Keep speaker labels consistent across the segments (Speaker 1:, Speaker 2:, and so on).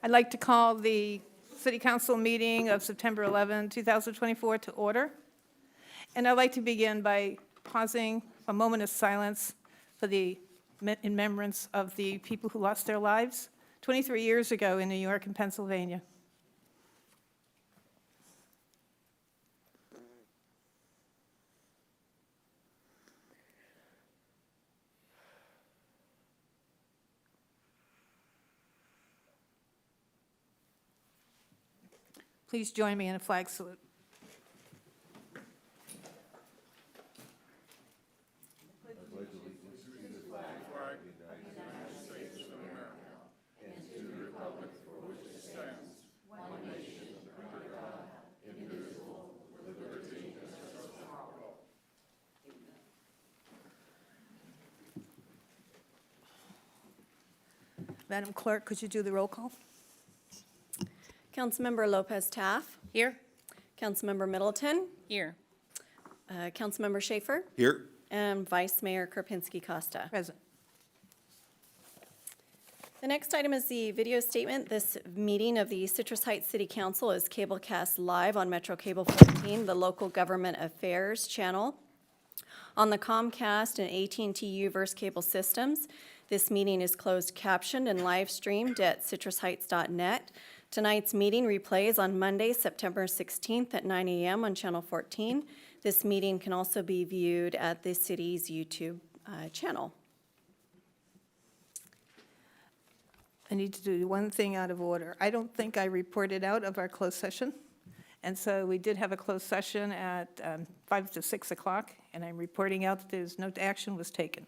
Speaker 1: I'd like to call the City Council meeting of September 11, 2024 to order. And I'd like to begin by pausing a moment of silence for the in remembrance of the people who lost their lives 23 years ago in New York and Pennsylvania. Please join me in a flag salute. Madam Clerk, could you do the roll call?
Speaker 2: Councilmember Lopez Taff.
Speaker 3: Here.
Speaker 2: Councilmember Middleton.
Speaker 3: Here.
Speaker 2: Councilmember Schaefer.
Speaker 4: Here.
Speaker 2: And Vice Mayor Karpinski-Costa.
Speaker 1: Present.
Speaker 2: The next item is the video statement. This meeting of the Citrus Heights City Council is cablecast live on Metro Cable 14, the local government affairs channel. On the Comcast and AT&T U-verse cable systems, this meeting is closed captioned and live streamed at citrusheights.net. Tonight's meeting replays on Monday, September 16th at 9 a.m. on Channel 14. This meeting can also be viewed at the city's YouTube channel.
Speaker 1: I need to do one thing out of order. I don't think I reported out of our closed session. And so we did have a closed session at 5 to 6 o'clock, and I'm reporting out that there's no action was taken.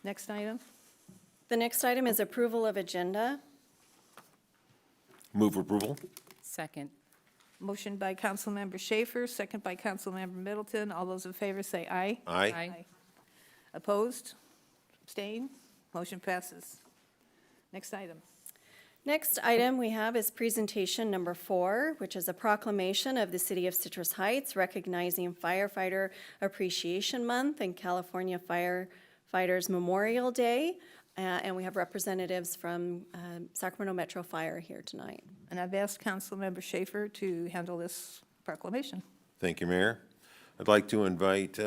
Speaker 1: Next item.
Speaker 2: The next item is approval of agenda.
Speaker 4: Move approval.
Speaker 3: Second.
Speaker 1: Motion by Councilmember Schaefer, second by Councilmember Middleton. All those in favor say aye.
Speaker 4: Aye.
Speaker 1: Opposed? Abstained? Motion passes. Next item.
Speaker 2: Next item we have is presentation number 4, which is a proclamation of the City of Citrus Heights recognizing Firefighter Appreciation Month and California Firefighters Memorial Day. And we have representatives from Sacramento Metro Fire here tonight.
Speaker 1: And I've asked Councilmember Schaefer to handle this proclamation.
Speaker 4: Thank you, Mayor. I'd like to invite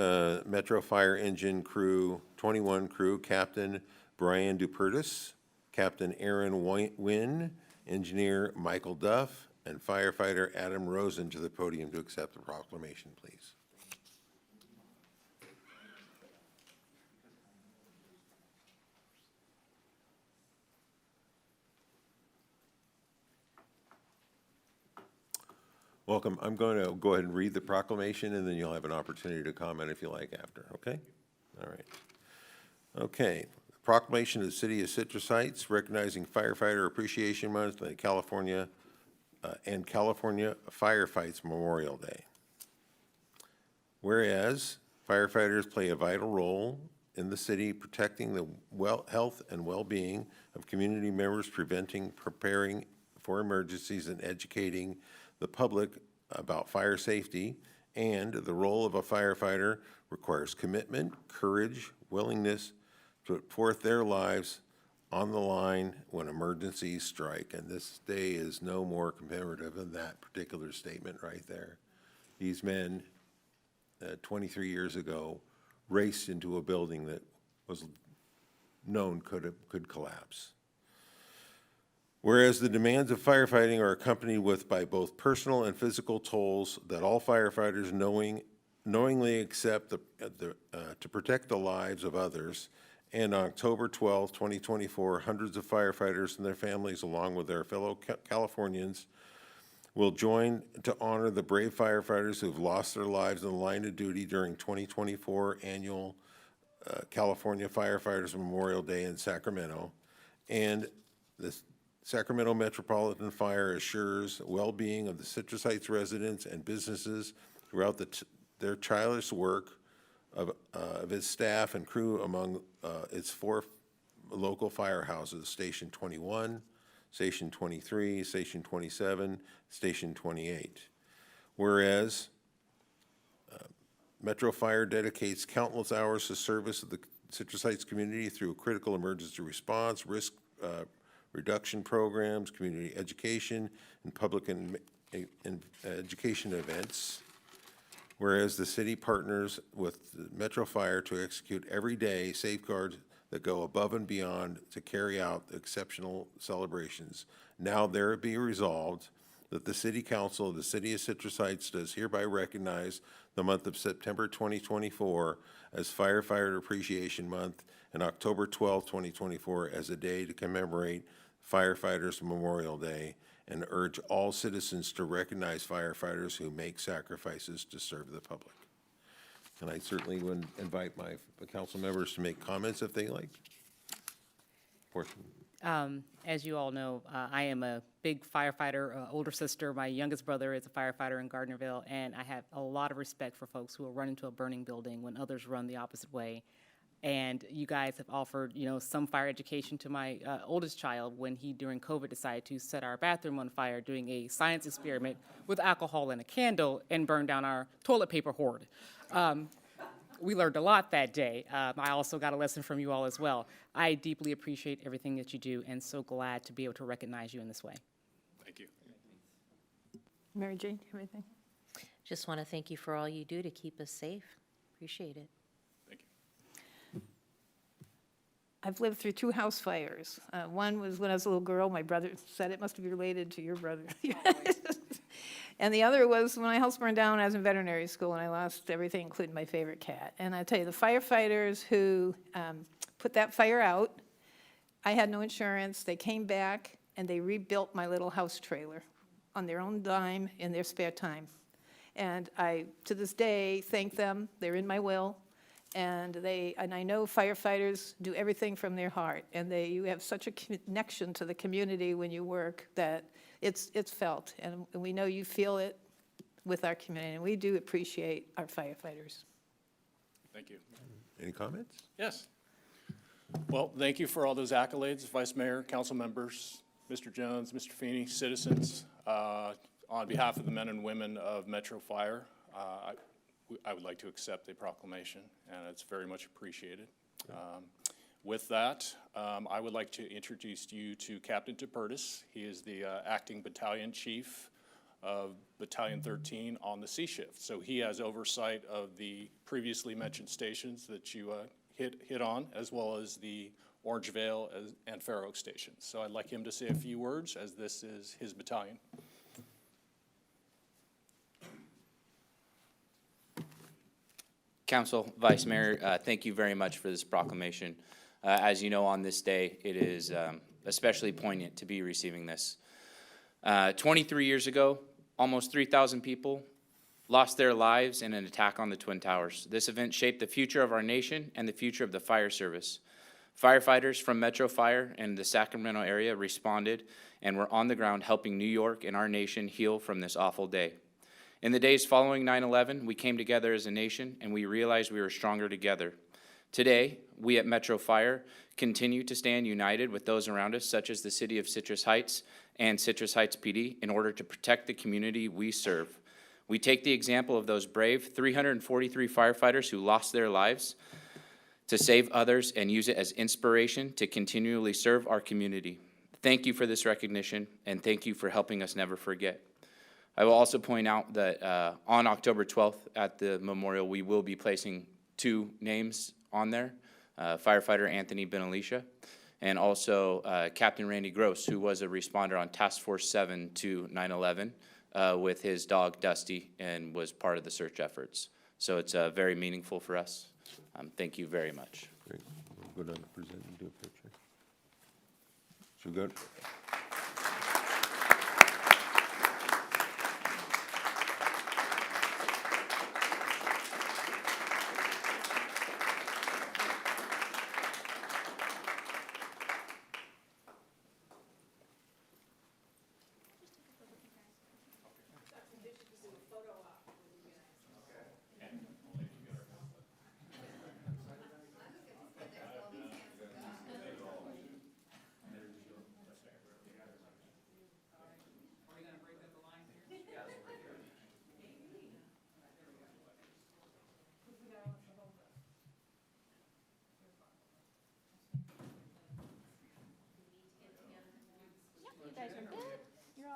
Speaker 4: Metro Fire Engine Crew 21 crew Captain Brian Dupertis, Captain Aaron Wynn, Engineer Michael Duff, and Firefighter Adam Rosen to the podium to accept the proclamation, please. Welcome. I'm going to go ahead and read the proclamation, and then you'll have an opportunity to comment if you like after, okay? All right. Okay. Proclamation of the City of Citrus Heights recognizing Firefighter Appreciation Month and California Firefights Memorial Day. Whereas firefighters play a vital role in the city protecting the health and well-being of community members, preparing for emergencies, and educating the public about fire safety, and the role of a firefighter requires commitment, courage, willingness to put forth their lives on the line when emergencies strike. And this day is no more commemorative than that particular statement right there. These men, 23 years ago, raced into a building that was known could collapse. Whereas the demands of firefighting are accompanied by both personal and physical tolls that all firefighters knowingly accept to protect the lives of others. And on October 12, 2024, hundreds of firefighters and their families, along with their fellow Californians, will join to honor the brave firefighters who have lost their lives in the line of duty during 2024 annual California Firefighters Memorial Day in Sacramento. And the Sacramento Metropolitan Fire assures well-being of the Citrus Heights residents and businesses throughout their tireless work of its staff and crew among its 4 local firehouses, Station 21, Station 23, Station 27, Station 28. Whereas Metro Fire dedicates countless hours to service of the Citrus Heights community through critical emergency response, risk reduction programs, community education, and public education events. Whereas the city partners with the Metro Fire to execute everyday safeguards that go above and beyond to carry out exceptional celebrations. Now there be resolved that the City Council of the City of Citrus Heights does hereby recognize the month of September 2024 as Firefighter Appreciation Month and October 12, 2024 as a day to commemorate Firefighters Memorial Day, and urge all citizens to recognize firefighters who make sacrifices to serve the public. And I certainly would invite my council members to make comments if they like.
Speaker 3: As you all know, I am a big firefighter, older sister. My youngest brother is a firefighter in Gardnerville, and I have a lot of respect for folks who will run into a burning building when others run the opposite way. And you guys have offered, some fire education to my oldest child when he, during COVID, decided to set our bathroom on fire doing a science experiment with alcohol and a candle and burn down our toilet paper hoard. We learned a lot that day. I also got a lesson from you all as well. I deeply appreciate everything that you do and so glad to be able to recognize you in this way.
Speaker 5: Thank you.
Speaker 1: Mary Jane, do you have anything?
Speaker 6: Just want to thank you for all you do to keep us safe. Appreciate it.
Speaker 5: Thank you.
Speaker 1: I've lived through 2 house fires. One was when I was a little girl. My brother said it must be related to your brother. And the other was when my house burned down. I was in veterinary school, and I lost everything, including my favorite cat. And I tell you, the firefighters who put that fire out, I had no insurance. They came back, and they rebuilt my little house trailer on their own dime in their spare time. And I, to this day, thank them. They're in my will. And I know firefighters do everything from their heart, and you have such a connection to the community when you work that it's felt, and we know you feel it with our community, and we do appreciate our firefighters.
Speaker 5: Thank you.
Speaker 4: Any comments?
Speaker 5: Yes. Well, thank you for all those accolades, Vice Mayor, council members, Mr. Jones, Mr. Feeney, citizens. On behalf of the men and women of Metro Fire, I would like to accept the proclamation, and it's very much appreciated. With that, I would like to introduce you to Captain DePertis. He is the acting battalion chief of Battalion 13 on the C shift. So he has oversight of the previously mentioned stations that you hit on, as well as the Orangevale and Fair Oak stations. So I'd like him to say a few words, as this is his battalion.
Speaker 7: Council, Vice Mayor, thank you very much for this proclamation. As you know, on this day, it is especially poignant to be receiving this. 23 years ago, almost 3,000 people lost their lives in an attack on the Twin Towers. This event shaped the future of our nation and the future of the fire service. Firefighters from Metro Fire and the Sacramento area responded and were on the ground helping New York and our nation heal from this awful day. In the days following 9/11, we came together as a nation and we realized we were stronger together. Today, we at Metro Fire continue to stand united with those around us, such as the City of Citrus Heights and Citrus Heights PD, in order to protect the community we serve. We take the example of those brave 343 firefighters who lost their lives to save others and use it as inspiration to continually serve our community. Thank you for this recognition, and thank you for helping us never forget. I will also point out that on October 12th at the memorial, we will be placing 2 names on there, firefighter Anthony Benalicia, and also Captain Randy Gross, who was a responder on Task Force 7 to 9/11 with his dog Dusty and was part of the search efforts. So it's very meaningful for us. Thank you very much.
Speaker 4: Great. We'll go down and present and do a picture. Should we go?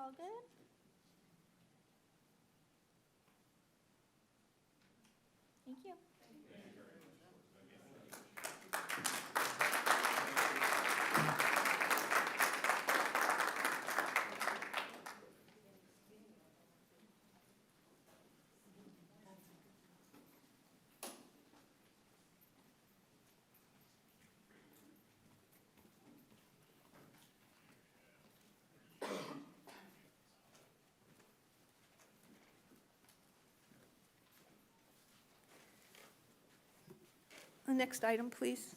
Speaker 1: all good? Thank you. The next item, please.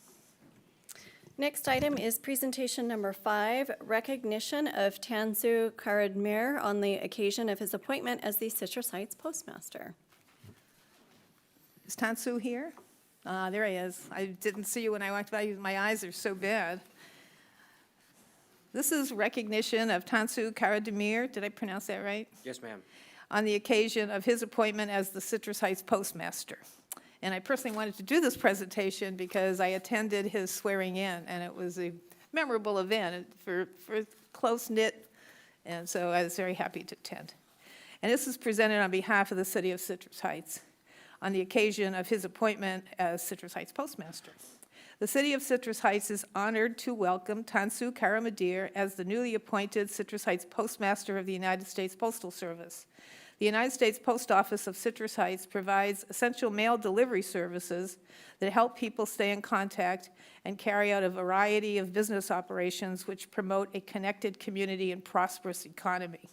Speaker 2: Next item is presentation number 5, recognition of Tanzu Karadmir on the occasion of his appointment as the Citrus Heights Postmaster.
Speaker 1: Is Tansu here? There he is. I didn't see you when I walked by. My eyes are so bad. This is recognition of Tansu Karadmir. Did I pronounce that right?
Speaker 8: Yes, ma'am.
Speaker 1: On the occasion of his appointment as the Citrus Heights Postmaster. And I personally wanted to do this presentation because I attended his swearing in, and it was a memorable event for close-knit, and so I was very happy to attend. And this is presented on behalf of the city of Citrus Heights on the occasion of his appointment as Citrus Heights Postmaster. The city of Citrus Heights is honored to welcome Tansu Karamadir as the newly appointed Citrus Heights Postmaster of the United States Postal Service. The United States Post Office of Citrus Heights provides essential mail delivery services that help people stay in contact and carry out a variety of business operations which promote a connected community and prosperous economy.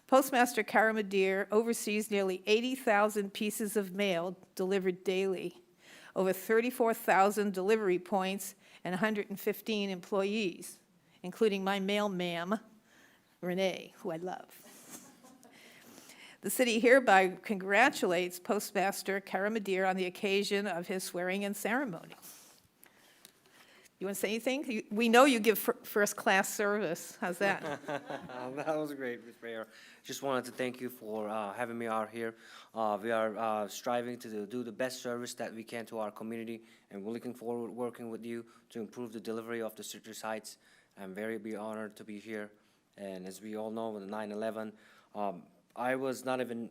Speaker 1: Postmaster Karamadir oversees nearly 80,000 pieces of mail delivered daily, over 34,000 delivery points, and 115 employees, including my mail ma'am, Renee, who I love. The city hereby congratulates Postmaster Karamadir on the occasion of his swearing-in ceremony. You want to say anything? We know you give first-class service. How's that?
Speaker 8: That was great, Ms. Mayor. Just wanted to thank you for having me out here. We are striving to do the best service that we can to our community, and we're looking forward to working with you to improve the delivery of the Citrus Heights. I'm very honored to be here. And as we all know, with the 9/11, I was not even,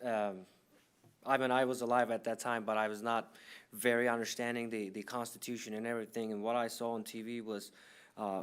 Speaker 8: I was alive at that time, but I was not very understanding the Constitution and everything, and what I saw on TV was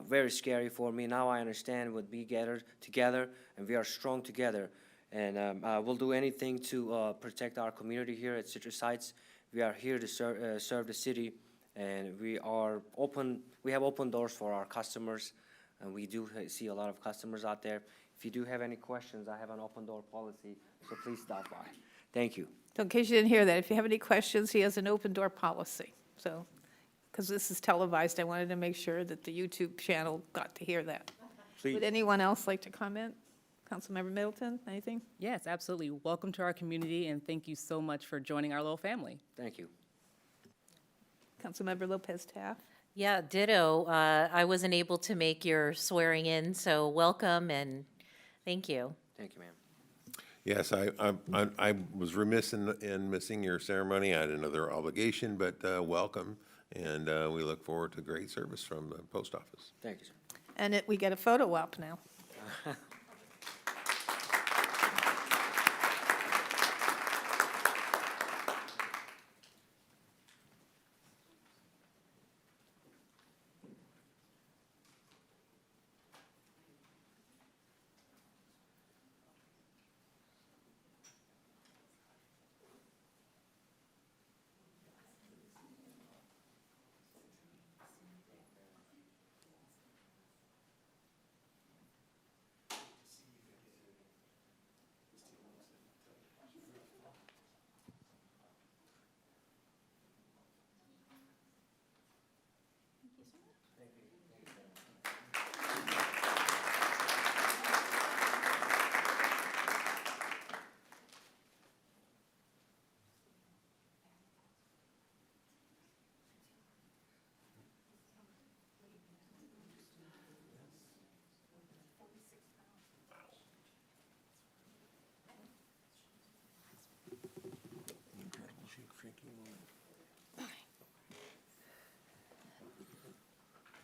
Speaker 8: very scary for me. Now I understand what we gathered together, and we are strong together, and we'll do anything to protect our community here at Citrus Heights. We are here to serve the city, and we have open doors for our customers, and we do see a lot of customers out there. If you do have any questions, I have an open door policy, so please stop by. Thank you.
Speaker 1: So in case you didn't hear that, if you have any questions, he has an open door policy. So, because this is televised, I wanted to make sure that the YouTube channel got to hear that.
Speaker 8: Please.
Speaker 1: Would anyone else like to comment? Councilmember Middleton, anything?
Speaker 3: Yes, absolutely. Welcome to our community, and thank you so much for joining our little family.
Speaker 8: Thank you.
Speaker 1: Councilmember Lopez Taft?
Speaker 6: Yeah, ditto. I wasn't able to make your swearing in, so welcome and thank you.
Speaker 8: Thank you, ma'am.
Speaker 4: Yes, I was remiss in missing your ceremony. I had another obligation, but welcome, and we look forward to great service from the post office.
Speaker 8: Thank you, sir.
Speaker 1: And we get a photo op now.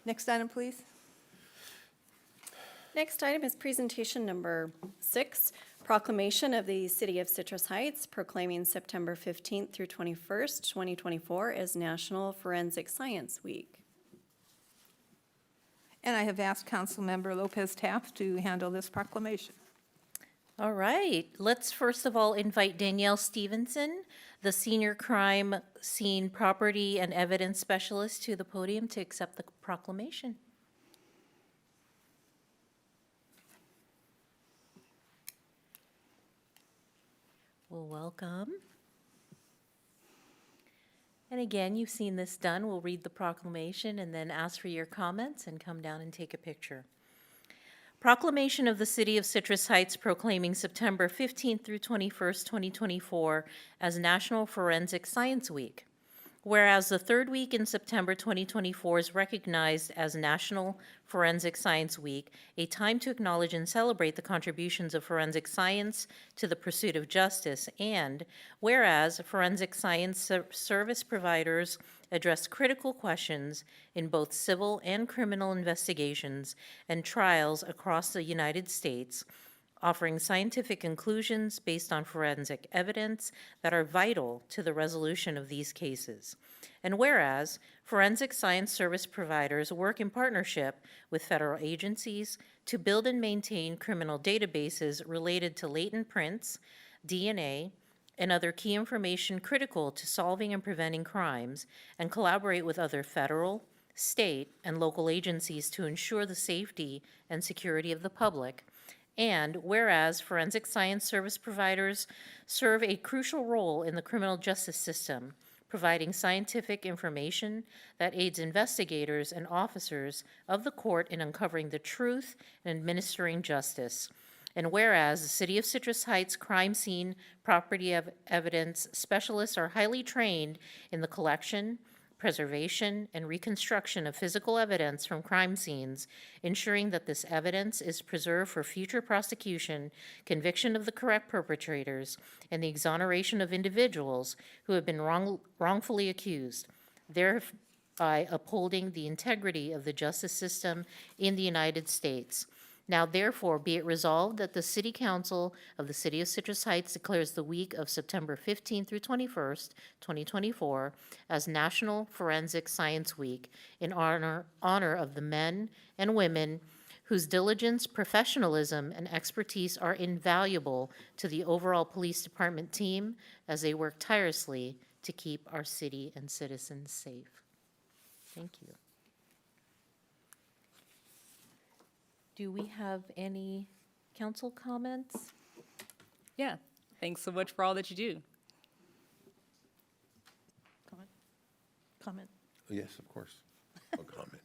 Speaker 1: Next item, please.
Speaker 2: Next item is presentation number 6, proclamation of the City of Citrus Heights proclaiming September 15th through 21st, 2024 as National Forensic Science Week.
Speaker 1: And I have asked Councilmember Lopez Taft to handle this proclamation.
Speaker 6: All right, let's first of all invite Danielle Stevenson, the Senior Crime Scene Property and Evidence Specialist, to the podium to accept the proclamation. Well, welcome. And again, you've seen this done. We'll read the proclamation and then ask for your comments and come down and take a picture. Proclamation of the City of Citrus Heights proclaiming September 15th through 21st, 2024 as National Forensic Science Week. Whereas the third week in September 2024 is recognized as National Forensic Science Week, a time to acknowledge and celebrate the contributions of forensic science to the pursuit of justice, and whereas forensic science service providers address critical questions in both civil and criminal investigations and trials across the United States, offering scientific conclusions based on forensic evidence that are vital to the resolution of these cases. And whereas forensic science service providers work in partnership with federal agencies to build and maintain criminal databases related to latent prints, DNA, and other key information critical to solving and preventing crimes, and collaborate with other federal, state, and local agencies to ensure the safety and security of the public. And whereas forensic science service providers serve a crucial role in the criminal justice system, providing scientific information that aids investigators and officers of the court in uncovering the truth and administering justice. And whereas the City of Citrus Heights crime scene property of evidence specialists are highly trained in the collection, preservation, and reconstruction of physical evidence from crime scenes, ensuring that this evidence is preserved for future prosecution, conviction of the correct perpetrators, and the exoneration of individuals who have been wrongfully accused, thereby upholding the integrity of the justice system in the United States. Now therefore be it resolved that the City Council of the City of Citrus Heights declares the week of September 15th through 21st, 2024 as National Forensic Science Week in honor of the men and women whose diligence, professionalism, and expertise are invaluable to the overall police department team as they work tirelessly to keep our city and citizens safe. Thank you. Do we have any council comments?
Speaker 3: Yeah, thanks so much for all that you do.
Speaker 1: Comment?
Speaker 4: Yes, of course. I'll comment.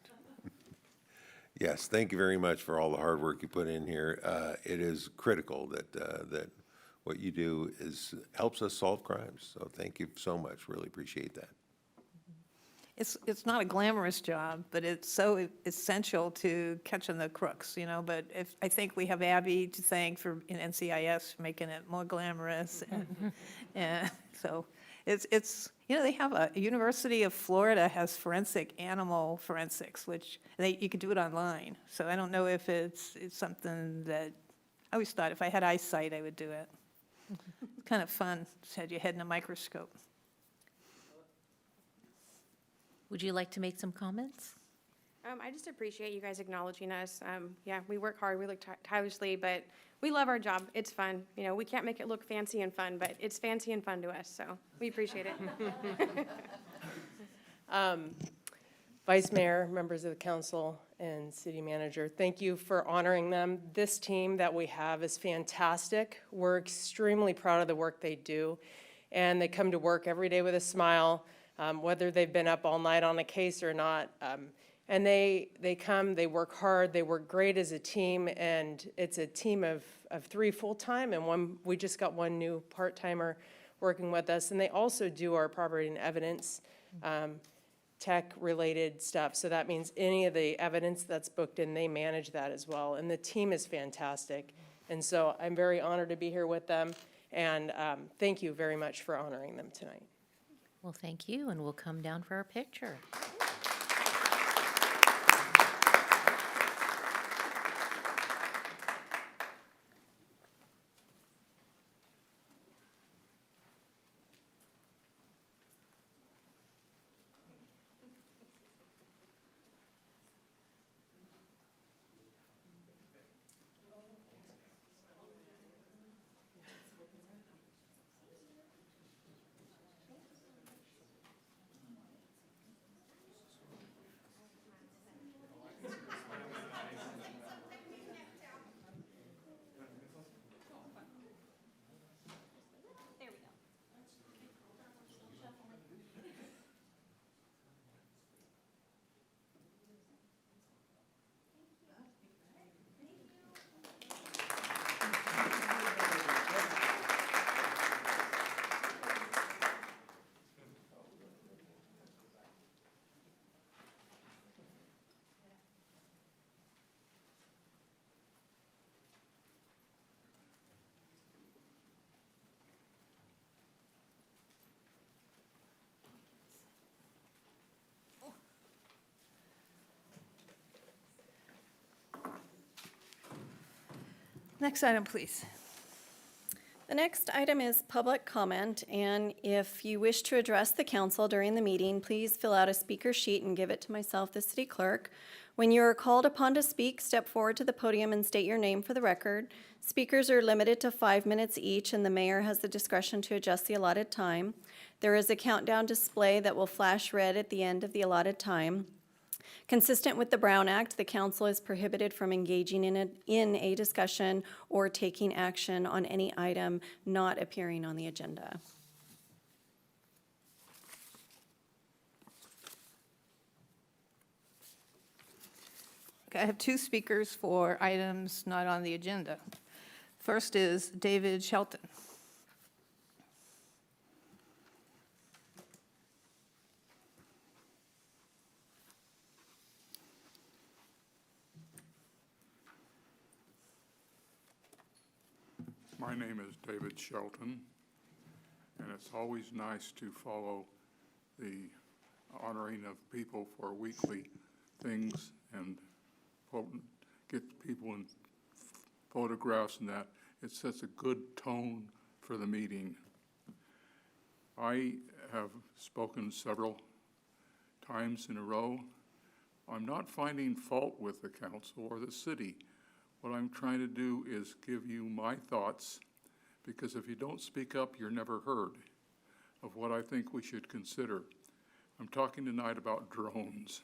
Speaker 4: Yes, thank you very much for all the hard work you put in here. It is critical that what you do helps us solve crimes. So thank you so much. Really appreciate that.
Speaker 1: It's not a glamorous job, but it's so essential to catching the crooks, you know. But I think we have Abby to thank for in NCIS for making it more glamorous, and so it's you know, they have a University of Florida has forensic animal forensics, which you could do it online. So I don't know if it's something that I always thought if I had eyesight I would do it. It's kind of fun. Just had your head in a microscope.
Speaker 6: Would you like to make some comments?
Speaker 9: I just appreciate you guys acknowledging us. Yeah, we work hard, we look tirelessly, but we love our job. It's fun. You know, we can't make it look fancy and fun, but it's fancy and fun to us, so we appreciate it.
Speaker 10: Vice Mayor, members of the council, and city manager, thank you for honoring them. This team that we have is fantastic. We're extremely proud of the work they do, and they come to work every day with a smile, whether they've been up all night on a case or not. And they come, they work hard, they work great as a team, and it's a team of 3 full-time, and we just got 1 new part-timer working with us. And they also do our property and evidence tech-related stuff. So that means any of the evidence that's booked in, they manage that as well. And the team is fantastic. And so I'm very honored to be here with them, and thank you very much for honoring them tonight.
Speaker 6: Well, thank you, and we'll come down for our picture.
Speaker 1: Next item, please.
Speaker 2: The next item is public comment, and if you wish to address the council during the meeting, please fill out a speaker sheet and give it to myself, the city clerk. When you are called upon to speak, step forward to the podium and state your name for the record. Speakers are limited to 5 minutes each, and the mayor has the discretion to adjust the allotted time. There is a countdown display that will flash red at the end of the allotted time. Consistent with the Brown Act, the council is prohibited from engaging in a discussion or taking action on any item not appearing on the agenda.
Speaker 1: Okay, I have two speakers for items not on the agenda. First is David Shelton.
Speaker 11: My name is David Shelton, and it's always nice to follow the honoring of people for weekly things and get people in photographs and that. It sets a good tone for the meeting. I have spoken several times in a row. I'm not finding fault with the council or the city. What I'm trying to do is give you my thoughts, because if you don't speak up, you're never heard, of what I think we should consider. I'm talking tonight about drones,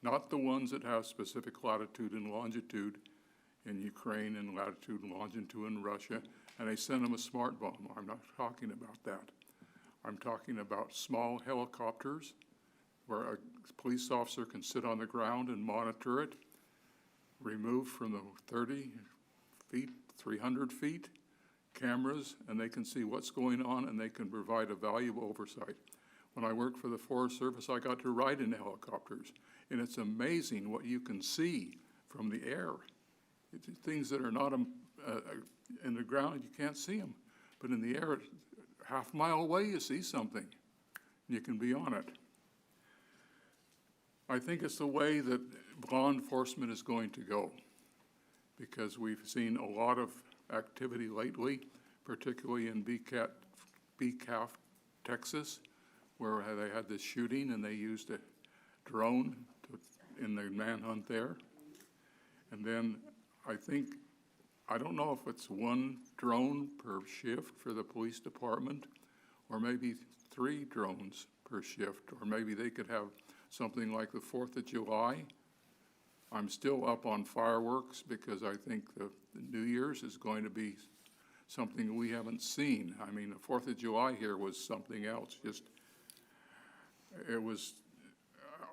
Speaker 11: not the ones that have specific latitude and longitude in Ukraine and latitude and longitude in Russia, and they send them a smart bomb. I'm not talking about that. I'm talking about small helicopters where a police officer can sit on the ground and monitor it, removed from the 30 feet, 300 feet, cameras, and they can see what's going on and they can provide a valuable oversight. When I worked for the Forest Service, I got to ride in helicopters, and it's amazing what you can see from the air. It's things that are not in the ground, you can't see them, but in the air, half a mile away, you see something, and you can be on it. I think it's the way that law enforcement is going to go, because we've seen a lot of activity lately, particularly in BCAF, Texas, where they had this shooting and they used a drone in the manhunt there. And then I don't know if it's one drone per shift for the police department, or maybe 3 drones per shift, or maybe they could have something like the 4th of July. I'm still up on fireworks because I think the New Year's is going to be something we haven't seen. I mean, the 4th of July here was something else.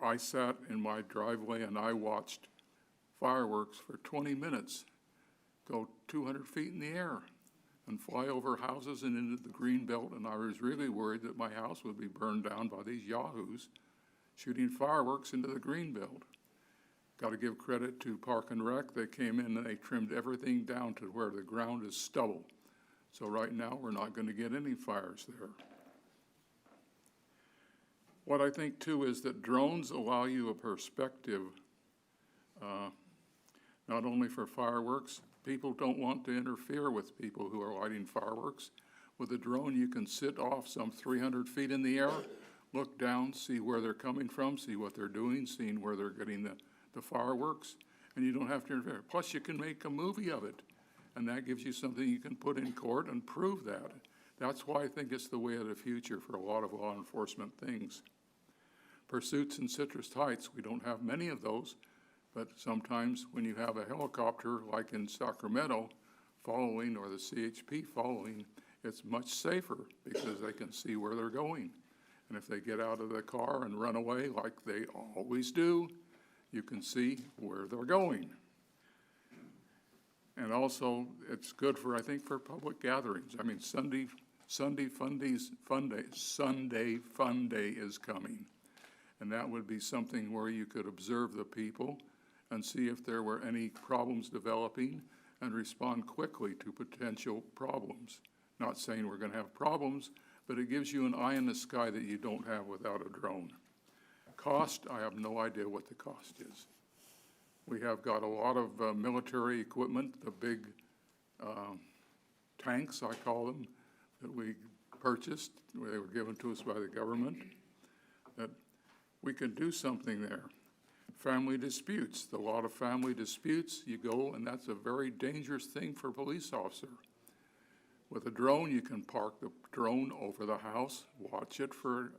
Speaker 11: I sat in my driveway and I watched fireworks for 20 minutes go 200 feet in the air and fly over houses and into the green belt, and I was really worried that my house would be burned down by these yahoos shooting fireworks into the green belt. Got to give credit to Park and Rec. They came in and they trimmed everything down to where the ground is stubble. So right now, we're not going to get any fires there. What I think too is that drones allow you a perspective, not only for fireworks. People don't want to interfere with people who are lighting fireworks. With a drone, you can sit off some 300 feet in the air, look down, see where they're coming from, see what they're doing, seeing where they're getting the fireworks, and you don't have to interfere. Plus, you can make a movie of it, and that gives you something you can put in court and prove that. That's why I think it's the way of the future for a lot of law enforcement things. Pursuits in Citrus Heights, we don't have many of those, but sometimes when you have a helicopter like in Sacramento following, or the CHP following, it's much safer because they can see where they're going. And if they get out of the car and run away like they always do, you can see where they're going. And also, it's good for, I think, for public gatherings. I mean, Sunday Fun Day is coming. And that would be something where you could observe the people and see if there were any problems developing and respond quickly to potential problems. Not saying we're going to have problems, but it gives you an eye in the sky that you don't have without a drone. Cost, I have no idea what the cost is. We have got a lot of military equipment, the big tanks, I call them, that we purchased, they were given to us by the government, that we can do something there. Family disputes, a lot of family disputes, you go, and that's a very dangerous thing for a police officer. With a drone, you can park the drone over the house, watch it for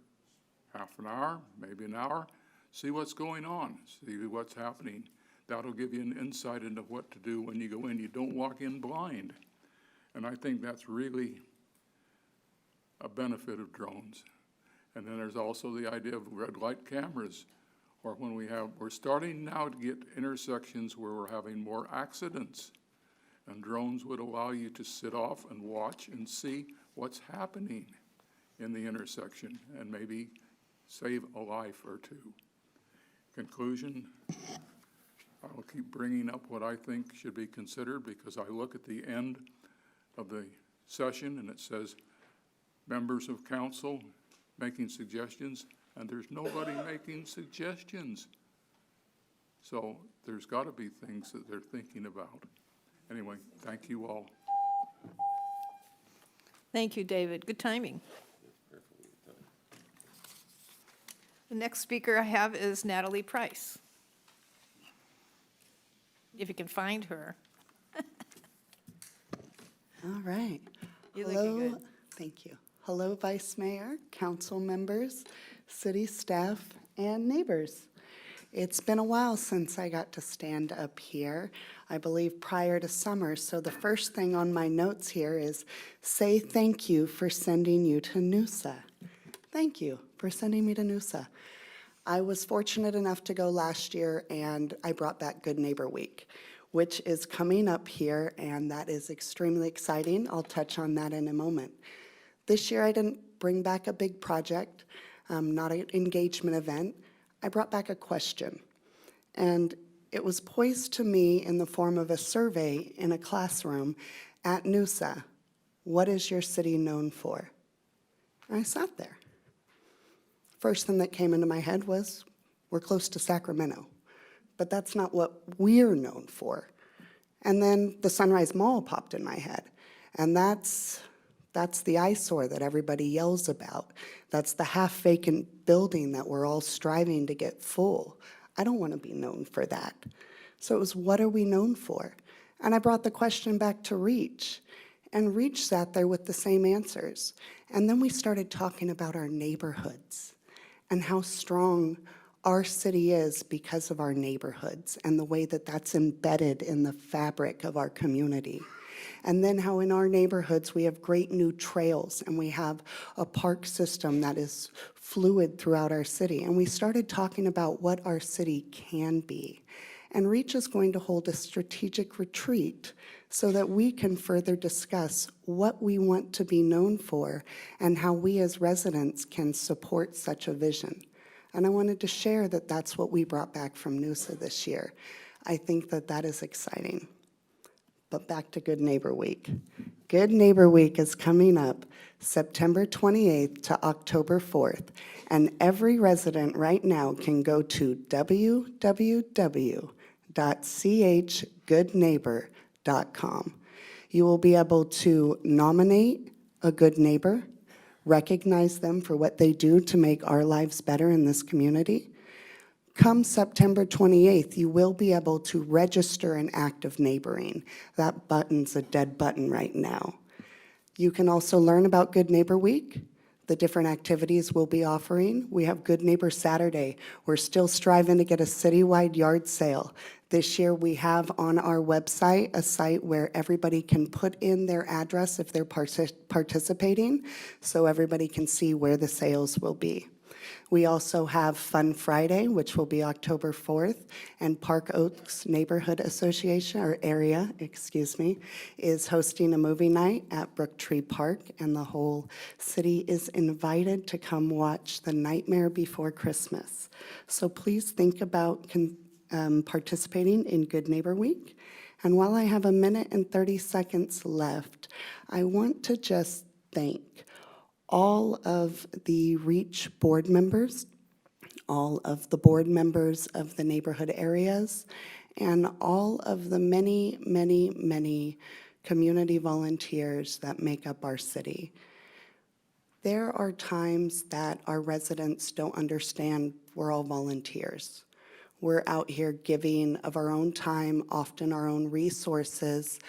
Speaker 11: half an hour, maybe an hour, see what's going on, see what's happening. That'll give you an insight into what to do when you go in. You don't walk in blind. And I think that's really a benefit of drones. And then there's also the idea of red light cameras, or when we're starting now to get intersections where we're having more accidents. And drones would allow you to sit off and watch and see what's happening in the intersection and maybe save a life or two. Conclusion, I will keep bringing up what I think should be considered, because I look at the end of the session and it says members of council making suggestions, and there's nobody making suggestions. So there's got to be things that they're thinking about. Anyway, thank you all.
Speaker 1: Thank you, David. Good timing. The next speaker I have is Natalie Price. If you can find her.
Speaker 12: All right.
Speaker 1: You're looking
Speaker 12: Hello.
Speaker 1: good.
Speaker 12: Thank you. Hello, Vice Mayor, council members, city staff, and neighbors. It's been a while since I got to stand up here, I believe prior to summer, so the first thing on my notes here is say thank you for sending you to Noosa. Thank you for sending me to Noosa. I was fortunate enough to go last year, and I brought back Good Neighbor Week, which is coming up here, and that is extremely exciting. I'll touch on that in a moment. This year I didn't bring back a big project, not an engagement event. I brought back a question, and it was posed to me in the form of a survey in a classroom at Noosa. What is your city known for? And I sat there. First thing that came into my head was, we're close to Sacramento, but that's not what we're known for. And then the Sunrise Mall popped in my head, and that's the eyesore that everybody yells about. That's the half-vacant building that we're all striving to get full. I don't want to be known for that. So it was, what are we known for? And I brought the question back to Reach, and Reach sat there with the same answers. And then we started talking about our neighborhoods and how strong our city is because of our neighborhoods and the way that that's embedded in the fabric of our community. And then how in our neighborhoods we have great new trails and we have a park system that is fluid throughout our city. And we started talking about what our city can be. And Reach is going to hold a strategic retreat so that we can further discuss what we want to be known for and how we as residents can support such a vision. And I wanted to share that that's what we brought back from Noosa this year. I think that that is exciting. But back to Good Neighbor Week. Good Neighbor Week is coming up September 28th to October 4th, and every resident right now can go to www.chgoodneighbor.com. You will be able to nominate a good neighbor, recognize them for what they do to make our lives better in this community. Come September 28th, you will be able to register an act of neighboring. That button's a dead button right now. You can also learn about Good Neighbor Week, the different activities we'll be offering. We have Good Neighbor Saturday. We're still striving to get a citywide yard sale. This year we have on our website a site where everybody can put in their address if they're participating, so everybody can see where the sales will be. We also have Fun Friday, which will be October 4th, and Park Oaks Neighborhood Association, or area, is hosting a movie night at Brooktree Park, and the whole city is invited to come watch The Nightmare Before Christmas. So please think about participating in Good Neighbor Week. And while I have 1 minute and 30 seconds left, I want to just thank all of the Reach board members, all of the board members of the neighborhood areas, and all of the many, many, many community volunteers that make up our city. There are times that our residents don't understand we're all volunteers. We're out here giving of our own time, often our own resources,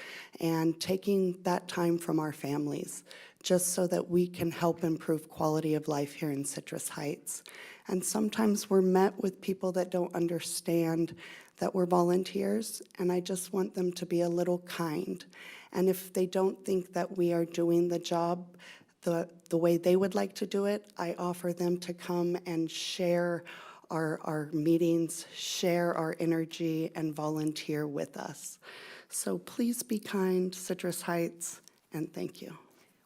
Speaker 12: and taking that time from our families, just so that we can help improve quality of life here in Citrus Heights. And sometimes we're met with people that don't understand that we're volunteers, and I just want them to be a little kind. And if they don't think that we are doing the job the way they would like to do it, I offer them to come and share our meetings, share our energy, and volunteer with us. So please be kind, Citrus Heights, and thank you.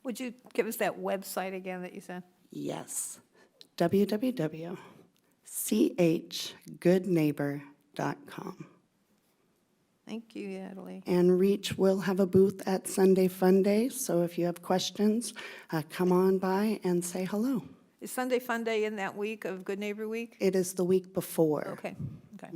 Speaker 1: Would you give us that website again that you said?
Speaker 12: Yes, www.chgoodneighbor.com.
Speaker 1: Thank you, Natalie.
Speaker 12: And Reach will have a booth at Sunday Fun Day, so if you have questions, come on by and say hello.
Speaker 1: Is Sunday Fun Day in that week of Good Neighbor Week?
Speaker 12: It is the week before.
Speaker 1: Okay, okay.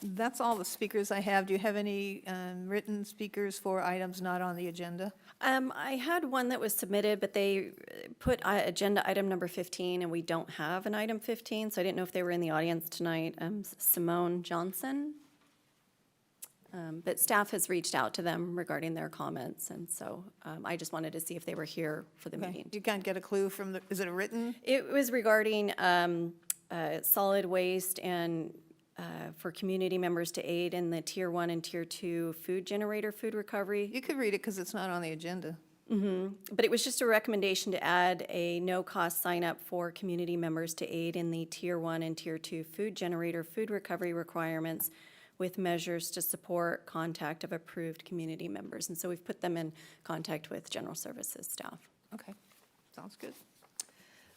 Speaker 1: That's all the speakers I have. Do you have any written speakers for items not on the agenda?
Speaker 2: I had one that was submitted, but they put agenda item number 15, and we don't have an item 15, so I didn't know if they were in the audience tonight. Simone Johnson. But staff has reached out to them regarding their comments, and so I just wanted to see if they were here for the
Speaker 1: Okay.
Speaker 2: meeting.
Speaker 1: You can't get a clue from the, is it a written?
Speaker 2: It was regarding solid waste and for community members to aid in the Tier 1 and Tier 2 food generator, food recovery.
Speaker 1: You could read it because it's not on the agenda.
Speaker 2: But it was just a recommendation to add a no-cost sign-up for community members to aid in the Tier 1 and Tier 2 food generator, food recovery requirements with measures to support contact of approved community members. And so we've put them in contact with General Services staff.
Speaker 1: Okay, sounds good.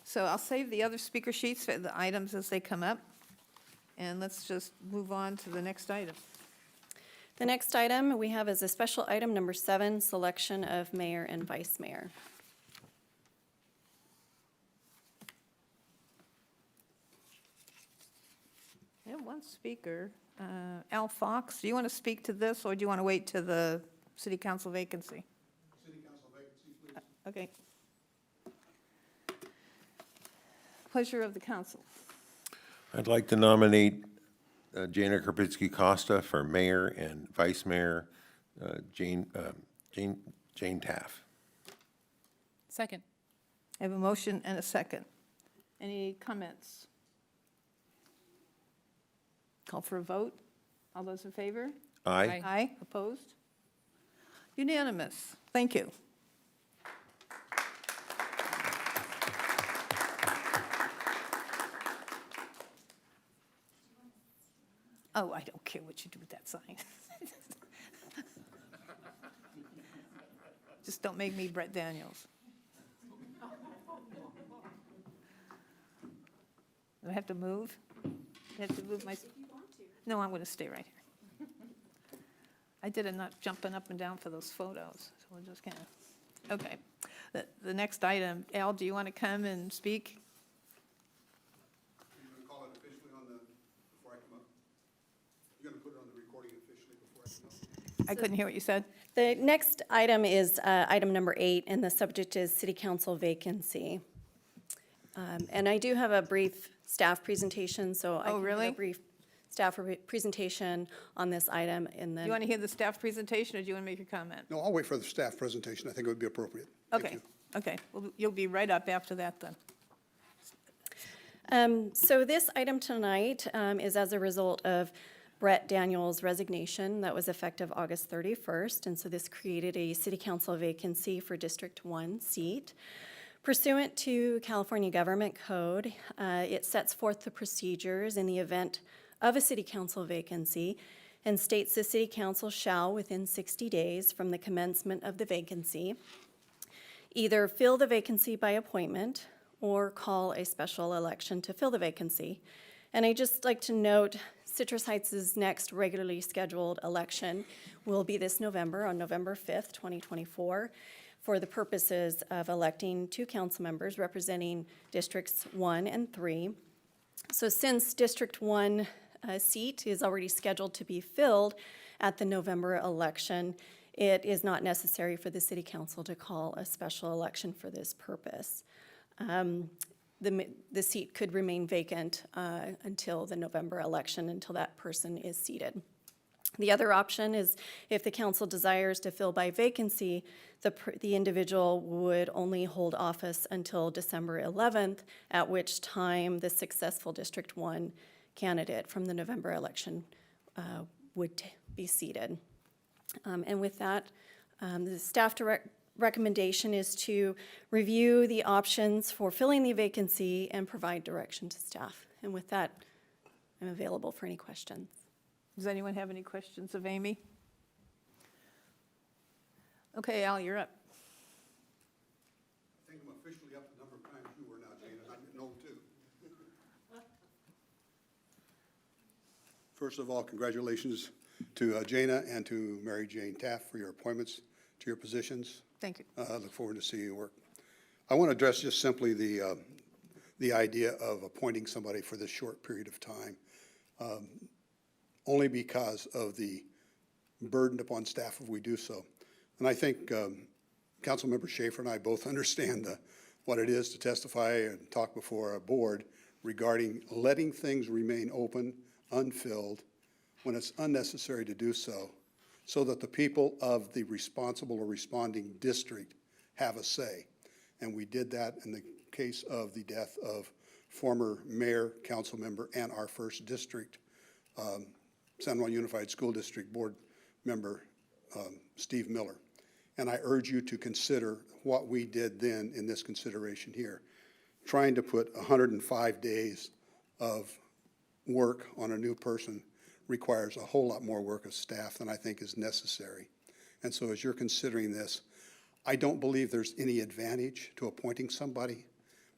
Speaker 1: So I'll save the other speaker sheets for the items as they come up. And let's just move on to the next item.
Speaker 2: The next item we have is a special item number 7, selection of mayor and vice mayor.
Speaker 1: We have one speaker, Al Fox. Do you want to speak to this, or do you want to wait to the city council vacancy?
Speaker 13: City council vacancy, please.
Speaker 1: Okay. Pleasure of the council.
Speaker 4: I'd like to nominate Jana Karpinski-Costa for mayor and vice mayor, Jane Taff.
Speaker 3: Second.
Speaker 1: I have a motion and a second. Any comments? Call for a vote. All those in favor?
Speaker 4: Aye.
Speaker 1: Aye. Opposed? Unanimous. Thank you. Oh, I don't care what you do with that sign. Just don't make me Brett Daniels. Do I have to move? I have to move my... No, I'm going to stay right here. I did enough jumping up and down for those photos, so we're just kind of... Okay. The next item, Al, do you want to come and speak?
Speaker 13: Are you going to call it officially before I come up? You're going to put it on the recording officially before I come up?
Speaker 1: I couldn't hear what you said.
Speaker 2: The next item is item number 8, and the subject is city council vacancy. And I do have a brief staff presentation, so I
Speaker 1: Oh,
Speaker 2: can
Speaker 1: really?
Speaker 2: give a brief staff presentation on this item, and
Speaker 1: Do
Speaker 2: then...
Speaker 1: you want to hear the staff presentation, or do you want to make your comment?
Speaker 13: No, I'll wait for the staff presentation. I think it would be appropriate. Thank
Speaker 1: Okay,
Speaker 13: you.
Speaker 1: okay. Well, you'll be right up after that, then.
Speaker 2: So this item tonight is as a result of Brett Daniels' resignation that was effective August 31st, and so this created a city council vacancy for District 1 seat. Pursuant to California Government Code, it sets forth the procedures in the event of a city council vacancy and states the city council shall, within 60 days from the commencement of the vacancy, either fill the vacancy by appointment or call a special election to fill the vacancy. And I'd just like to note, Citrus Heights' next regularly scheduled election will be this November, on November 5th, 2024, for the purposes of electing 2 council members representing Districts 1 and 3. So since District 1 seat is already scheduled to be filled at the November election, it is not necessary for the city council to call a special election for this purpose. The seat could remain vacant until the November election, until that person is seated. The other option is if the council desires to fill by vacancy, the individual would only hold office until December 11th, at which time the successful District 1 candidate from the November election would be seated. And with that, the staff recommendation is to review the options for filling the vacancy and provide direction to staff. And with that, I'm available for any questions.
Speaker 1: Does anyone have any questions of Amy? Okay, Al, you're up.
Speaker 13: I think I'm officially up the number of times you were now, Jane, and I'm getting old too. First of all, congratulations to Jana and to Mary Jane Taft for your appointments to your positions.
Speaker 1: Thank you.
Speaker 13: I look forward to seeing your work. I want to address just simply the idea of appointing somebody for this short period of time, only because of the burden upon staff if we do so. And I think Councilmember Schaefer and I both understand what it is to testify and talk before a board regarding letting things remain open, unfilled, when it's unnecessary to do so that the people of the responsible or responding district have a say. And we did that in the case of the death of former mayor, council member, and our first district, San Juan Unified School District Board member, Steve Miller. And I urge you to consider what we did then in this consideration here. Trying to put 105 days of work on a new person requires a whole lot more work of staff than I think is necessary. And so as you're considering this, I don't believe there's any advantage to appointing somebody.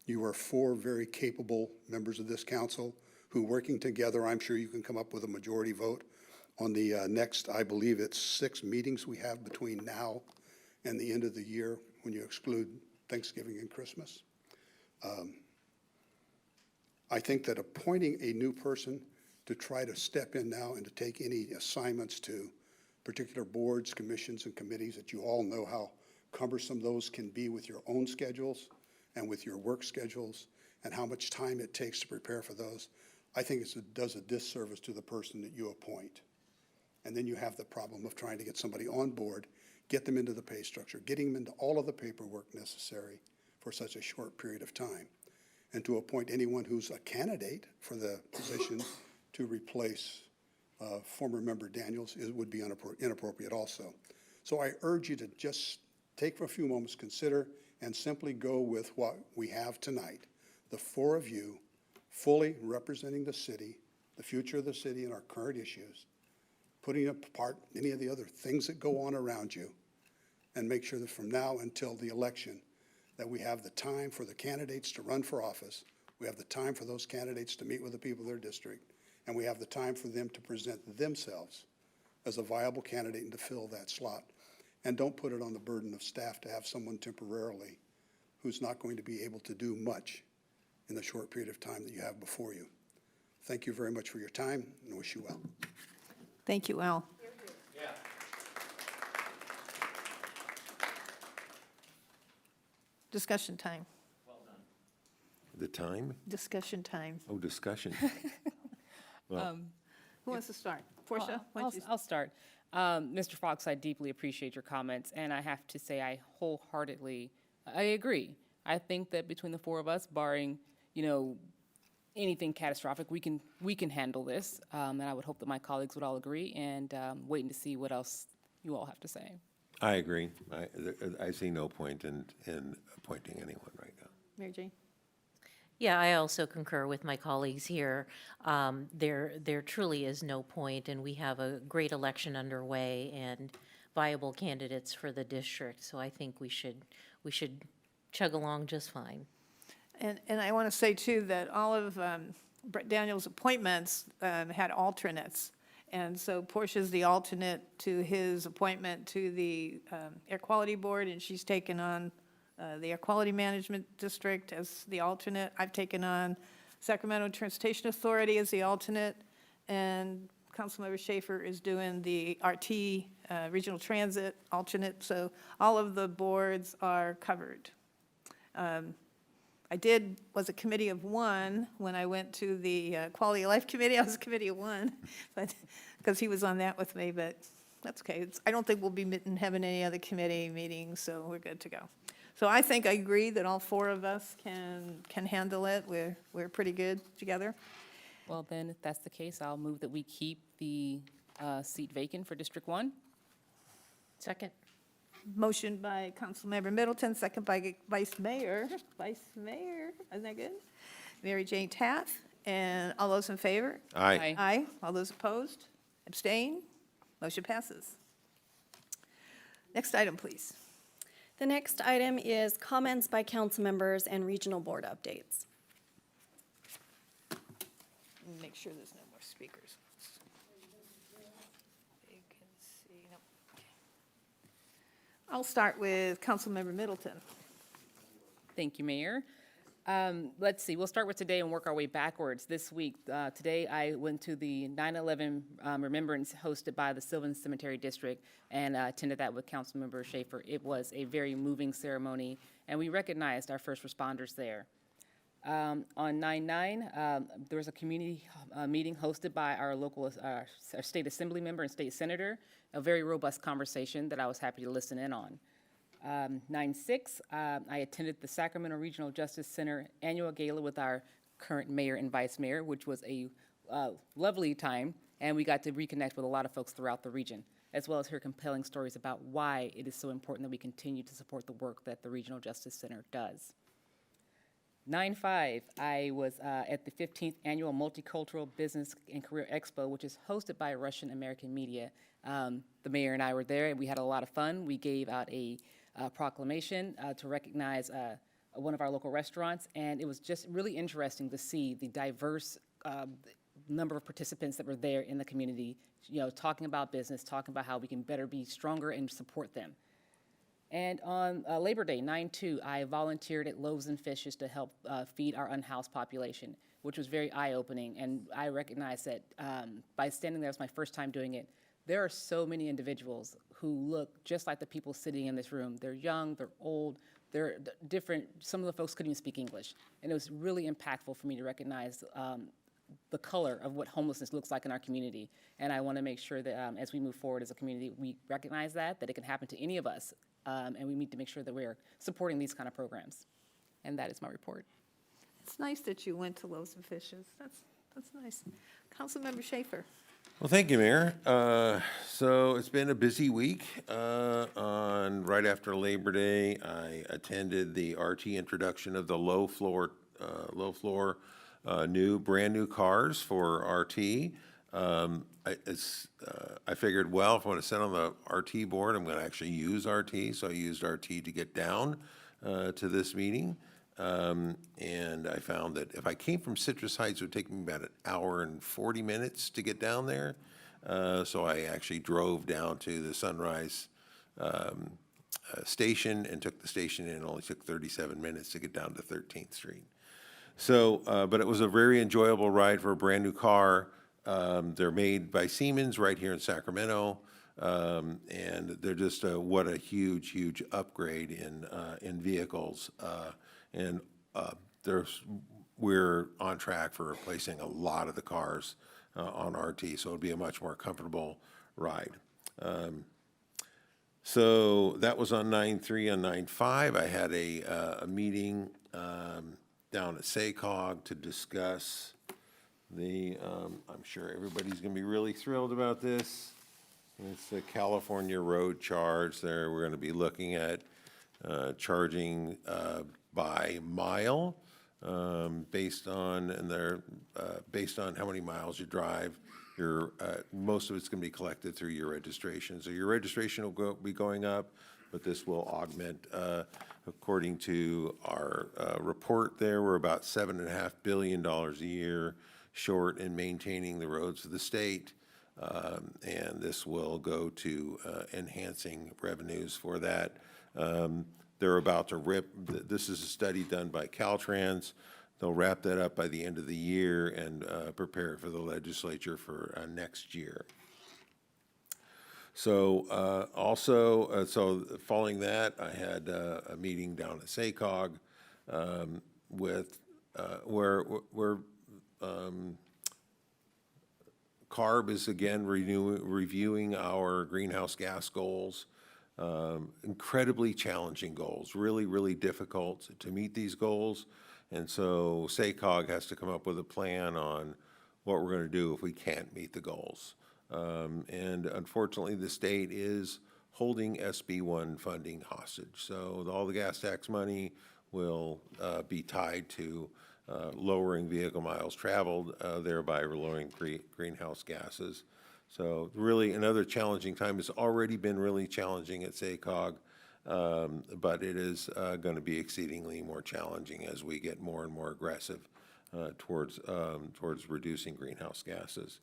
Speaker 13: You are four very capable members of this council who, working together, I'm sure you can come up with a majority vote on the next, I believe it's 6 meetings we have between now and the end of the year when you exclude Thanksgiving and Christmas. I think that appointing a new person to try to step in now and to take any assignments to particular boards, commissions, and committees that you all know how cumbersome those can be with your own schedules and with your work schedules and how much time it takes to prepare for those, I think it does a disservice to the person that you appoint. And then you have the problem of trying to get somebody on board, get them into the pay structure, getting them into all of the paperwork necessary for such a short period of time. And to appoint anyone who's a candidate for the position to replace former member Daniels would be inappropriate also. So I urge you to just take a few moments, consider, and simply go with what we have tonight. The four of you fully representing the city, the future of the city and our current issues, putting apart any of the other things that go on around you, and make sure that from now until the election that we have the time for the candidates to run for office, we have the time for those candidates to meet with the people of their district, and we have the time for them to present themselves as a viable candidate and to fill that slot. And don't put it on the burden of staff to have someone temporarily who's not going to be able to do much in the short period of time that you have before you. Thank you very much for your time, and wish you well.
Speaker 1: Thank you, Al.
Speaker 7: Yeah.
Speaker 1: Discussion time.
Speaker 4: The time?
Speaker 1: Discussion time.
Speaker 4: Oh, discussion.
Speaker 1: Who wants to start? Portia? why don't you-
Speaker 3: I'll start. Mr. Fox, I deeply appreciate your comments, and I have to say I wholeheartedly, I agree. I think that between the four of us, barring, anything catastrophic, we can handle this, and I would hope that my colleagues would all agree, and waiting to see what else you all have to say.
Speaker 4: I agree. I see no point in appointing anyone right now.
Speaker 1: Mary Jane?
Speaker 6: Yeah, I also concur with my colleagues here. There truly is no point, and we have a great election underway and viable candidates for the district, so I think we should chug along just fine.
Speaker 1: And I want to say, too, that all of Brett Daniels' appointments had alternates. And so Portia's the alternate to his appointment to the Air Quality Board, and she's taken on the Air Quality Management District as the alternate. I've taken on Sacramento Transportation Authority as the alternate, and Councilmember Schaefer is doing the RT, Regional Transit alternate, so all of the boards are covered. Was a committee of one when I went to the Quality of Life Committee. I was a committee of one, but, because he was on that with me, but that's okay. I don't think we'll be having any other committee meetings, so we're good to go. So I think I agree that all four of us can handle it. We're pretty good together.
Speaker 3: Well, then, if that's the case, I'll move that we keep the seat vacant for District 1.
Speaker 6: Second.
Speaker 1: Motion by Councilmember Middleton, second by Vice Mayor, isn't that good? Mary Jane Taft, and all those in favor?
Speaker 4: Aye.
Speaker 1: Aye. All those opposed? Abstain? Motion passes. Next item, please.
Speaker 2: The next item is comments by council members and regional board updates.
Speaker 1: Make sure there's no more speakers. Vacancy, no. I'll start with Councilmember Middleton.
Speaker 3: Thank you, Mayor. Let's see, we'll start with today and work our way backwards. This week, today I went to the 9/11 Remembrance hosted by the Sylvan Cemetery District and attended that with Councilmember Schaefer. It was a very moving ceremony, and we recognized our first responders there. On 9/9, there was a community meeting hosted by our local our state assembly member and state senator, a very robust conversation that I was happy to listen in on. 9/6, I attended the Sacramento Regional Justice Center annual gala with our current mayor and vice mayor, which was a lovely time, and we got to reconnect with a lot of folks throughout the region, as well as hear compelling stories about why it is so important that we continue to support the work that the Regional Justice Center does. 9/5, I was at the 15th Annual Multicultural Business and Career Expo, which is hosted by Russian American Media. The mayor and I were there, and we had a lot of fun. We gave out a proclamation to recognize one of our local restaurants, and it was just really interesting to see the diverse number of participants that were there in the community, talking about business, talking about how we can better be stronger and support them. And on Labor Day, 9/2, I volunteered at Loaves and Fishes to help feed our unhoused population, which was very eye-opening. And I recognized that by standing there, it was my first time doing it, there are so many individuals who look just like the people sitting in this room. They're young, they're old, they're different. Some of the folks couldn't even speak English. And it was really impactful for me to recognize the color of what homelessness looks like in our community. And I want to make sure that as we move forward as a community, we recognize that it can happen to any of us. And we need to make sure that we're supporting these kind of programs. And that is my report.
Speaker 1: It's nice that you went to Loaves and Fishes. That's nice. Councilmember Schaefer.
Speaker 4: Well, thank you, Mayor. So it's been a busy week. Right after Labor Day, I attended the RT introduction of the low floor, brand new cars for RT. I figured, well, if I want to sit on the RT board, I'm going to actually use RT. So I used RT to get down to this meeting. And I found that if I came from Citrus Heights, it would take me about an hour and 40 minutes to get down there. So I actually drove down to the Sunrise station and took the station in. It only took 37 minutes to get down to 13th Street. So, but it was a very enjoyable ride for a brand new car. They're made by Siemens right here in Sacramento. And they're just what a huge, huge upgrade in vehicles. And we're on track for replacing a lot of the cars on RT, so it'll be a much more comfortable ride. So that was on 9/3. On 9/5, I had a meeting down at SACOG to discuss I'm sure everybody's going to be really thrilled about this. It's the California road charge. There, we're going to be looking at charging by mile, based on how many miles you drive. Most of it's going to be collected through your registration. So your registration will be going up, but this will augment. According to our report there, we're about $7.5 billion a year short in maintaining the roads of the state. And this will go to enhancing revenues for that. They're about to this is a study done by Caltrans. they'll wrap that up by the end of the year and prepare it for the legislature for next year. So so following that, I had a meeting down at SACOG with where CARB is again reviewing our greenhouse gas goals. Incredibly challenging goals, really, really difficult to meet these goals. And so SACOG has to come up with a plan on what we're going to do if we can't meet the goals. And unfortunately, the state is holding SB1 funding hostage. So all the gas tax money will be tied to lowering vehicle miles traveled, thereby lowering greenhouse gases. So really another challenging time. It's already been really challenging at SACOG, but it is going to be exceedingly more challenging as we get more and more aggressive towards reducing greenhouse gases.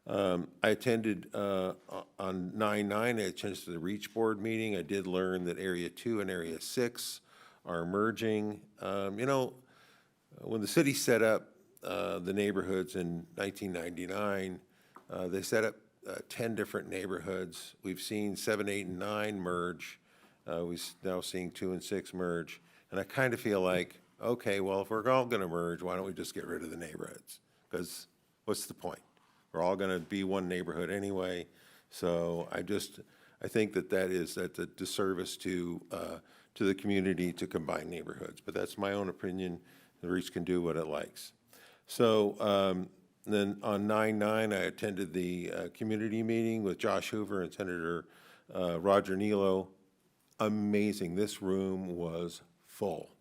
Speaker 4: I attended on 9/9, I attended the REACH Board meeting. I did learn that Area 2 and Area 6 are merging. You know, when the city set up the neighborhoods in 1999, they set up 10 different neighborhoods. We've seen 7, 8, and 9 merge. We're now seeing 2 and 6 merge. And I kind of feel like, okay, well, if we're all going to merge, why don't we just get rid of the neighborhoods? Because what's the point? We're all going to be one neighborhood anyway. So I think that's a disservice to the community to combine neighborhoods. But that's my own opinion. The REACH can do what it likes. So then on 9/9, I attended the community meeting with Josh Hoover and Senator Roger Nilo. Amazing. This room was full.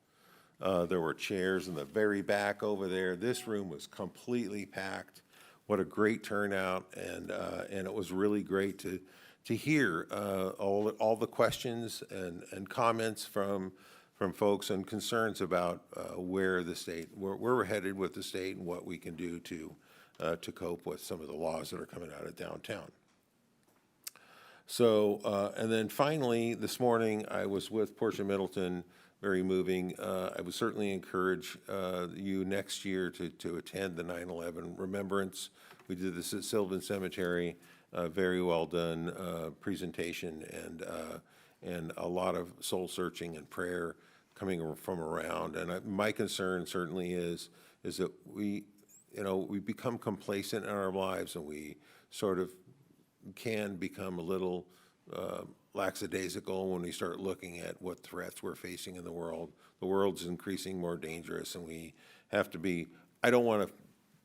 Speaker 4: There were chairs in the very back over there. This room was completely packed. What a great turnout, and it was really great to hear all the questions and comments from folks and concerns about where we're headed with the state and what we can do to cope with some of the laws that are coming out of downtown. So, and then finally, this morning, I was with Portia Middleton, very moving. I would certainly encourage you next year to attend the 9/11 remembrance. We did this at Sylvan Cemetery, very well done presentation, and a lot of soul searching and prayer coming from around. And my concern certainly is that we become complacent in our lives, and we sort of can become a little lackadaisical when we start looking at what threats we're facing in the world. The world's increasing more dangerous, and we have to be, I don't want to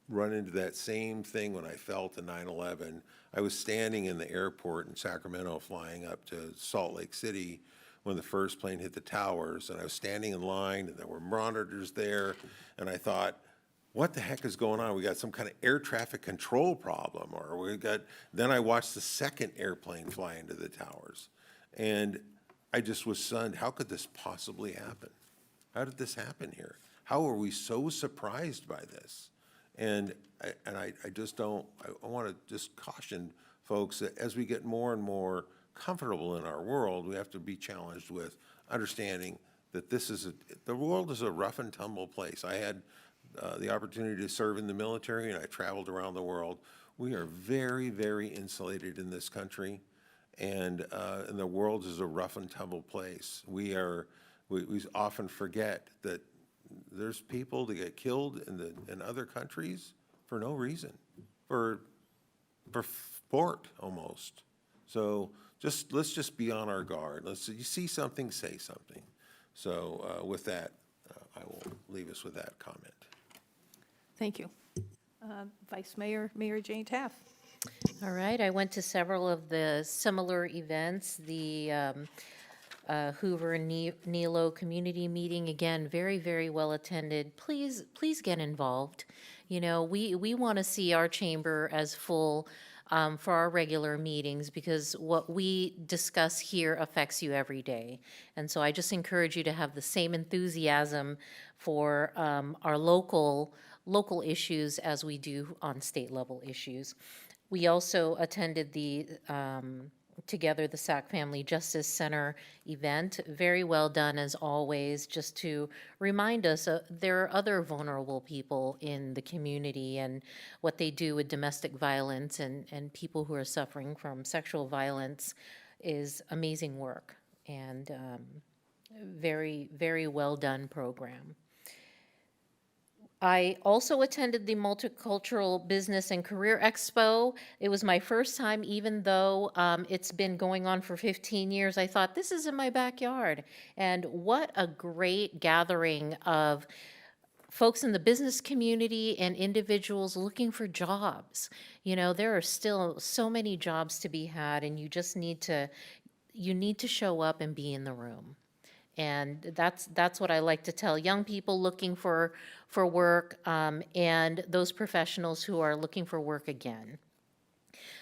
Speaker 4: run into that same thing when I felt in 9/11. I was standing in the airport in Sacramento flying up to Salt Lake City when the first plane hit the towers, and I was standing in line, and there were monitors there, and I thought, what the heck is going on? We got some kind of air traffic control problem, or then I watched the second airplane fly into the towers, and I just was stunned. How could this possibly happen? How did this happen here? How are we so surprised by this? And I just don't, I want to just caution folks that as we get more and more comfortable in our world, we have to be challenged with understanding that the world is a rough and tumble place. I had the opportunity to serve in the military, and I traveled around the world. We are very, very insulated in this country, and the world is a rough and tumble place. We often forget that there's people that get killed in other countries for no reason, for sport almost. So let's just be on our guard. You see something, say something. So with that, I will leave us with that comment.
Speaker 1: Thank you. Vice Mayor, Mayor Jane Taff.
Speaker 6: All right, I went to several of the similar events, the Hoover and Nilo community meeting, again, very, very well attended. Please get involved. You know, we want to see our chamber as full for our regular meetings, because what we discuss here affects you every day. And so I just encourage you to have the same enthusiasm for our local issues as we do on state level issues. We also attended the together the Sac Family Justice Center event. Very well done as always, just to remind us there are other vulnerable people in the community, and what they do with domestic violence and people who are suffering from sexual violence is amazing work, and very, very well done program. I also attended the Multicultural Business and Career Expo. It was my first time, even though it's been going on for 15 years. I thought, this is in my backyard. And what a great gathering of folks in the business community and individuals looking for jobs. You know, there are still so many jobs to be had, and you just need to show up and be in the room. And that's what I like to tell young people looking for work, and those professionals who are looking for work again.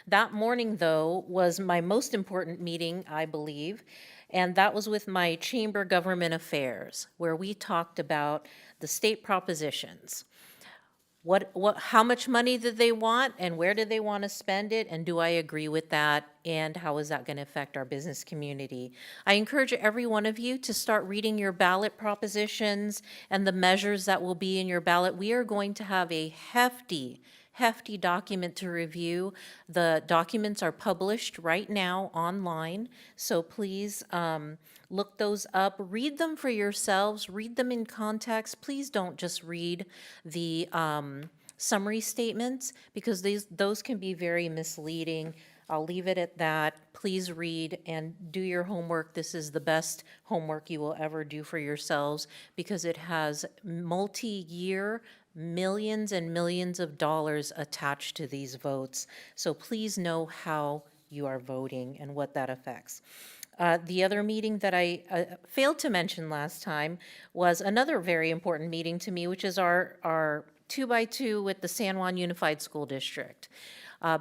Speaker 6: That morning, though, was my most important meeting, I believe, and that was with my Chamber Government Affairs, where we talked about the state propositions. How much money did they want, and where did they want to spend it, and do I agree with that, and how is that going to affect our business community? I encourage every one of you to start reading your ballot propositions and the measures that will be in your ballot. We are going to have a hefty document to review. The documents are published right now online, so please look those up. Read them for yourselves. Read them in context. Please don't just read the summary statements, because those can be very misleading. I'll leave it at that. Please read and do your homework. This is the best homework you will ever do for yourselves, because it has multi-year millions and millions of dollars attached to these votes. So please know how you are voting and what that affects. The other meeting that I failed to mention last time was another very important meeting to me, which is our 2x2 with the San Juan Unified School District.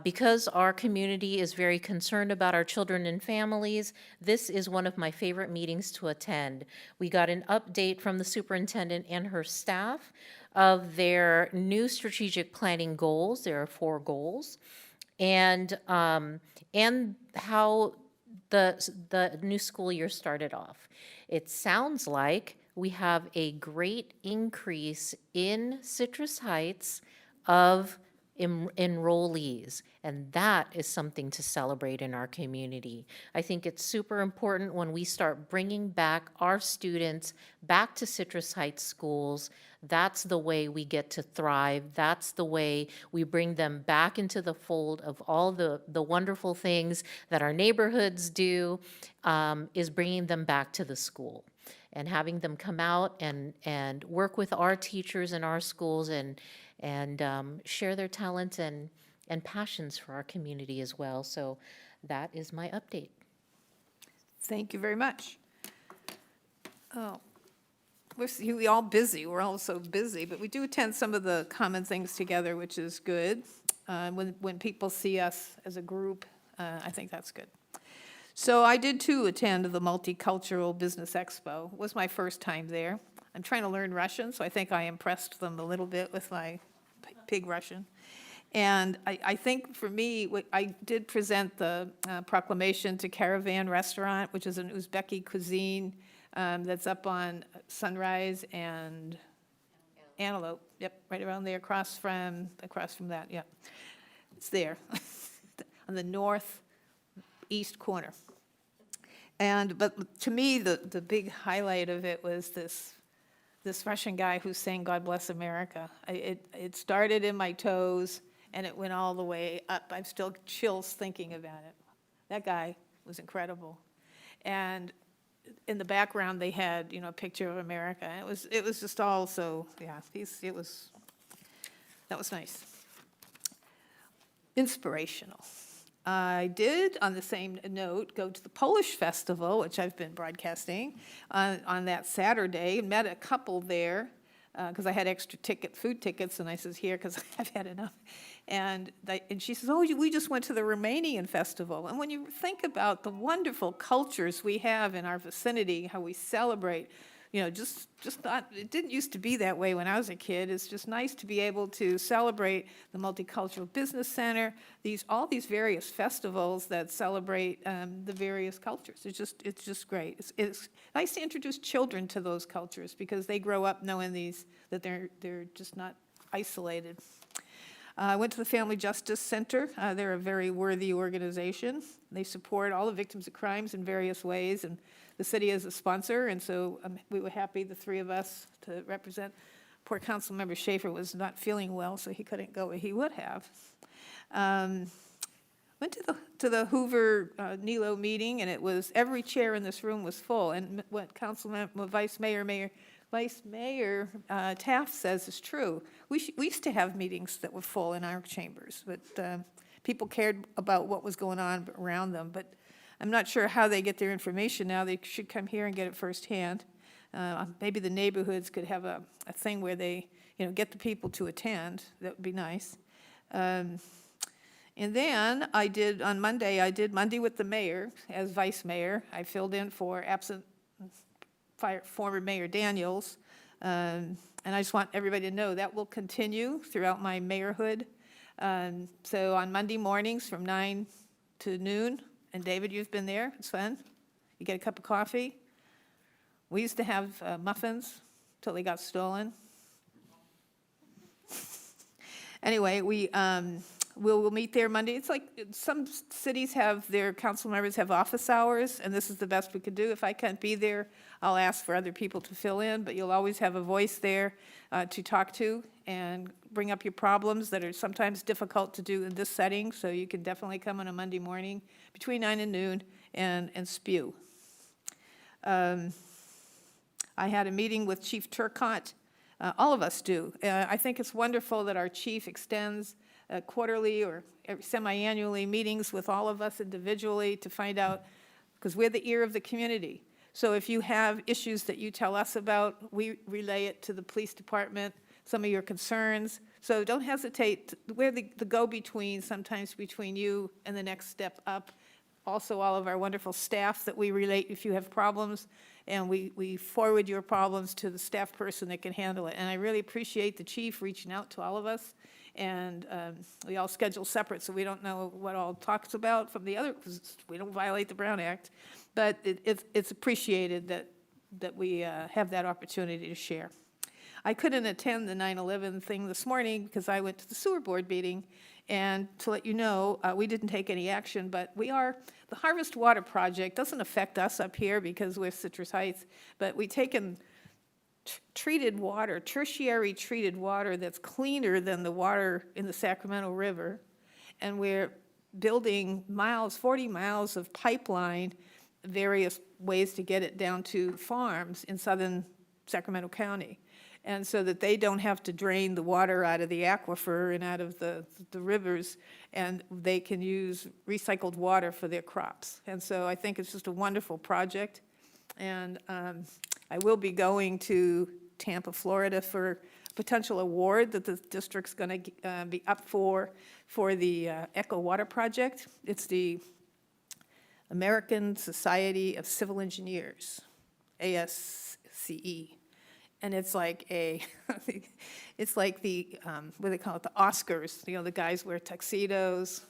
Speaker 6: Because our community is very concerned about our children and families, this is one of my favorite meetings to attend. We got an update from the superintendent and her staff of their new strategic planning goals. There are 4 goals, and how the new school year started off. It sounds like we have a great increase in Citrus Heights of enrollees, and that is something to celebrate in our community. I think it's super important when we start bringing back our students back to Citrus Heights schools. That's the way we get to thrive. That's the way we bring them back into the fold of all the wonderful things that our neighborhoods do, is bringing them back to the school and having them come out and work with our teachers in our schools and share their talents and passions for our community as well. So that is my update.
Speaker 1: Thank you very much. Oh, we all busy. We're all so busy, but we do attend some of the common things together, which is good. When people see us as a group, I think that's good. So I did too attend the Multicultural Business Expo. It was my first time there. I'm trying to learn Russian, so I think I impressed them a little bit with my pig Russian. And I think for me, I did present the proclamation to Caravan Restaurant, which is an Uzbeki cuisine that's up on Sunrise and Antelope. Yep, right around there, across from that, yep. It's there, on the northeast corner. But to me, the big highlight of it was this Russian guy who sang God Bless America. It started in my toes, and it went all the way up. I'm still chills thinking about it. That guy was incredible. And in the background, they had, a picture of America. And it was just all so, yeah, that was nice. Inspirational. I did, on the same note, go to the Polish Festival, which I've been broadcasting, on that Saturday. Met a couple there, because I had extra food tickets, and I says, here, because I've had enough. And she says, oh, we just went to the Romanian festival. And when you think about the wonderful cultures we have in our vicinity, how we celebrate just not, it didn't used to be that way when I was a kid. It's just nice to be able to celebrate the Multicultural Business Center, all these various festivals that celebrate the various cultures. It's just great. It's nice to introduce children to those cultures because they grow up knowing that they're just not isolated. I went to the Family Justice Center. They're a very worthy organization. They support all the victims of crimes in various ways, and the city is a sponsor, and so we were happy, the three of us, to represent. Poor Councilmember Schaefer was not feeling well, so he couldn't go where he would have. Went to the Hoover NELO meeting, and it was, every chair in this room was full, and what Vice Mayor Taft says is true. We used to have meetings that were full in our chambers, but people cared about what was going on around them. But I'm not sure how they get their information now. They should come here and get it firsthand. Maybe the neighborhoods could have a thing where they, get the people to attend. That would be nice. And then on Monday, I did Monday with the mayor as vice mayor. I filled in for absent former Mayor Daniels. And I just want everybody to know that will continue throughout my mayorhood. So on Monday mornings from 9 to noon, and David, you've been there, it's fun. You get a cup of coffee. We used to have muffins till they got stolen. Anyway, we'll meet there Monday. It's like some cities have their council members have office hours, and this is the best we could do. If I can't be there, I'll ask for other people to fill in, but you'll always have a voice there to talk to and bring up your problems that are sometimes difficult to do in this setting, so you can definitely come on a Monday morning between 9 and noon and spew. I had a meeting with Chief Turcotte. All of us do. I think it's wonderful that our chief extends quarterly or semi-annually meetings with all of us individually to find out, because we're the ear of the community. So if you have issues that you tell us about, we relay it to the police department, some of your concerns. So don't hesitate. We're the go-between sometimes between you and the next step up. Also, all of our wonderful staff that we relate if you have problems, and we forward your problems to the staff person that can handle it. And I really appreciate the chief reaching out to all of us. And we all schedule separate, so we don't know what all talks about from the other, because we don't violate the Brown Act. But it's appreciated that we have that opportunity to share. I couldn't attend the 9/11 thing this morning because I went to the sewer board meeting. And to let you know, we didn't take any action, but the Harvest Water Project doesn't affect us up here because we're Citrus Heights, but we taken treated water, tertiary treated water that's cleaner than the water in the Sacramento River, and we're building 40 miles of pipeline, various ways to get it down to farms in southern Sacramento County. And so that they don't have to drain the water out of the aquifer and out of the rivers, and they can use recycled water for their crops. And so I think it's just a wonderful project. And I will be going to Tampa, Florida for a potential award that the district's going to be up for the Echo Water Project. It's the American Society of Civil Engineers, ASCE. And it's like it's like the, what do they call it, the Oscars. The guys wear tuxedos.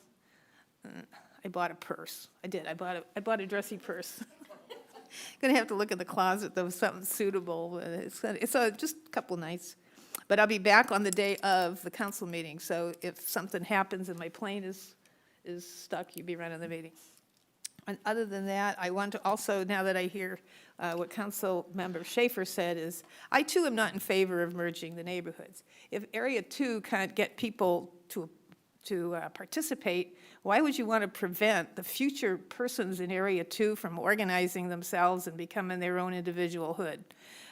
Speaker 1: I bought a purse. I did. I bought a dressy purse. Gonna have to look in the closet though, something suitable. It's just a couple nights. But I'll be back on the day of the council meeting. So if something happens and my plane is stuck, you'll be running the meeting. And other than that, I want to also, now that I hear what Council Member Schaefer said, is I too am not in favor of merging the neighborhoods. If Area 2 can't get people to participate, why would you want to prevent the future persons in Area 2 from organizing themselves and becoming their own individual hood?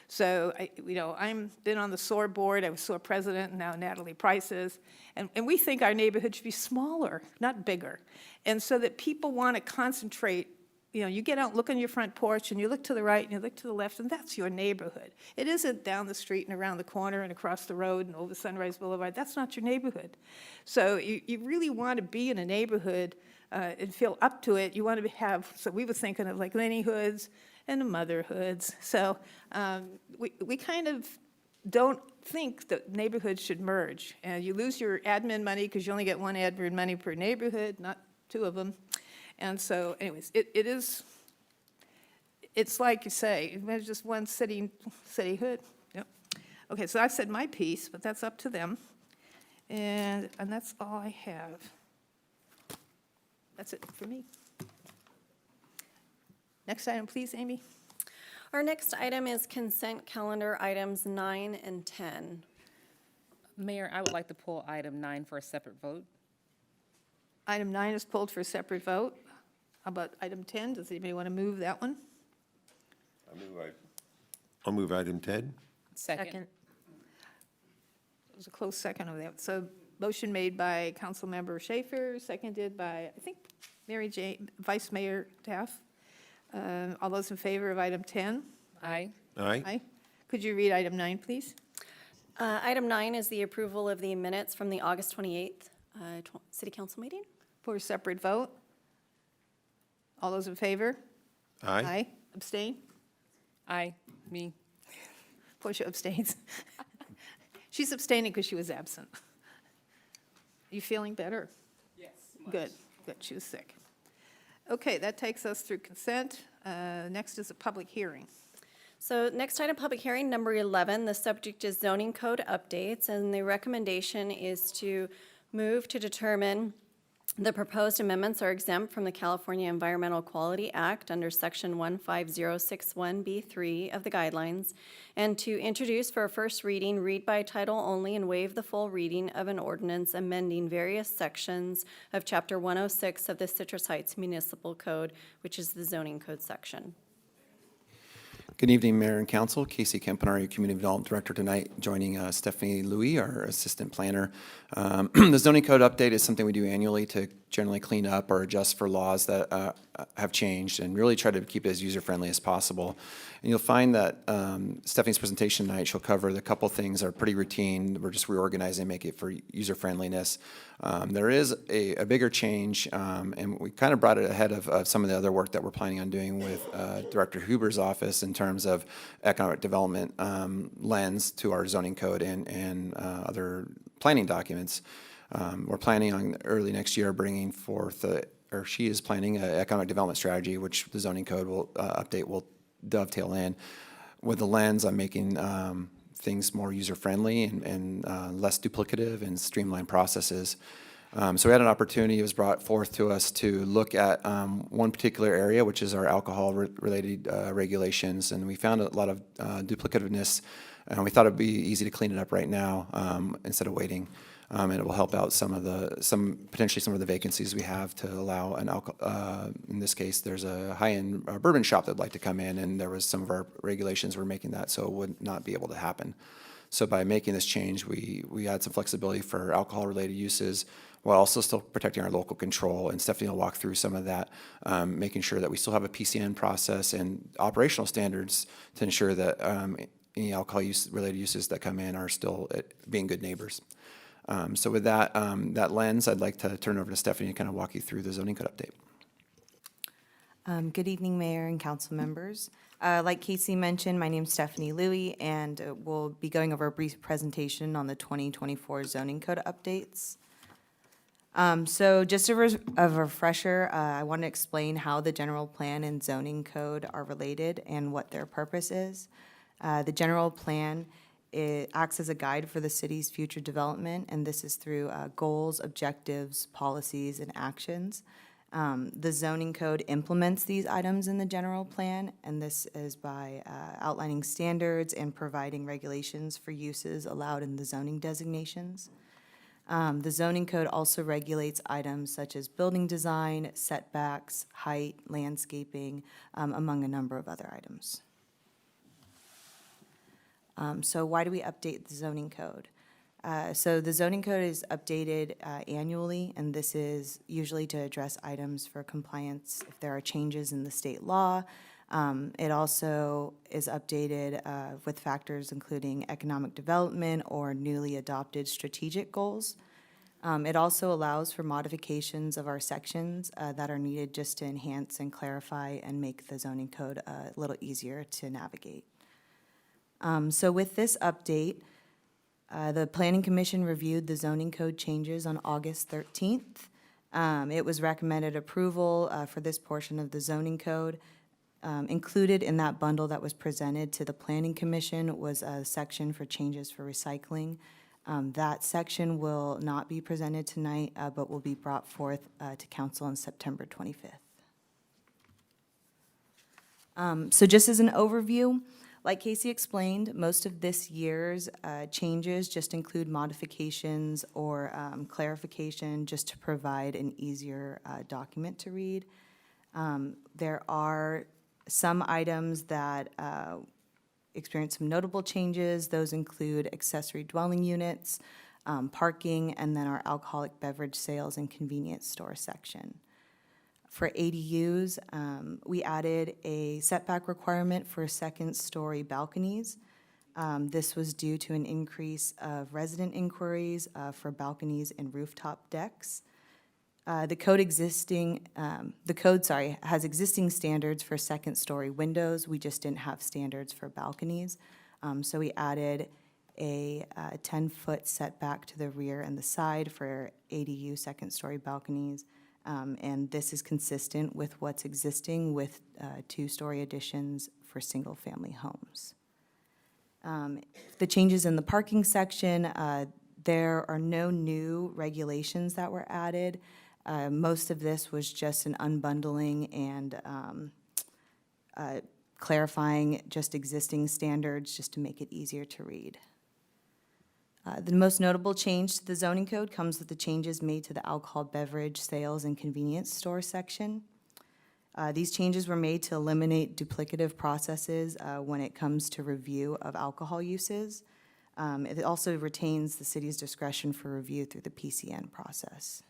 Speaker 1: So, I've been on the SOAR board. I was SOAR president, and now Natalie Price is. And we think our neighborhood should be smaller, not bigger. And so that people want to concentrate. You get out and look on your front porch, and you look to the right, and you look to the left, and that's your neighborhood. It isn't down the street and around the corner and across the road and over Sunrise Boulevard. That's not your neighborhood. So you really want to be in a neighborhood and feel up to it. You want to so we were thinking of like Lenny Hoods and the motherhoods. So we kind of don't think that neighborhoods should merge. And you lose your admin money because you only get one admin money per neighborhood, not two of them. And so anyways, it's like you say, there's just one cityhood. Yep. Okay, so I've said my piece, but that's up to them. And that's all I have. That's it for me. Next item, please, Amy.
Speaker 2: Our next item is consent calendar items 9 and 10.
Speaker 3: Mayor, I would like to pull item 9 for a separate vote.
Speaker 1: Item 9 is pulled for a separate vote. How about item 10? Does anybody want to move that one?
Speaker 4: I'll move item 10.
Speaker 3: Second.
Speaker 1: It was a close second of that. So motion made by Councilmember Schaefer, seconded by, I think, Vice Mayor Taft. All those in favor of item 10?
Speaker 3: Aye.
Speaker 4: Aye.
Speaker 1: Aye. Could you read item 9, please?
Speaker 2: Item 9 is the approval of the minutes from the August 28th City Council meeting.
Speaker 1: For a separate vote? All those in favor?
Speaker 4: Aye.
Speaker 1: Abstain?
Speaker 3: Aye. Me.
Speaker 1: Portia abstains. She's abstaining because she was absent. You feeling better?
Speaker 3: Yes.
Speaker 1: Good, good, she was sick. Okay, that takes us through consent. Next is a public hearing.
Speaker 2: So next item, public hearing number 11, the subject is zoning code updates, and the recommendation is to move to determine the proposed amendments are exempt from the California Environmental Quality Act under Section 15061B3 of the guidelines, and to introduce for a first reading, read by title only, and waive the full reading of an ordinance amending various sections of Chapter 106 of the Citrus Heights Municipal Code, which is the zoning code section.
Speaker 14: Good evening, Mayor and Council. Casey Kempenaar, your Community Development Director tonight, joining Stephanie Louie, our Assistant Planner. The zoning code update is something we do annually to generally clean up or adjust for laws that have changed and really try to keep it as user-friendly as possible. And you'll find that Stephanie's presentation tonight, she'll cover the couple things that are pretty routine. We're just reorganizing, make it for user-friendliness. There is a bigger change, and we kind of brought it ahead of some of the other work that we're planning on doing with Director Huber's office in terms of economic development lens to our zoning code and other planning documents. We're planning on early next year bringing forth, or she is planning an economic development strategy, which the zoning code will update will dovetail in. With the lens on making things more user-friendly and less duplicative and streamlined processes. So we had an opportunity, it was brought forth to us to look at one particular area, which is our alcohol-related regulations, and we found a lot of duplicativeness, and we thought it'd be easy to clean it up right now instead of waiting. And it will help out potentially some of the vacancies we have to allow an alcohol. In this case, there's a high-end bourbon shop that'd like to come in, and there was some of our regulations were making that so it would not be able to happen. So by making this change, we add some flexibility for alcohol-related uses while also still protecting our local control. And Stephanie will walk through some of that, making sure that we still have a PCN process and operational standards to ensure that any alcohol-related uses that come in are still being good neighbors. So with that lens, I'd like to turn it over to Stephanie to kind of walk you through the zoning code update.
Speaker 15: Good evening, Mayor and council members. Like Casey mentioned, my name's Stephanie Louie, and we'll be going over a brief presentation on the 2024 zoning code updates. So just a refresher, I want to explain how the general plan and zoning code are related and what their purpose is. The general plan, it acts as a guide for the city's future development, and this is through goals, objectives, policies, and actions. The zoning code implements these items in the general plan, and this is by outlining standards and providing regulations for uses allowed in the zoning designations. The zoning code also regulates items such as building design, setbacks, height, landscaping, among a number of other items. So why do we update the zoning code? So the zoning code is updated annually, and this is usually to address items for compliance if there are changes in the state law. It also is updated with factors including economic development or newly adopted strategic goals. It also allows for modifications of our sections that are needed just to enhance and clarify and make the zoning code a little easier to navigate. So with this update, the Planning Commission reviewed the zoning code changes on August 13th. It was recommended approval for this portion of the zoning code. Included in that bundle that was presented to the Planning Commission was a section for changes for recycling. That section will not be presented tonight, but will be brought forth to council on September 25th. So just as an overview, like Casey explained, most of this year's changes just include modifications or clarification just to provide an easier document to read. There are some items that experience some notable changes. Those include accessory dwelling units, parking, and then our alcoholic beverage sales and convenience store section. For ADUs, we added a setback requirement for second-story balconies. This was due to an increase of resident inquiries for balconies and rooftop decks. The code has existing standards for second-story windows. We just didn't have standards for balconies. So we added a 10-foot setback to the rear and the side for ADU second-story balconies. And this is consistent with what's existing with two-story additions for single-family homes. The changes in the parking section, there are no new regulations that were added. Most of this was just an unbundling and clarifying just existing standards just to make it easier to read. The most notable change to the zoning code comes with the changes made to the alcohol beverage sales and convenience store section. These changes were made to eliminate duplicative processes when it comes to review of alcohol uses. It also retains the city's discretion for review through the PCN process.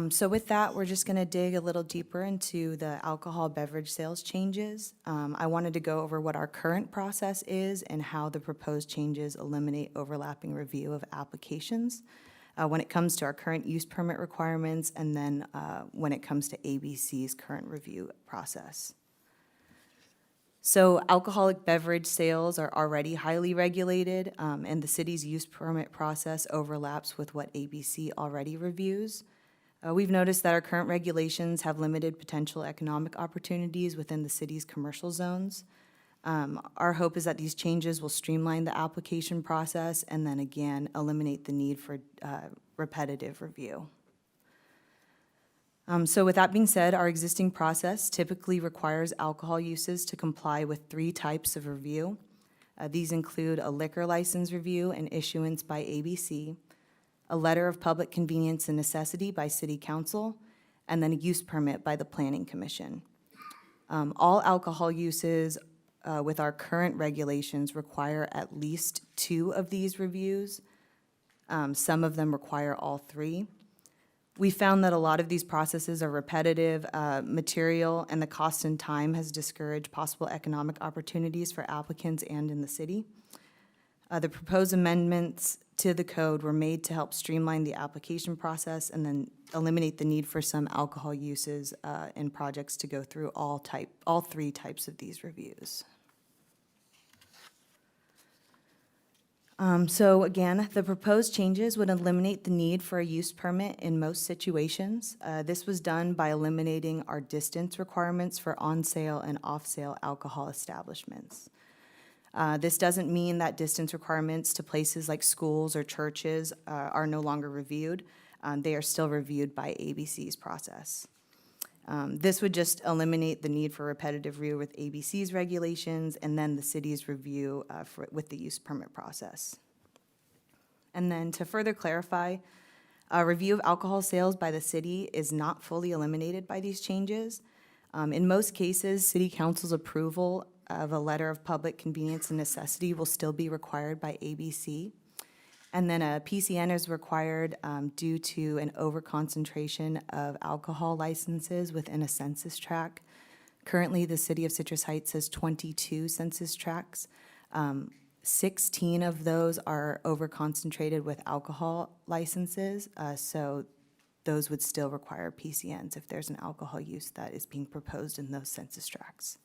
Speaker 15: So with that, we're just going to dig a little deeper into the alcohol beverage sales changes. I wanted to go over what our current process is and how the proposed changes eliminate overlapping review of applications when it comes to our current use permit requirements, and then when it comes to ABC's current review process. So alcoholic beverage sales are already highly regulated, and the city's use permit process overlaps with what ABC already reviews. We've noticed that our current regulations have limited potential economic opportunities within the city's commercial zones. Our hope is that these changes will streamline the application process and then again eliminate the need for repetitive review. So with that being said, our existing process typically requires alcohol uses to comply with 3 types of review. These include a liquor license review and issuance by ABC, a letter of public convenience and necessity by City Council, and then a use permit by the Planning Commission. All alcohol uses with our current regulations require at least 2 of these reviews. Some of them require all 3. We found that a lot of these processes are repetitive, material, and the cost and time has discouraged possible economic opportunities for applicants and in the city. The proposed amendments to the code were made to help streamline the application process and then eliminate the need for some alcohol uses in projects to go through all 3 types of these reviews. So again, the proposed changes would eliminate the need for a use permit in most situations. This was done by eliminating our distance requirements for on-sale and off-sale alcohol establishments. This doesn't mean that distance requirements to places like schools or churches are no longer reviewed. They are still reviewed by ABC's process. This would just eliminate the need for repetitive review with ABC's regulations and then the city's review with the use permit process. And then to further clarify, a review of alcohol sales by the city is not fully eliminated by these changes. In most cases, City Council's approval of a letter of public convenience and necessity will still be required by ABC. And then a PCN is required due to an overconcentration of alcohol licenses within a census tract. Currently, the city of Citrus Heights has 22 census tracts. 16 of those are over-concentrated with alcohol licenses, so those would still require PCNs if there's an alcohol use that is being proposed in those census tracts.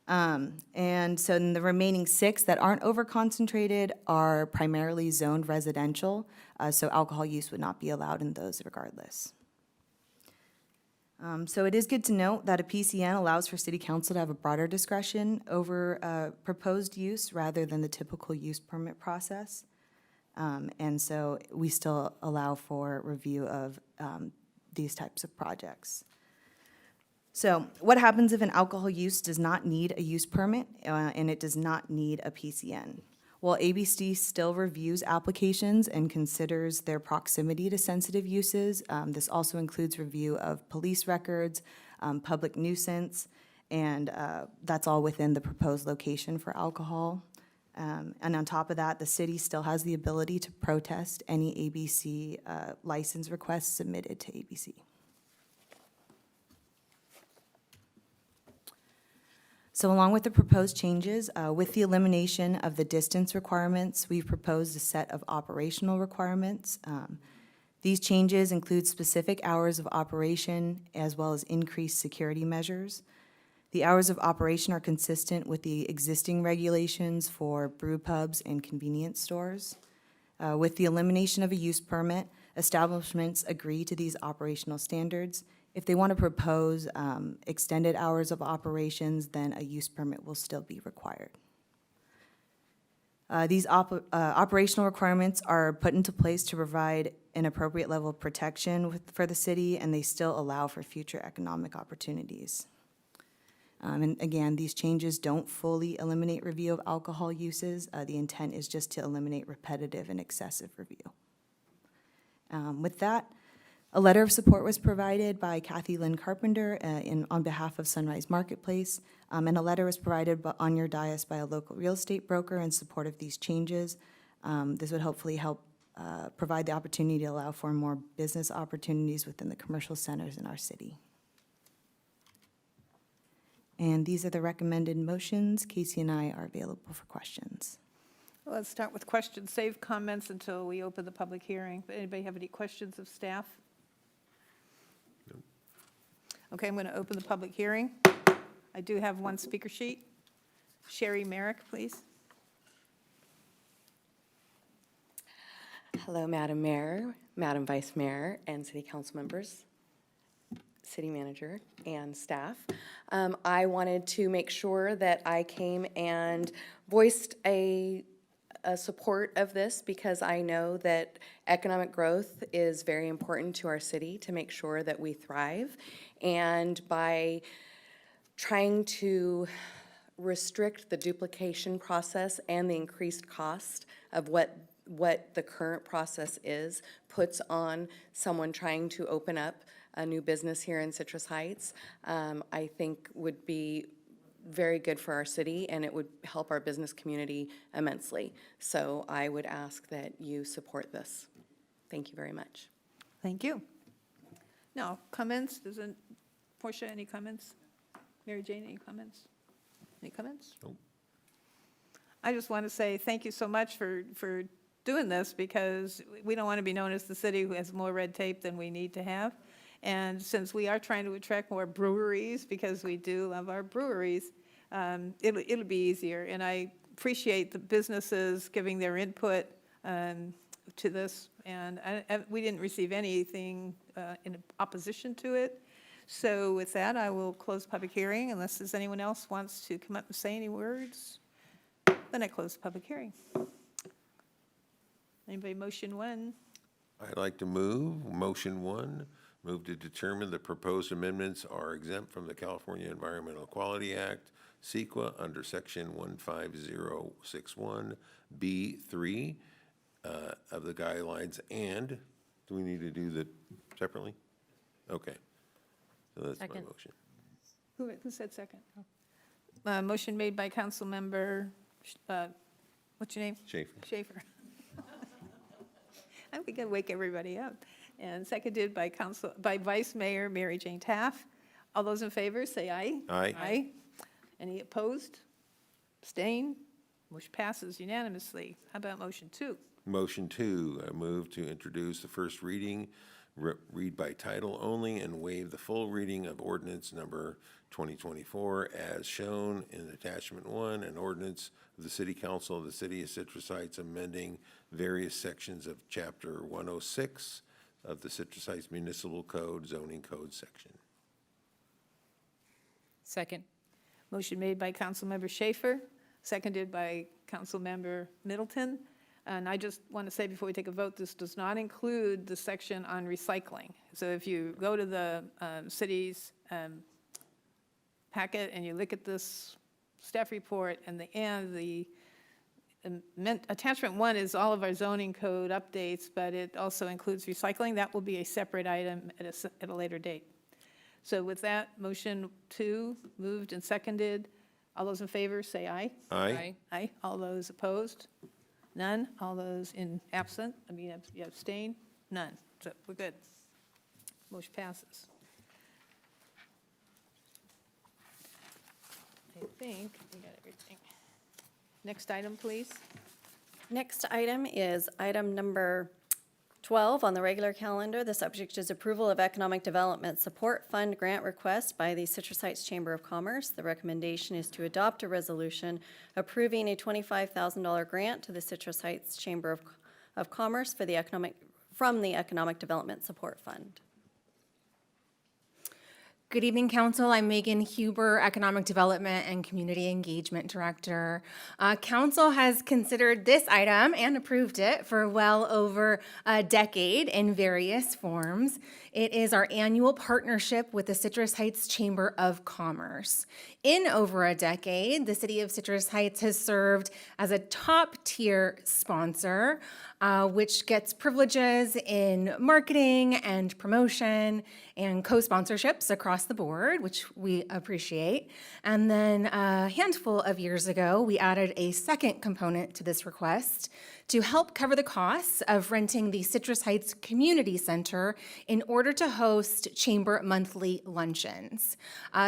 Speaker 15: And so in the remaining 6 that aren't over-concentrated are primarily zoned residential, so alcohol use would not be allowed in those regardless. So it is good to note that a PCN allows for city council to have a broader discretion over proposed use rather than the typical use permit process. And so we still allow for review of these types of projects. So what happens if an alcohol use does not need a use permit and it does not need a PCN? Well, ABC still reviews applications and considers their proximity to sensitive uses. This also includes review of police records, public nuisance, and that's all within the proposed location for alcohol. And on top of that, the city still has the ability to protest any ABC license requests submitted to ABC. So along with the proposed changes, with the elimination of the distance requirements, we've proposed a set of operational requirements. These changes include specific hours of operation as well as increased security measures. The hours of operation are consistent with the existing regulations for brew pubs and convenience stores. With the elimination of a use permit, establishments agree to these operational standards. If they want to propose extended hours of operations, then a use permit will still be required. These operational requirements are put into place to provide an appropriate level of protection for the city, and they still allow for future economic opportunities. And again, these changes don't fully eliminate review of alcohol uses. The intent is just to eliminate repetitive and excessive review. With that, a letter of support was provided by Kathy Lynn Carpenter on behalf of Sunrise Marketplace, and a letter was provided on your dais by a local real estate broker in support of these changes. This would hopefully help provide the opportunity to allow for more business opportunities within the commercial centers in our city. And these are the recommended motions. Casey and I are available for questions.
Speaker 1: Let's start with questions. Save comments until we open the public hearing. But anybody have any questions of staff? Okay, I'm going to open the public hearing. I do have one speaker sheet. Sherry Merrick, please.
Speaker 16: Hello, Madam Mayor, Madam Vice Mayor, and City Council members, City Manager, and staff. I wanted to make sure that I came and voiced a support of this because I know that economic growth is very important to our city to make sure that we thrive. And by trying to restrict the duplication process and the increased cost of what the current process is, puts on someone trying to open up a new business here in Citrus Heights, I think would be very good for our city, and it would help our business community immensely. So I would ask that you support this. Thank you very much.
Speaker 1: Thank you. Now, comments? Portia, any comments? Mary Jane, any comments? Any comments?
Speaker 4: Nope.
Speaker 1: I just want to say thank you so much for doing this, because we don't want to be known as the city who has more red tape than we need to have. And since we are trying to attract more breweries, because we do love our breweries, it'll be easier. And I appreciate the businesses giving their input to this. And we didn't receive anything in opposition to it. So with that, I will close the public hearing unless there's anyone else wants to come up and say any words. Then I close the public hearing. Anybody motion one?
Speaker 4: I'd like to motion 1, move to determine the proposed amendments are exempt from the California Environmental Quality Act, CEQA, under section 15061B3 of the guidelines, and, do we need to do that separately? Okay, so that's my
Speaker 6: Second.
Speaker 4: motion.
Speaker 1: Who said second? Motion made by council member, what's your name? Schaefer. I'm going to wake everybody up. And seconded by Vice Mayor Mary Jane Taff. All those in favor, say aye.
Speaker 4: Aye.
Speaker 1: Aye. Any opposed? Abstain? Motion passes unanimously. How about motion 2?
Speaker 4: Motion 2, I move to introduce the first reading, read by title only, and waive the full reading of ordinance number 2024 as shown in attachment 1, an ordinance of the City Council of the City of Citrus Heights amending various sections of Chapter 106 of the Citrus Heights Municipal Code zoning code section.
Speaker 3: Second.
Speaker 1: Motion made by Councilmember Schaefer, seconded by Councilmember Middleton. And I just want to say before we take a vote, this does not include the section on recycling. So if you go to the city's packet and you look at this staff report, and the attachment 1 is all of our zoning code updates, but it also includes recycling. That will be a separate item at a later date. So with that, motion 2 moved and seconded. All those in favor, say aye.
Speaker 4: Aye.
Speaker 1: Aye. All those opposed? None. All those you abstain? None. So we're good. Motion passes. I think we got everything. Next item, please.
Speaker 2: Next item is item number 12 on the regular calendar. The subject is approval of Economic Development Support Fund grant request by the Citrus Heights Chamber of Commerce. The recommendation is to adopt a resolution approving a $25,000 grant to the Citrus Heights Chamber of Commerce from the Economic Development Support Fund.
Speaker 17: Good evening, Council. I'm Megan Huber, Economic Development and Community Engagement Director. Council has considered this item and approved it for well over a decade in various forms. It is our annual partnership with the Citrus Heights Chamber of Commerce. In over a decade, the City of Citrus Heights has served as a top-tier sponsor, which gets privileges in marketing and promotion and co-sponsorships across the board, which we appreciate. And then a handful of years ago, we added a second component to this request to help cover the costs of renting the Citrus Heights Community Center in order to host chamber monthly luncheons.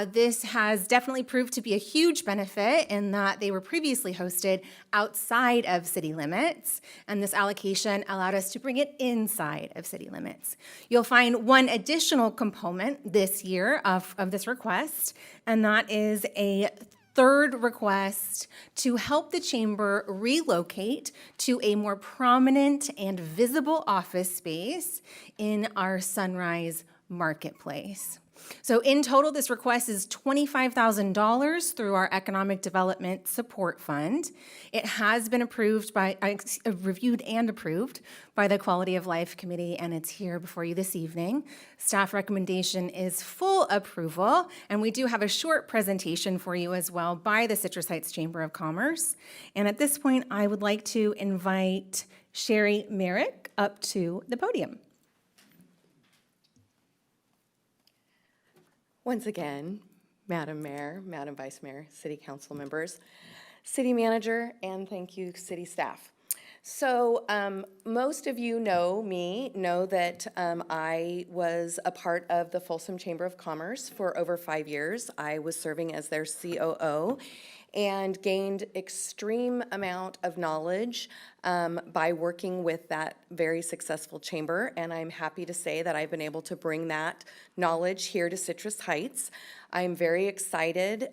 Speaker 17: This has definitely proved to be a huge benefit in that they were previously hosted outside of city limits, and this allocation allowed us to bring it inside of city limits. You'll find one additional component this year of this request, and that is a third request to help the chamber relocate to a more prominent and visible office space in our Sunrise Marketplace. So in total, this request is $25,000 through our Economic Development Support Fund. It has been reviewed and approved by the Quality of Life Committee, and it's here before you this evening. Staff recommendation is full approval, and we do have a short presentation for you as well by the Citrus Heights Chamber of Commerce. And at this point, I would like to invite Sherry Merrick up to the podium.
Speaker 16: Once again, Madam Mayor, Madam Vice Mayor, City Council members, City Manager, and thank you, City staff. So most of you know that I was a part of the Folsom Chamber of Commerce for over 5 years. I was serving as their COO and gained extreme amount of knowledge by working with that very successful chamber, and I'm happy to say that I've been able to bring that knowledge here to Citrus Heights. I'm very excited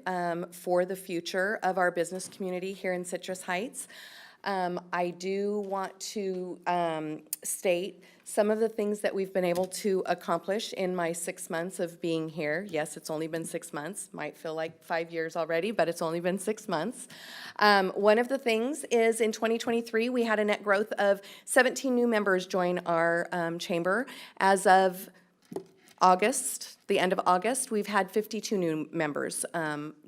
Speaker 16: for the future of our business community here in Citrus Heights. I do want to state some of the things that we've been able to accomplish in my 6 months of being here. Yes, it's only been 6 months. Might feel like 5 years already, but it's only been 6 months. One of the things is in 2023, we had a net growth of 17 new members join our chamber. As of August, the end of August, we've had 52 new members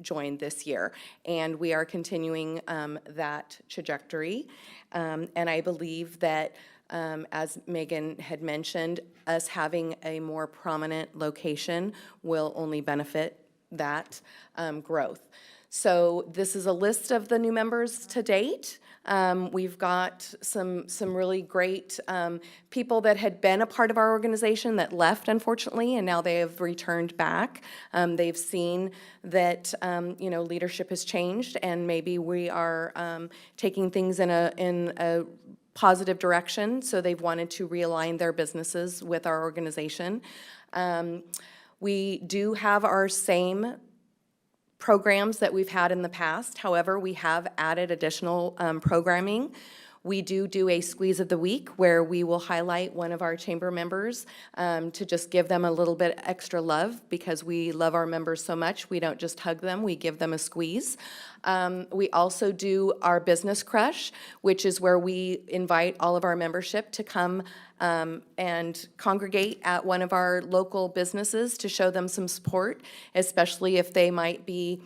Speaker 16: join this year, and we are continuing that trajectory. And I believe that, as Megan had mentioned, us having a more prominent location will only benefit that growth. So this is a list of the new members to date. We've got some really great people that had been a part of our organization that left, unfortunately, and now they have returned back. They've seen that leadership has changed, and maybe we are taking things in a positive direction. So they've wanted to realign their businesses with our organization. We do have our same programs that we've had in the past. However, we have added additional programming. We do a squeeze of the week where we will highlight one of our chamber members to just give them a little bit extra love, because we love our members so much. We don't just hug them, we give them a squeeze. We also do our Business Crush, which is where we invite all of our membership to come and congregate at one of our local businesses to show them some support, especially if they might be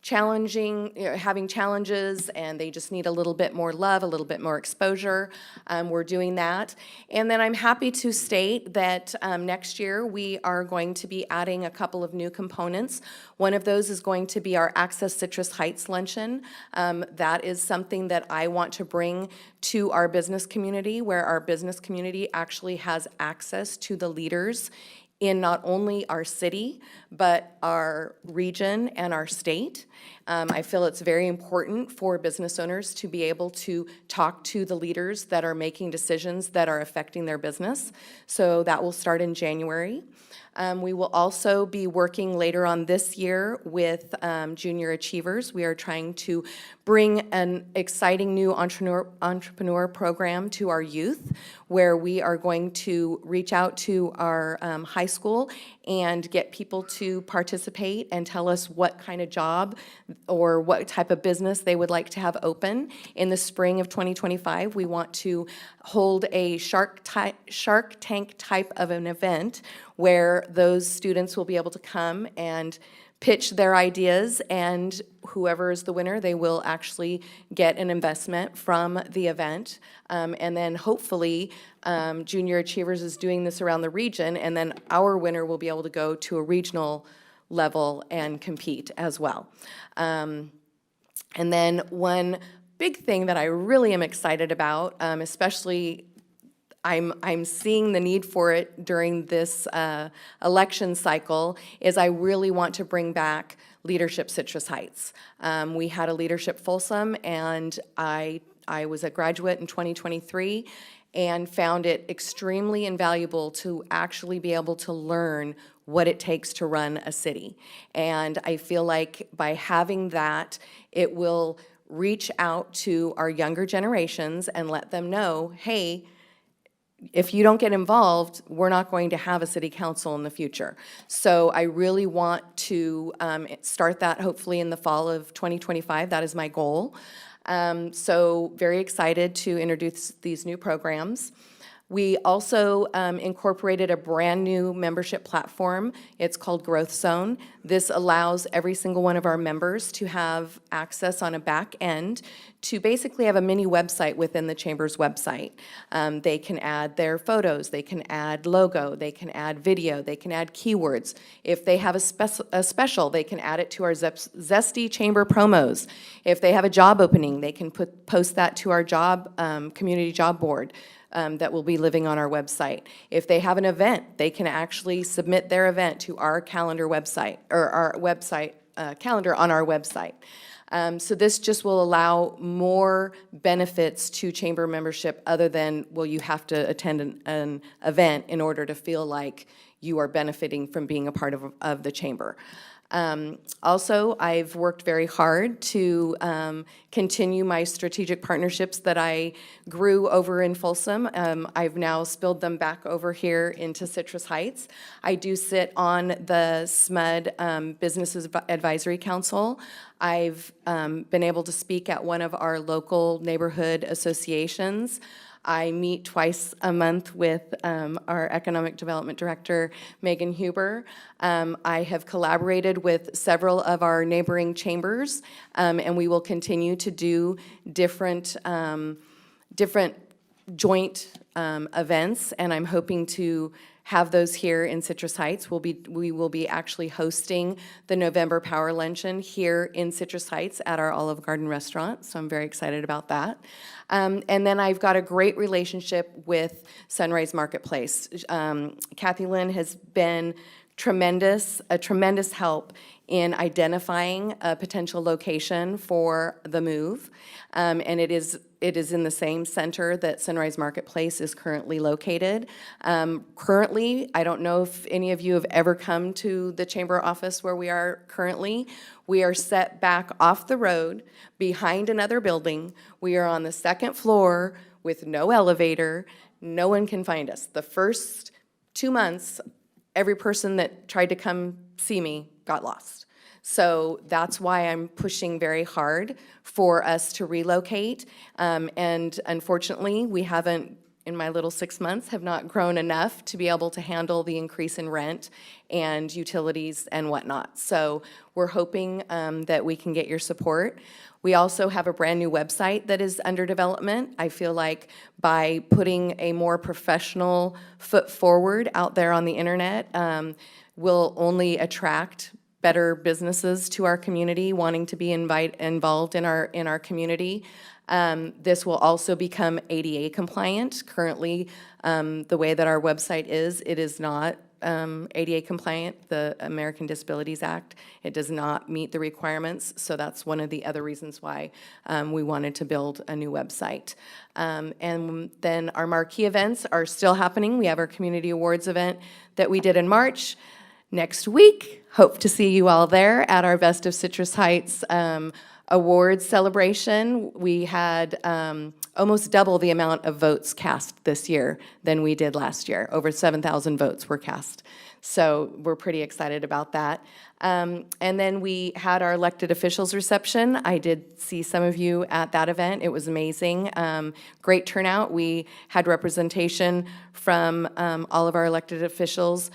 Speaker 16: having challenges and they just need a little bit more love, a little bit more exposure. We're doing that. And then I'm happy to state that next year we are going to be adding a couple of new components. One of those is going to be our Access Citrus Heights Luncheon. That is something that I want to bring to our business community, where our business community actually has access to the leaders in not only our city, but our region and our state. I feel it's very important for business owners to be able to talk to the leaders that are making decisions that are affecting their business. So that will start in January. We will also be working later on this year with Junior Achievers. We are trying to bring an exciting new entrepreneur program to our youth, where we are going to reach out to our high school and get people to participate and tell us what kind of job or what type of business they would like to have open. In the spring of 2025, we want to hold a Shark Tank type of an event where those students will be able to come and pitch their ideas, and whoever is the winner, they will actually get an investment from the event. And then hopefully, Junior Achievers is doing this around the region, and then our winner will be able to go to a regional level and compete as well. And then one big thing that I really am excited about, especially I'm seeing the need for it during this election cycle, is I really want to bring back Leadership Citrus Heights. We had a Leadership Folsom, and I was a graduate in 2023 and found it extremely invaluable to actually be able to learn what it takes to run a city. And I feel like by having that, it will reach out to our younger generations and let them know, hey, if you don't get involved, we're not going to have a city council in the future. So I really want to start that hopefully in the fall of 2025. That is my goal. So very excited to introduce these new programs. We also incorporated a brand new membership platform. It's called Growth Zone. This allows every single one of our members to have access on a back end to basically have a mini website within the Chamber's website. They can add their photos, they can add logo, they can add video, they can add keywords. If they have a special, they can add it to our Zesty Chamber promos. If they have a job opening, they can post that to our community job board. That will be living on our website. If they have an event, they can actually submit their event to our calendar website, or our website calendar on our website. So this just will allow more benefits to chamber membership other than, well, you have to attend an event in order to feel like you are benefiting from being a part of the chamber. Also, I've worked very hard to continue my strategic partnerships that I grew over in Folsom. I've now spilled them back over here into Citrus Heights. I do sit on the SMUD Business Advisory Council. I've been able to speak at one of our local neighborhood associations. I meet twice a month with our Economic Development Director, Megan Huber. I have collaborated with several of our neighboring chambers, and we will continue to do different joint events, and I'm hoping to have those here in Citrus Heights. We will be actually hosting the November Power Luncheon here in Citrus Heights at our Olive Garden restaurant, so I'm very excited about that. And then I've got a great relationship with Sunrise Marketplace. Kathy Lynn has been a tremendous help in identifying a potential location for the move. And it is in the same center that Sunrise Marketplace is currently located. Currently, I don't know if any of you have ever come to the chamber office where we are currently. We are set back off the road behind another building. We are on the second floor with no elevator. No one can find us. The first 2 months, every person that tried to come see me got lost. So that's why I'm pushing very hard for us to relocate. And unfortunately, we haven't, in my little 6 months, have not grown enough to be able to handle the increase in rent and utilities and whatnot. So we're hoping that we can get your support. We also have a brand-new website that is under development. I feel like by putting a more professional foot forward out there on the internet, will only attract better businesses to our community wanting to be involved in our community. This will also become ADA compliant. Currently, the way that our website is, it is not ADA compliant, the American Disabilities Act. It does not meet the requirements, so that's one of the other reasons why we wanted to build a new website. And then our marquee events are still happening. We have our Community Awards event that we did in March. Next week, hope to see you all there at our Best of Citrus Heights awards celebration. We had almost double the amount of votes cast this year than we did last year. Over 7,000 votes were cast. So we're pretty excited about that. And then we had our elected officials reception. I did see some of you at that event. It was amazing. Great turnout. We had representation from all of our elected officials,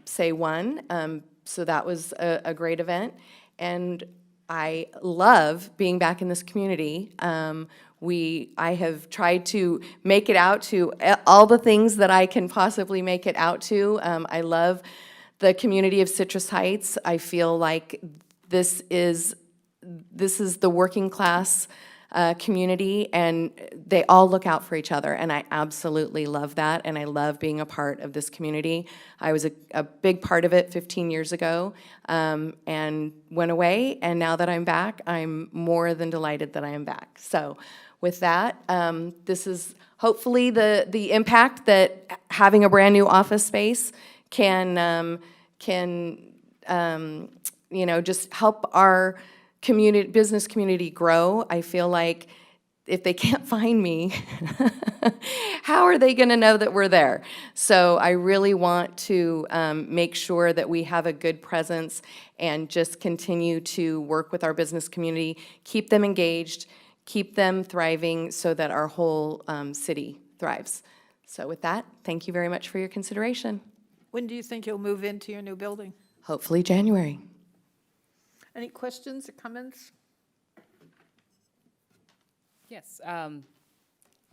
Speaker 16: say one. So that was a great event. And I love being back in this community. I have tried to make it out to all the things that I can possibly make it out to. I love the community of Citrus Heights. I feel like this is the working class community, and they all look out for each other, and I absolutely love that, and I love being a part of this community. I was a big part of it 15 years ago, and went away, and now that I'm back, I'm more than delighted that I am back. So with that, this is hopefully the impact that having a brand new office space can just help our business community grow. I feel like if they can't find me, how are they going to know that we're there? So I really want to make sure that we have a good presence and just continue to work with our business community, keep them engaged, keep them thriving so that our whole city thrives. So with that, thank you very much for your consideration.
Speaker 1: When do you think you'll move into your new building?
Speaker 16: Hopefully January.
Speaker 1: Any questions or comments?
Speaker 3: Yes,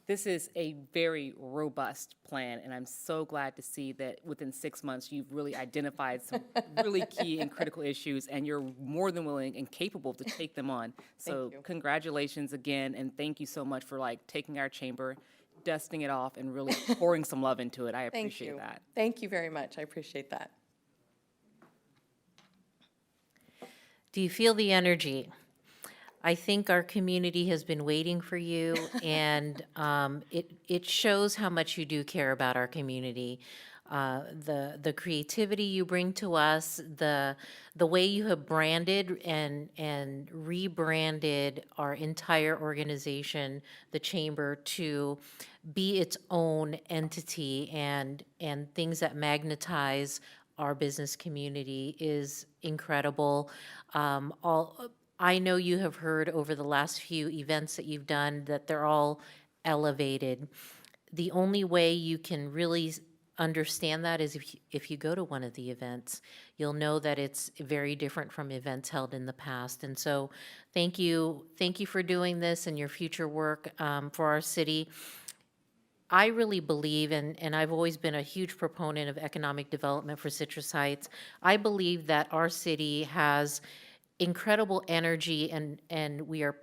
Speaker 3: this is a very robust plan, and I'm so glad to see that within 6 months, you've really identified some really key and critical issues, and you're more than willing and capable to take them on. So congratulations again, and thank you so much for taking our chamber, dusting it off, and really pouring some love into it. I appreciate that.
Speaker 16: Thank you very much. I appreciate that.
Speaker 6: Do you feel the energy? I think our community has been waiting for you, and it shows how much you do care about our community. The creativity you bring to us, the way you have branded and rebranded our entire organization, the chamber, to be its own entity and things that magnetize our business community is incredible. I know you have heard over the last few events that you've done that they're all elevated. The only way you can really understand that is if you go to one of the events. You'll know that it's very different from events held in the past. And so thank you for doing this and your future work for our city. I really believe, and I've always been a huge proponent of economic development for Citrus Heights. I believe that our city has incredible energy, and we are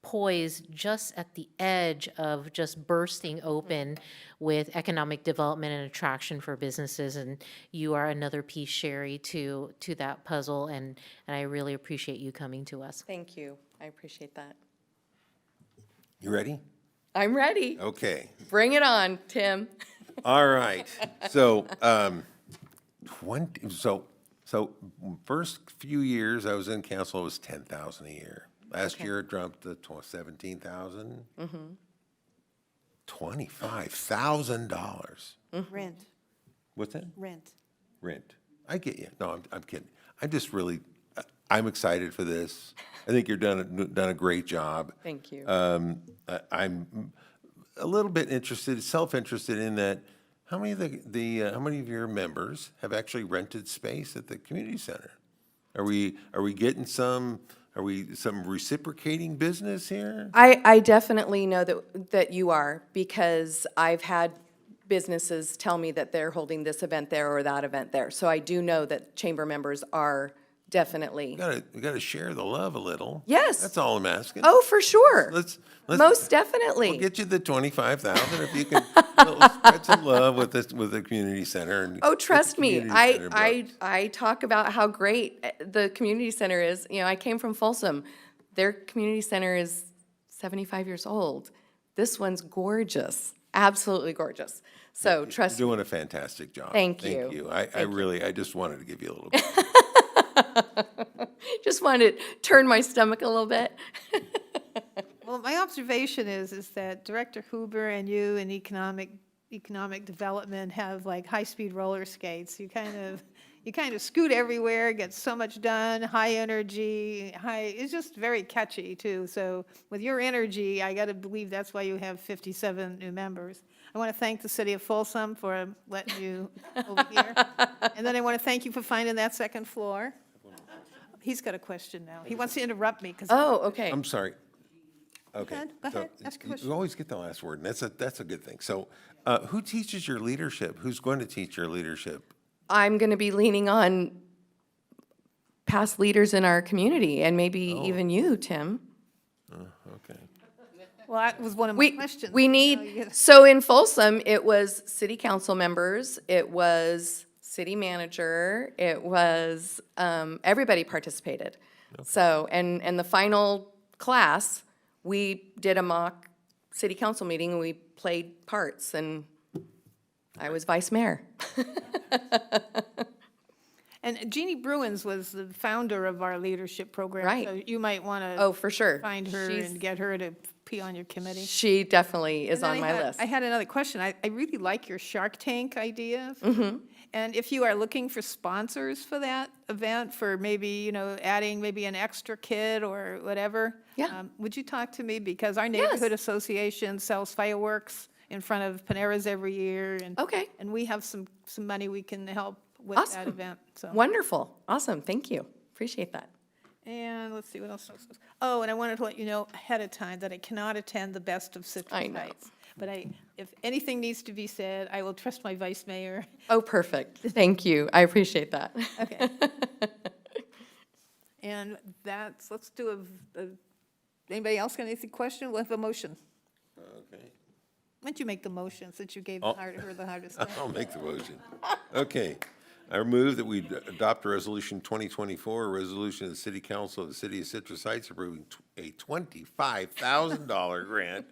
Speaker 6: poised just at the edge of just bursting open with economic development and attraction for businesses. And you are another piece, Sherry, to that puzzle, and I really appreciate you coming to us.
Speaker 16: Thank you. I appreciate that.
Speaker 4: You ready?
Speaker 16: I'm ready.
Speaker 4: Okay.
Speaker 16: Bring it on, Tim.
Speaker 4: All right. So, so first few years I was in council, it was 10,000 a year. Last year it jumped to 17,000. $25,000.
Speaker 1: Rent,
Speaker 4: What's that?
Speaker 1: rent.
Speaker 4: Rent. I get you. No, I'm kidding. I'm just really, I'm excited for this. I think you've done a great job.
Speaker 16: Thank you.
Speaker 4: I'm a little bit interested, self-interested in that. How many of how many of your members have actually rented space at the community center? Are we getting some reciprocating business here?
Speaker 16: I definitely know that you are, because I've had businesses tell me that they're holding this event there or that event there. So I do know that chamber members are definitely.
Speaker 4: We gotta share the love a little.
Speaker 16: Yes.
Speaker 4: That's all I'm asking.
Speaker 16: Oh, for sure.
Speaker 4: Let's
Speaker 16: Most definitely.
Speaker 4: We'll get you the 25,000 if you can spread some love with the community center. And
Speaker 16: Oh, trust me,
Speaker 4: community center bucks.
Speaker 16: I talk about how great the community center is. You know, I came from Folsom. Their community center is 75 years old. This one's gorgeous, absolutely gorgeous. So trust me.
Speaker 4: You're doing a fantastic job.
Speaker 16: Thank you.
Speaker 4: Thank you. I just wanted to give you a little bit.
Speaker 16: Just wanted to turn my stomach a little bit.
Speaker 1: Well, my observation is that Director Huber and you in economic development have like high-speed roller skates. You kind of scoot everywhere, get so much done, high energy, it's just very catchy too. So with your energy, I got to believe that's why you have 57 new members. I want to thank the city of Folsom for letting you over here. And then I want to thank you for finding that second floor. He's got a question now. He wants to interrupt me because.
Speaker 16: Oh, okay.
Speaker 4: I'm sorry. Okay.
Speaker 1: Go ahead, ask a
Speaker 4: You
Speaker 1: question.
Speaker 4: always get the last word, and that's a good thing. So, who teaches your leadership? Who's going to teach your leadership?
Speaker 16: I'm going to be leaning on past leaders in our community, and maybe even you, Tim.
Speaker 4: Okay.
Speaker 1: Well, that was one of my questions.
Speaker 16: We need, so in Folsom, it was city council members, it was city manager, it was, everybody participated. So, and the final class, we did a mock city council meeting, and we played parts, and I was vice mayor.
Speaker 1: And Jeannie Bruins was the founder of our leadership program.
Speaker 16: Right.
Speaker 1: So you might want to.
Speaker 16: Oh, for sure.
Speaker 1: Find her
Speaker 16: She's-
Speaker 1: and get her to be on your committee.
Speaker 16: She definitely is
Speaker 1: And
Speaker 16: on
Speaker 1: then
Speaker 16: my list.
Speaker 1: I had another question. I really like your Shark Tank idea.
Speaker 16: Mm-hmm.
Speaker 1: And if you are looking for sponsors for that event, for maybe, adding maybe an extra kid or whatever.
Speaker 16: Yeah.
Speaker 1: Would you talk to me? Because our neighborhood association sells fireworks in front of Panera's every year. And
Speaker 16: Okay.
Speaker 1: And we have some money we can help with that
Speaker 16: Awesome.
Speaker 1: event, so.
Speaker 16: Wonderful. Awesome. Thank you. Appreciate that.
Speaker 1: And let's see, what else? Oh, and I wanted to let you know ahead of time that I cannot attend the Best of Citrus
Speaker 16: I know.
Speaker 1: Heights. But if anything needs to be said, I will trust my vice mayor.
Speaker 16: Oh, perfect. Thank you. I appreciate that.
Speaker 1: Okay. And let's do anybody else got any question? We'll have a motion.
Speaker 4: Okay.
Speaker 1: Why don't you make the motion since you gave
Speaker 4: Oh.
Speaker 1: her the hardest time?
Speaker 4: I'll make the motion. Okay. I move that we adopt a resolution 2024, a resolution of the City Council of the City of Citrus Heights approving a $25,000 grant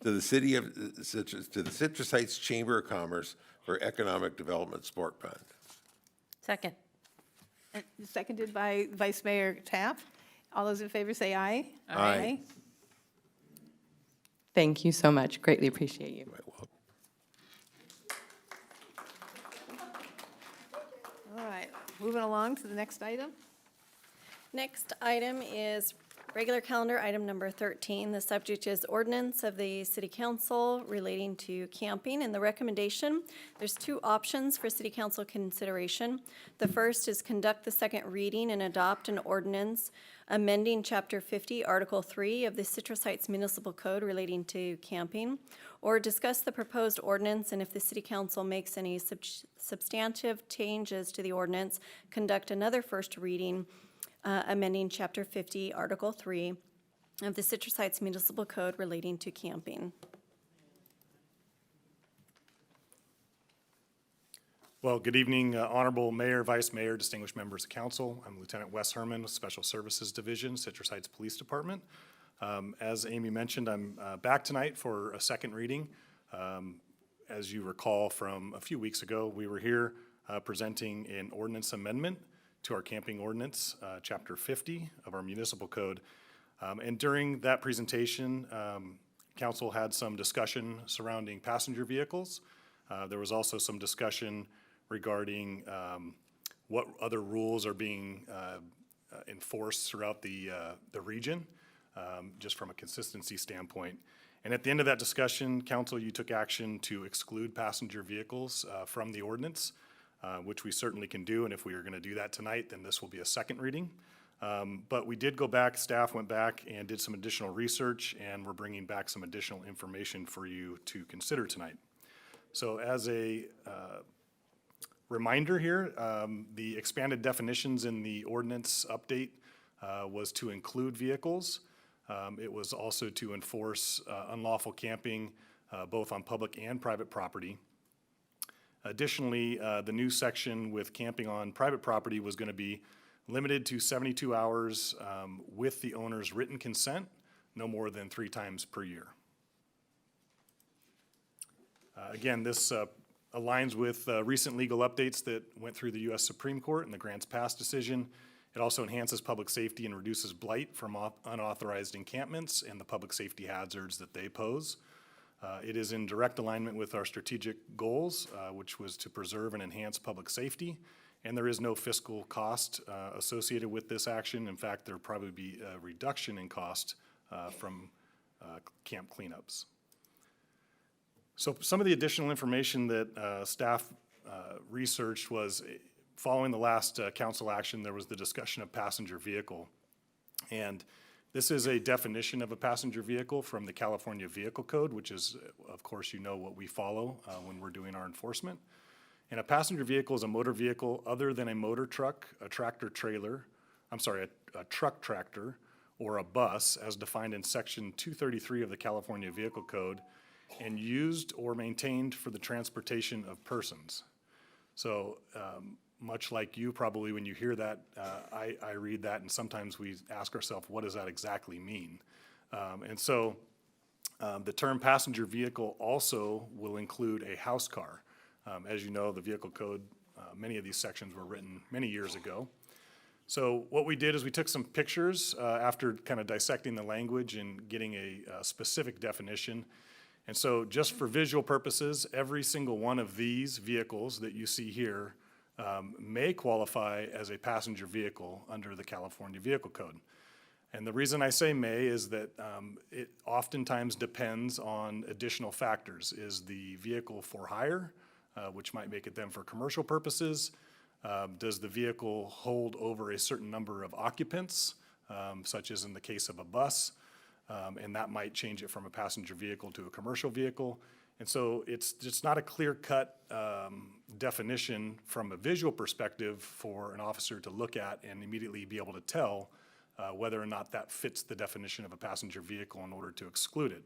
Speaker 4: to the City of Citrus, to the Citrus Heights Chamber of Commerce for Economic Development Sport Fund.
Speaker 6: Second.
Speaker 1: And seconded by Vice Mayor Taft. All those in favor say aye.
Speaker 4: Aye.
Speaker 16: Thank you so much. Greatly appreciate you.
Speaker 1: All right, moving along to the next item.
Speaker 2: Next item is Regular calendar, item number 13. The subject is ordinance of the City Council relating to camping. And the recommendation, there's two options for City Council consideration. The first is conduct the second reading and adopt an ordinance amending Chapter 50, Article 3 of the Citrus Heights Municipal Code relating to camping, or discuss the proposed ordinance, and if the City Council makes any substantive changes to the ordinance, conduct another first reading amending Chapter 50, Article 3 of the Citrus Heights Municipal Code relating to camping.
Speaker 18: Well, good evening, Honorable Mayor, Vice Mayor, distinguished members of council. I'm Lieutenant Wes Herman with Special Services Division, Citrus Heights Police Department. As Amy mentioned, I'm back tonight for a second reading. As you recall from a few weeks ago, we were here presenting an ordinance amendment to our camping ordinance, Chapter 50 of our municipal code. And during that presentation, council had some discussion surrounding passenger vehicles. There was also some discussion regarding what other rules are being enforced throughout the region, just from a consistency standpoint. And at the end of that discussion, council, you took action to exclude passenger vehicles from the ordinance, which we certainly can do, and if we are going to do that tonight, then this will be a second reading. But we did go back, staff went back and did some additional research, and we're bringing back some additional information for you to consider tonight. So as a reminder here, the expanded definitions in the ordinance update was to include vehicles. It was also to enforce unlawful camping both on public and private property. Additionally, the new section with camping on private property was going to be limited to 72 hours with the owner's written consent, no more than 3 times per year. Again, this aligns with recent legal updates that went through the U.S. Supreme Court in the Grants Pass decision. It also enhances public safety and reduces blight from unauthorized encampments and the public safety hazards that they pose. It is in direct alignment with our strategic goals, which was to preserve and enhance public safety, and there is no fiscal cost associated with this action. In fact, there will probably be a reduction in cost from camp cleanups. So some of the additional information that staff researched was, following the last council action, there was the discussion of passenger vehicle. And this is a definition of a passenger vehicle from the California Vehicle Code, which is, of course, you know what we follow when we're doing our enforcement. And a passenger vehicle is a motor vehicle other than a motor truck, a tractor trailer, a truck tractor, or a bus, as defined in Section 233 of the California Vehicle Code, and used or maintained for the transportation of persons. So, much like you probably, when you hear that, I read that, and sometimes we ask ourselves, what does that exactly mean? And so the term passenger vehicle also will include a house car. As you know, the vehicle code, many of these sections were written many years ago. So what we did is we took some pictures after kind of dissecting the language and getting a specific definition. And so just for visual purposes, every single one of these vehicles that you see here may qualify as a passenger vehicle under the California Vehicle Code. And the reason I say may is that it oftentimes depends on additional factors. Is the vehicle for hire, which might make it then for commercial purposes? Does the vehicle hold over a certain number of occupants, such as in the case of a bus? And that might change it from a passenger vehicle to a commercial vehicle. And so it's just not a clear-cut definition from a visual perspective for an officer to look at and immediately be able to tell whether or not that fits the definition of a passenger vehicle in order to exclude it.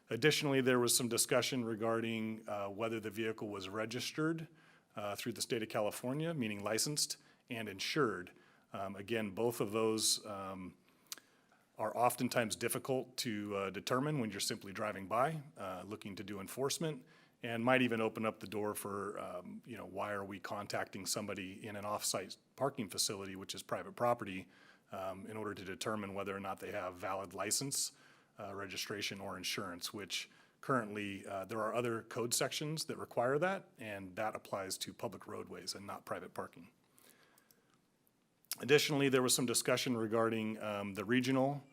Speaker 18: Additionally, there was some discussion regarding whether the vehicle was registered through the state of California, meaning licensed, and insured. Again, both of those are oftentimes difficult to determine when you're simply driving by, looking to do enforcement, and might even open up the door for, why are we contacting somebody in an off-site parking facility, which is private property, in order to determine whether or not they have valid license, registration, or insurance, which currently there are other code sections that require that, and that applies to public roadways and not private parking. Additionally, there was some discussion regarding the regional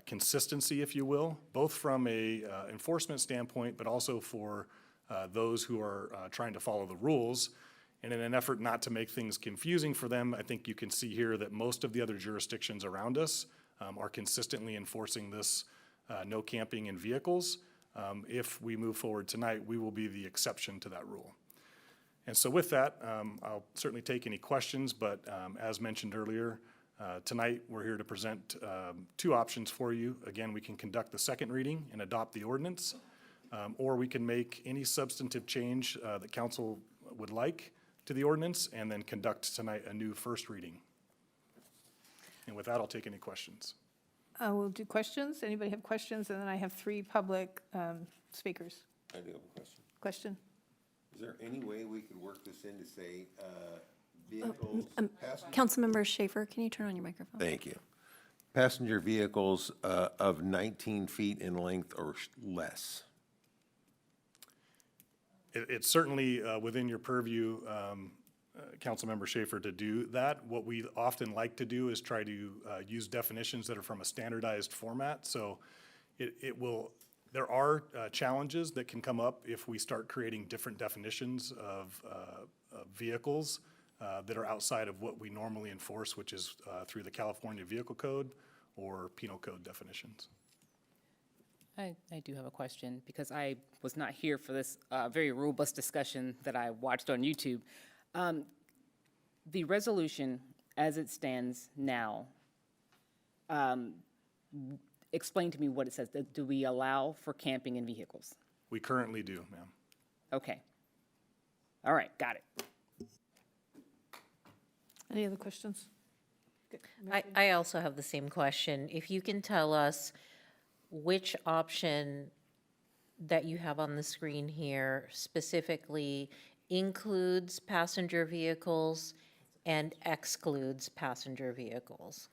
Speaker 18: consistency, if you will, both from a enforcement standpoint, but also for those who are trying to follow the rules. And in an effort not to make things confusing for them, I think you can see here that most of the other jurisdictions around us are consistently enforcing this no camping in vehicles. If we move forward tonight, we will be the exception to that rule. And so with that, I'll certainly take any questions, but as mentioned earlier, tonight we're here to present two options for you. Again, we can conduct the second reading and adopt the ordinance, or we can make any substantive change that council would like to the ordinance and then conduct tonight a new first reading. And with that, I'll take any questions.
Speaker 1: We'll do questions. Anybody have questions? And then I have three public speakers.
Speaker 4: I do have a question.
Speaker 1: Question?
Speaker 4: Is there any way we could work this in to say vehicles?
Speaker 2: Councilmember Schaefer, can you turn on your microphone?
Speaker 4: Thank you. Passenger vehicles of 19 feet in length or less?
Speaker 18: It's certainly within your purview, Councilmember Schaefer, to do that. What we often like to do is try to use definitions that are from a standardized format. So there are challenges that can come up if we start creating different definitions of vehicles that are outside of what we normally enforce, which is through the California Vehicle Code or Penal Code definitions.
Speaker 3: I do have a question, because I was not here for this very robust discussion that I watched on YouTube. The resolution, as it stands now, explain to me what it says. Do we allow for camping in vehicles?
Speaker 18: We currently do, ma'am.
Speaker 3: Okay. All right, got it.
Speaker 1: Any other questions? Good.
Speaker 6: I also have the same question. If you can tell us which option that you have on the screen here specifically includes passenger vehicles and excludes passenger vehicles.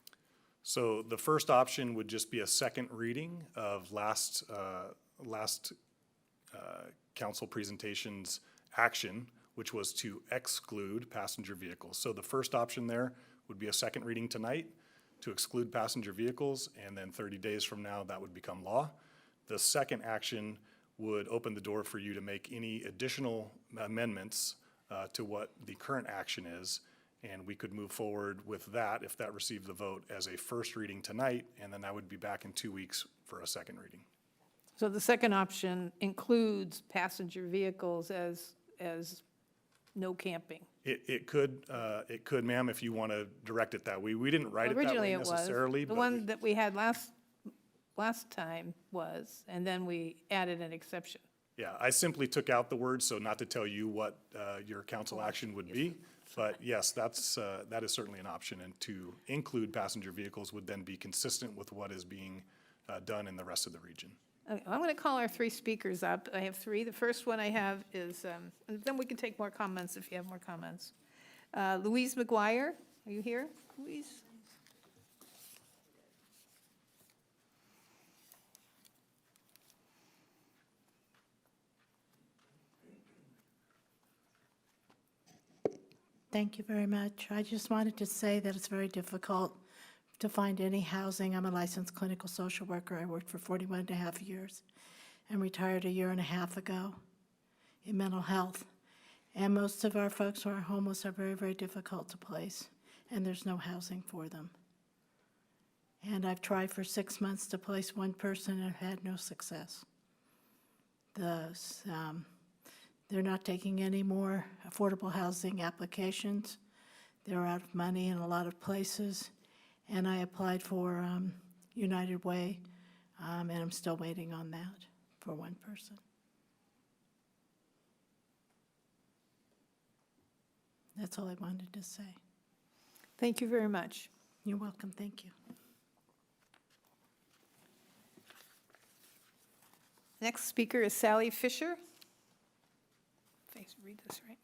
Speaker 18: So the first option would just be a second reading of last council presentation's action, which was to exclude passenger vehicles. So the first option there would be a second reading tonight to exclude passenger vehicles, and then 30 days from now, that would become law. The second action would open the door for you to make any additional amendments to what the current action is, and we could move forward with that if that received the vote as a first reading tonight, and then I would be back in 2 weeks for a second reading.
Speaker 1: So the second option includes passenger vehicles as no camping.
Speaker 18: It could, ma'am, if you want to direct it that way. We didn't write it that
Speaker 1: Originally
Speaker 18: way
Speaker 1: it was.
Speaker 18: necessarily.
Speaker 1: The
Speaker 18: but
Speaker 1: one that we had last time was, and then we added an exception.
Speaker 18: Yeah, I simply took out the words, so not to tell you what your council action would be. But yes, that is certainly an option, and to include passenger vehicles would then be consistent with what is being done in the rest of the region.
Speaker 1: Okay, I'm going to call our three speakers up. I have three. The first one I have is, and then we can take more comments if you have more comments. Louise McGuire, are you here, Louise?
Speaker 19: Thank you very much. I just wanted to say that it's very difficult to find any housing. I'm a licensed clinical social worker. I worked for 41 and a half years and retired a year and a half ago in mental health. And most of our folks who are homeless are very, very difficult to place, and there's no housing for them. And I've tried for 6 months to place one person and have had no success. They're not taking any more affordable housing applications. They're out of money in a lot of places. And I applied for United Way, and I'm still waiting on that for one person. That's all I wanted to say.
Speaker 1: Thank you very much.
Speaker 19: You're welcome. Thank you.
Speaker 1: Next speaker is Sally Fisher. If I read this right.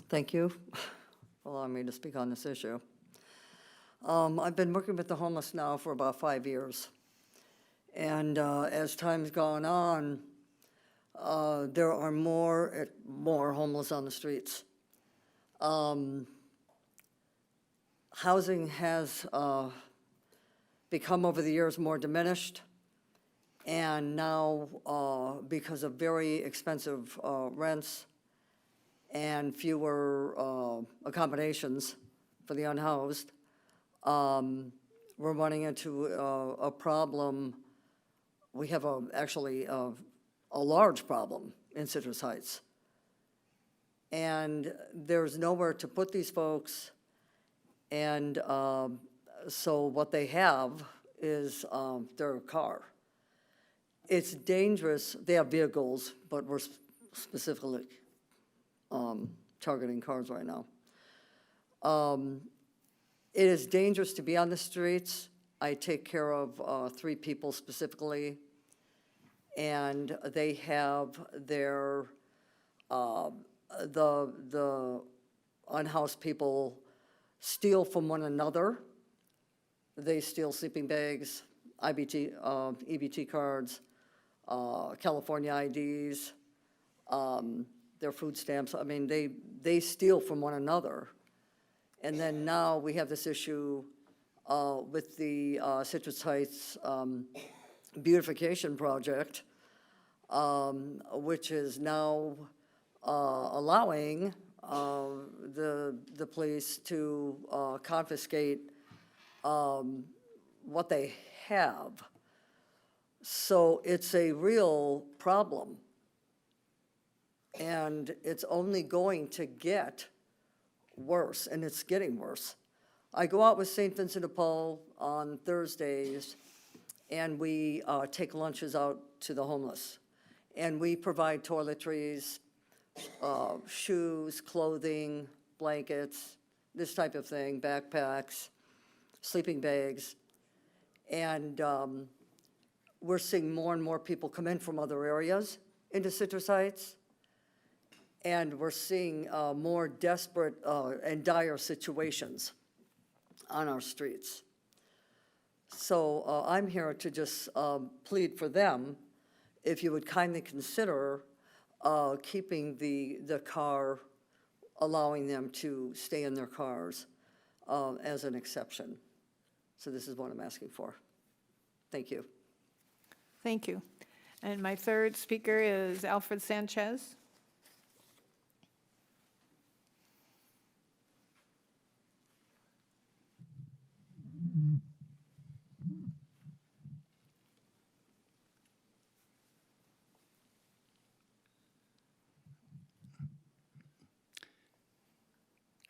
Speaker 20: Thank you for allowing me to speak on this issue. I've been working with the homeless now for about 5 years. And as time's gone on, there are more homeless on the streets. Housing has become over the years more diminished, and now because of very expensive rents and fewer accommodations for the unhoused, we're running into a problem. We have actually a large problem in Citrus Heights. And there's nowhere to put these folks. And so what they have is their car. It's dangerous. They have vehicles, but we're specifically targeting cars right now. It is dangerous to be on the streets. I take care of 3 people specifically, and they have their, the unhoused people steal from one another. They steal sleeping bags, EBT cards, California IDs, their food stamps. I mean, they steal from one another. And then now we have this issue with the Citrus Heights beautification project, which is now allowing the police to confiscate what they have. So it's a real problem. And it's only going to get worse, and it's getting worse. I go out with St. Vincent de Paul on Thursdays, and we take lunches out to the homeless. And we provide toiletries, shoes, clothing, blankets, this type of thing, backpacks, sleeping bags. And we're seeing more and more people come in from other areas into Citrus Heights. And we're seeing more desperate and dire situations on our streets. So I'm here to just plead for them, if you would kindly consider keeping the car, allowing them to stay in their cars as an exception. So this is what I'm asking for. Thank you.
Speaker 1: Thank you. And my third speaker is Alfred Sanchez.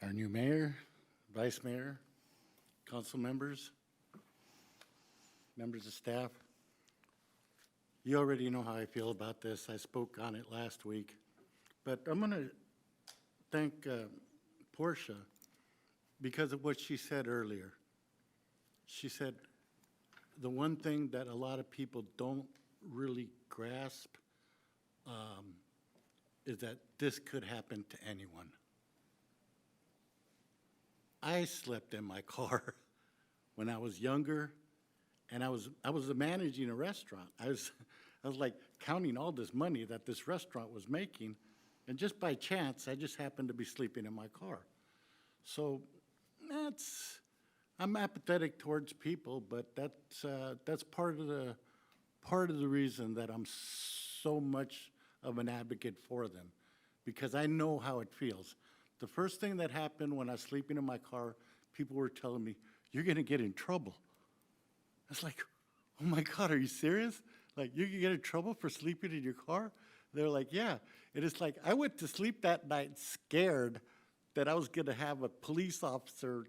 Speaker 21: Our new mayor, vice mayor, council members, members of staff, you already know how I feel about this. I spoke on it last week. But I'm going to thank Portia because of what she said earlier. She said the one thing that a lot of people don't really grasp is that this could happen to anyone. I slept in my car when I was younger, and I was managing a restaurant. I was like counting all this money that this restaurant was making, and just by chance, I just happened to be sleeping in my car. So I'm apathetic towards people, but that's part of the reason that I'm so much of an advocate for them, because I know how it feels. The first thing that happened when I was sleeping in my car, people were telling me, "You're going to get in trouble." I was like, "Oh my God, are you serious? Like, you can get in trouble for sleeping in your car?" They're like, "Yeah." And it's like, I went to sleep that night scared that I was going to have a police officer,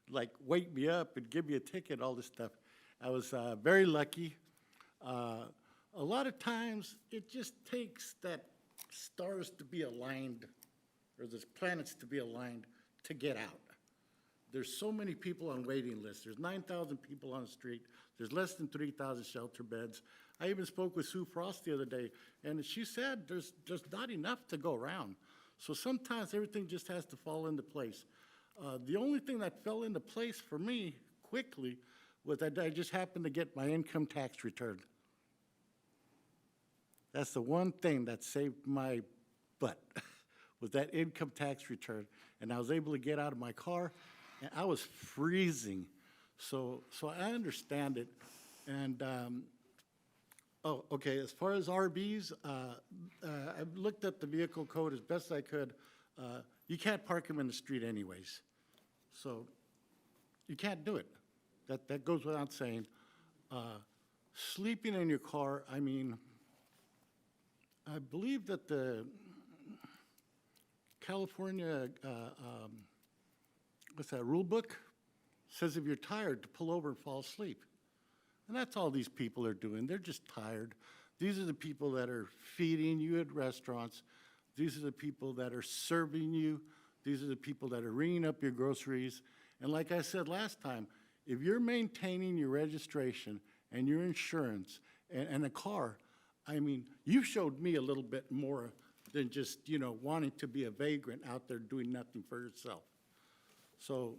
Speaker 21: like wake me up and give me a ticket, all this stuff. I was very lucky. A lot of times, it just takes that stars to be aligned, or the planets to be aligned to get out. There's so many people on waiting lists. There's 9,000 people on the street. There's less than 3,000 shelter beds. I even spoke with Sue Frost the other day, and she said there's not enough to go around. So sometimes everything just has to fall into place. The only thing that fell into place for me quickly was that I just happened to get my income tax return. That's the one thing that saved my butt, was that income tax return. And I was able to get out of my car, and I was freezing. So I understand it. And, oh, okay, as far as RVs, I've looked at the vehicle code as best I could. You can't park them in the street anyways. So you can't do it. That goes without saying. Sleeping in your car, I mean, I believe that the California, what's that, rule book says if you're tired, to pull over and fall asleep. And that's all these people are doing. They're just tired. These are the people that are feeding you at restaurants. These are the people that are serving you. These are the people that are ringing up your groceries. And like I said last time, if you're maintaining your registration and your insurance and a car, I mean, you showed me a little bit more than just, you know, wanting to be a vagrant out there doing nothing for yourself. So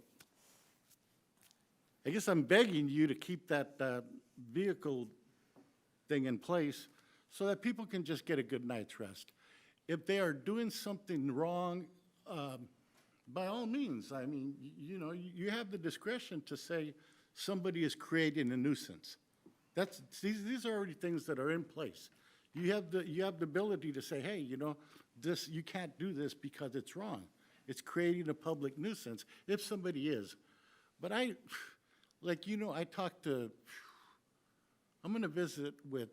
Speaker 21: I guess I'm begging you to keep that vehicle thing in place so that people can just get a good night's rest. If they are doing something wrong, by all means, I mean, you know, you have the discretion to say somebody is creating a nuisance. These are already things that are in place. You have the ability to say, hey, you know, this, you can't do this because it's wrong. It's creating a public nuisance if somebody is. But like, you know, I'm going to visit with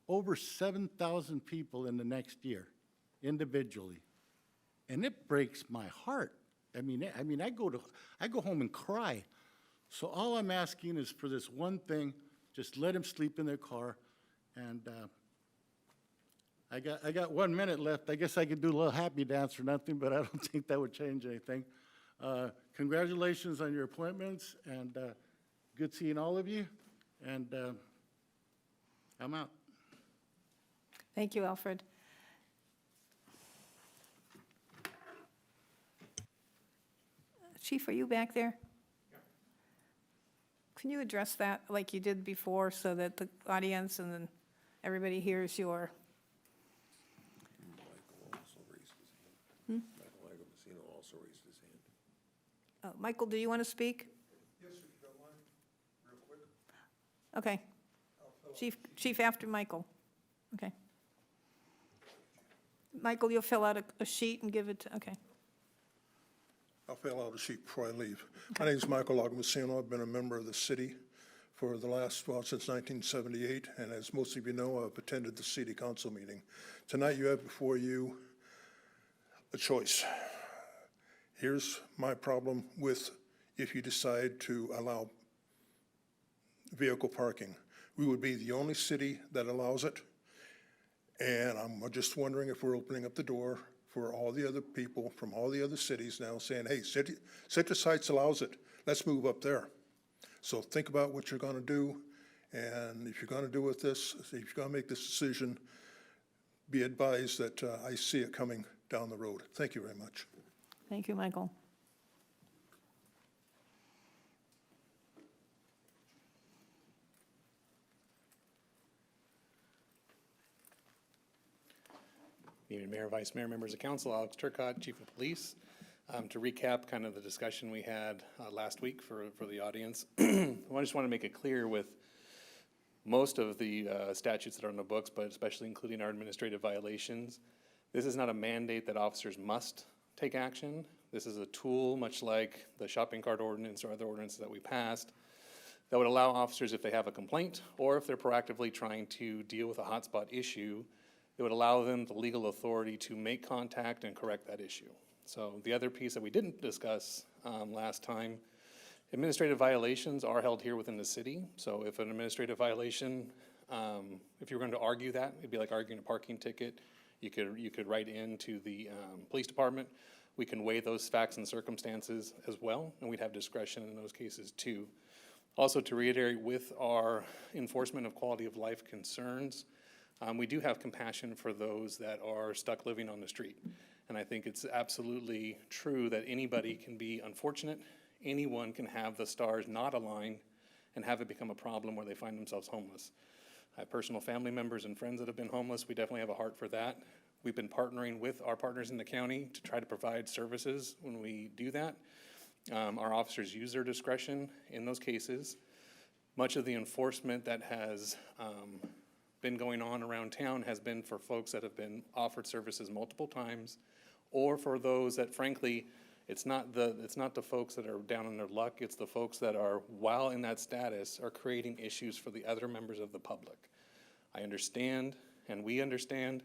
Speaker 21: over 7,000 people in the next year, individually. And it breaks my heart. I mean, I go home and cry. So all I'm asking is for this one thing, just let them sleep in their car. And I got 1 minute left. I guess I could do a little happy dance or nothing, but I don't think that would change anything. Congratulations on your appointments, and good seeing all of you. And I'm out.
Speaker 1: Thank you, Alfred. Chief, are you back there? Can you address that like you did before so that the audience and then everybody hears your?
Speaker 4: Michael also raised his hand.
Speaker 1: Michael, do you want to speak?
Speaker 13: Yes, if you don't mind, real quick.
Speaker 1: Okay. Chief after Michael. Okay. Michael, you'll fill out a sheet and give it to, okay.
Speaker 5: I'll fill out a sheet before I leave. My name is Michael Agostino. I've been a member of the city for the last, well, since 1978, and as most of you know, I've attended the city council meeting. Tonight you have before you a choice. Here's my problem with if you decide to allow vehicle parking. We would be the only city that allows it, and I'm just wondering if we're opening up the door for all the other people from all the other cities now saying, hey, Citrus Heights allows it, let's move up there. So think about what you're gonna do, and if you're gonna do with this, if you're gonna make this decision, be advised that I see it coming down the road. Thank you very much.
Speaker 1: Thank you, Michael.
Speaker 22: Evening, Mayor, Vice Mayor, members of council, Alex Turcotte, Chief of Police. To recap kind of the discussion we had last week for the audience, I just want to make it clear with most of the statutes that are on the books, but especially including our administrative violations, this is not a mandate that officers must take action. This is a tool, much like the shopping cart ordinance or other ordinances that we passed, that would allow officers, if they have a complaint or if they're proactively trying to deal with a hotspot issue, it would allow them the legal authority to make contact and correct that issue. So the other piece that we didn't discuss last time, administrative violations are held here within the city. So if an administrative violation, if you were going to argue that, it'd be like arguing a parking ticket. You could write into the police department. We can weigh those facts and circumstances as well, and we'd have discretion in those cases too. Also, to reiterate, with our enforcement of quality of life concerns, we do have compassion for those that are stuck living on the street. And I think it's absolutely true that anybody can be unfortunate. Anyone can have the stars not align and have it become a problem where they find themselves homeless. I have personal family members and friends that have been homeless. We definitely have a heart for that. We've been partnering with our partners in the county to try to provide services when we do that. Our officers use their discretion in those cases. Much of the enforcement that has been going on around town has been for folks that have been offered services multiple times, or for those that frankly, it's not the folks that are down on their luck, it's the folks that are, while in that status, are creating issues for the other members of the public. I understand, and we understand,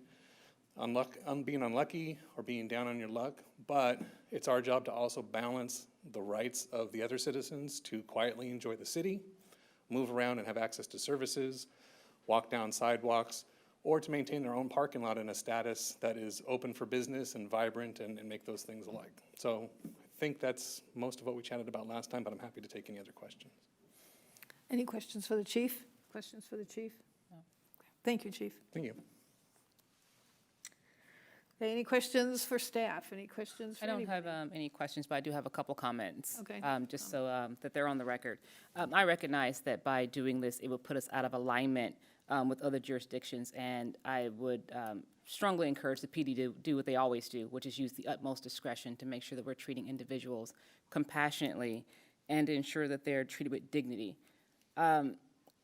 Speaker 22: being unlucky or being down on your luck, but it's our job to also balance the rights of the other citizens to quietly enjoy the city, move around and have access to services, walk down sidewalks, or to maintain their own parking lot in a status that is open for business and vibrant and make those things alike. So I think that's most of what we chatted about last time, but I'm happy to take any other questions.
Speaker 1: Any questions for the chief? Questions for the chief? No. Thank you, chief.
Speaker 22: Thank you.
Speaker 1: Okay, any questions for staff? Any questions for
Speaker 3: I don't
Speaker 1: anybody?
Speaker 3: have any questions, but I do have a couple comments.
Speaker 1: Okay.
Speaker 3: Just so that they're on the record. I recognize that by doing this, it would put us out of alignment with other jurisdictions, and I would strongly encourage the PD to do what they always do, which is use the utmost discretion to make sure that we're treating individuals compassionately and to ensure that they're treated with dignity.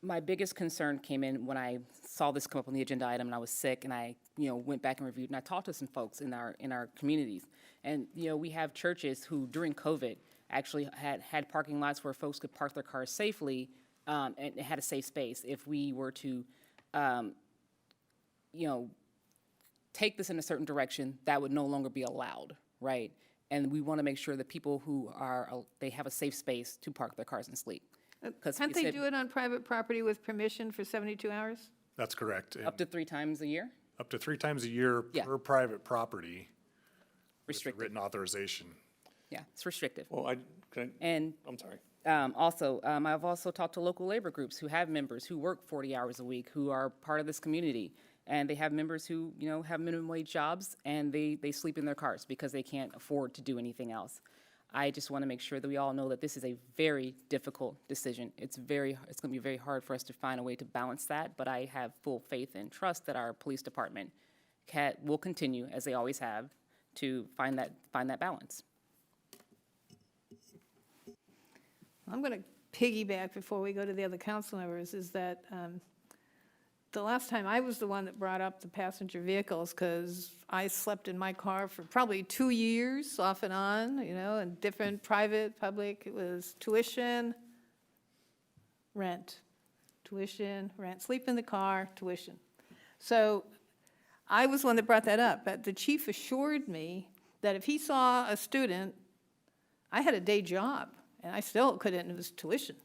Speaker 3: My biggest concern came in when I saw this come up on the agenda item and I was sick, and I went back and reviewed, and I talked to some folks in our communities. And we have churches who during COVID actually had parking lots where folks could park their cars safely, and it had a safe space. If we were to take this in a certain direction, that would no longer be allowed, right? And we want to make sure that people who they have a safe space to park their cars and sleep.
Speaker 1: Can't they do it on private property with permission for 72 hours?
Speaker 18: That's correct.
Speaker 3: Up to 3 times a year?
Speaker 18: Up to 3 times a year
Speaker 3: Yeah.
Speaker 18: per private property. with
Speaker 3: Restricted.
Speaker 18: written authorization.
Speaker 3: Yeah, it's restrictive.
Speaker 22: Well, I'm sorry.
Speaker 3: Also, I've also talked to local labor groups who have members who work 40 hours a week, who are part of this community. And they have members who, have minimum wage jobs, and they sleep in their cars because they can't afford to do anything else. I just want to make sure that we all know that this is a very difficult decision. It's going to be very hard for us to find a way to balance that, but I have full faith and trust that our police department will continue, as they always have, to find that balance.
Speaker 1: I'm going to piggyback before we go to the other council members, is that the last time I was the one that brought up the passenger vehicles, because I slept in my car for probably 2 years, off and on, and different private, public. It was tuition, rent, tuition, rent, sleep in the car, tuition. So I was the one that brought that up, but the chief assured me that if he saw a student, I had a day job, and I still couldn't, it was tuition.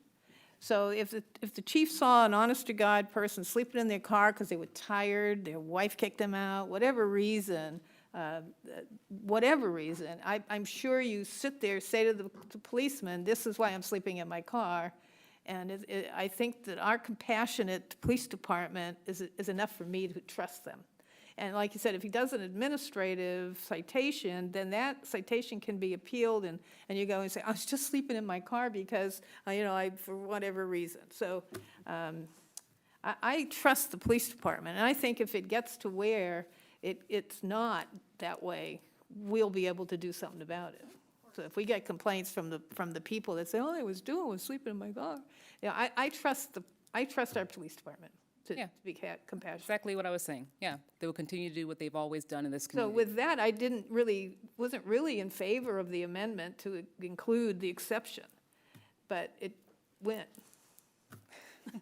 Speaker 1: So if the chief saw an honest-to-God person sleeping in their car because they were tired, their wife kicked them out, whatever reason, I'm sure you sit there, say to the policeman, this is why I'm sleeping in my car. And I think that our compassionate police department is enough for me to trust them. And like you said, if he does an administrative citation, then that citation can be appealed, and you go and say, I was just sleeping in my car because, for whatever reason. So I trust the police department, and I think if it gets to where it's not that way, we'll be able to do something about it. So if we get complaints from the people that say, all I was doing was sleeping in my car, I trust our police department. To be compassionate.
Speaker 3: Exactly what I was saying. Yeah, they will continue to do what they've always done in this
Speaker 1: So
Speaker 3: community.
Speaker 1: with that, I wasn't really in favor of the amendment to include the exception, but it went.
Speaker 4: I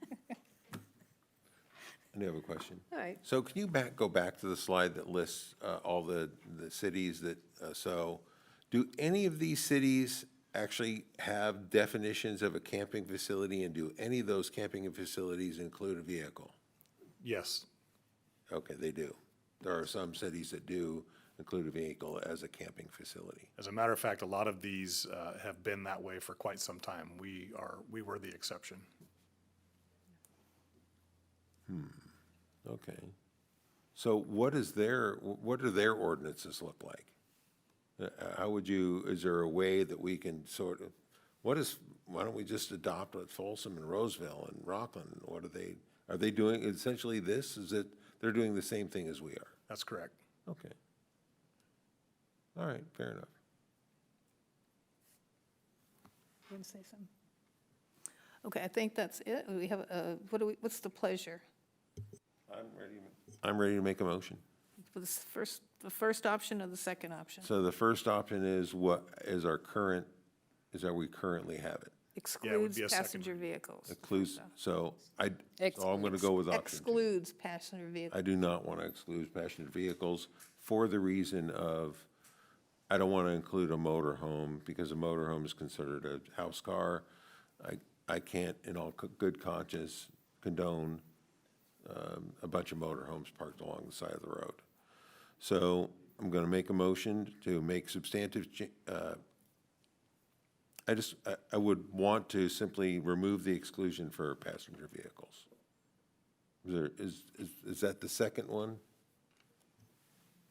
Speaker 4: do have a question.
Speaker 1: All right.
Speaker 4: So can you go back to the slide that lists all the cities that, do any of these cities actually have definitions of a camping facility, and do any of those camping facilities include a vehicle?
Speaker 18: Yes.
Speaker 4: Okay, they do. There are some cities that do include a vehicle as a camping facility.
Speaker 18: As a matter of fact, a lot of these have been that way for quite some time. We were the exception.
Speaker 4: Okay. So what do their ordinances look like? Is there a way that we can sort of, why don't we just adopt what Folsom and Roseville and Rockland, Are they doing essentially this? Is it, they're doing the same thing as we are?
Speaker 18: That's correct.
Speaker 4: Okay. All right, fair enough.
Speaker 1: You want to say something? Okay, I think that's it. We have, what's the pleasure?
Speaker 4: I'm ready to make a motion.
Speaker 1: For the first option or the second option?
Speaker 4: So the first option is what is our current, is that we currently have it.
Speaker 1: Excludes
Speaker 18: be a second
Speaker 1: passenger vehicles.
Speaker 4: Includes, so I'm going to go with option two.
Speaker 1: Excludes passenger vehicles.
Speaker 4: I do not want to exclude passenger vehicles for the reason of, I don't want to include a motorhome because a motorhome is considered a house car. I can't, in all good conscience, condone a bunch of motorhomes parked along the side of the road. So I'm going to make a motion to make substantive, I would want to simply remove the exclusion for passenger vehicles. Is that the second one?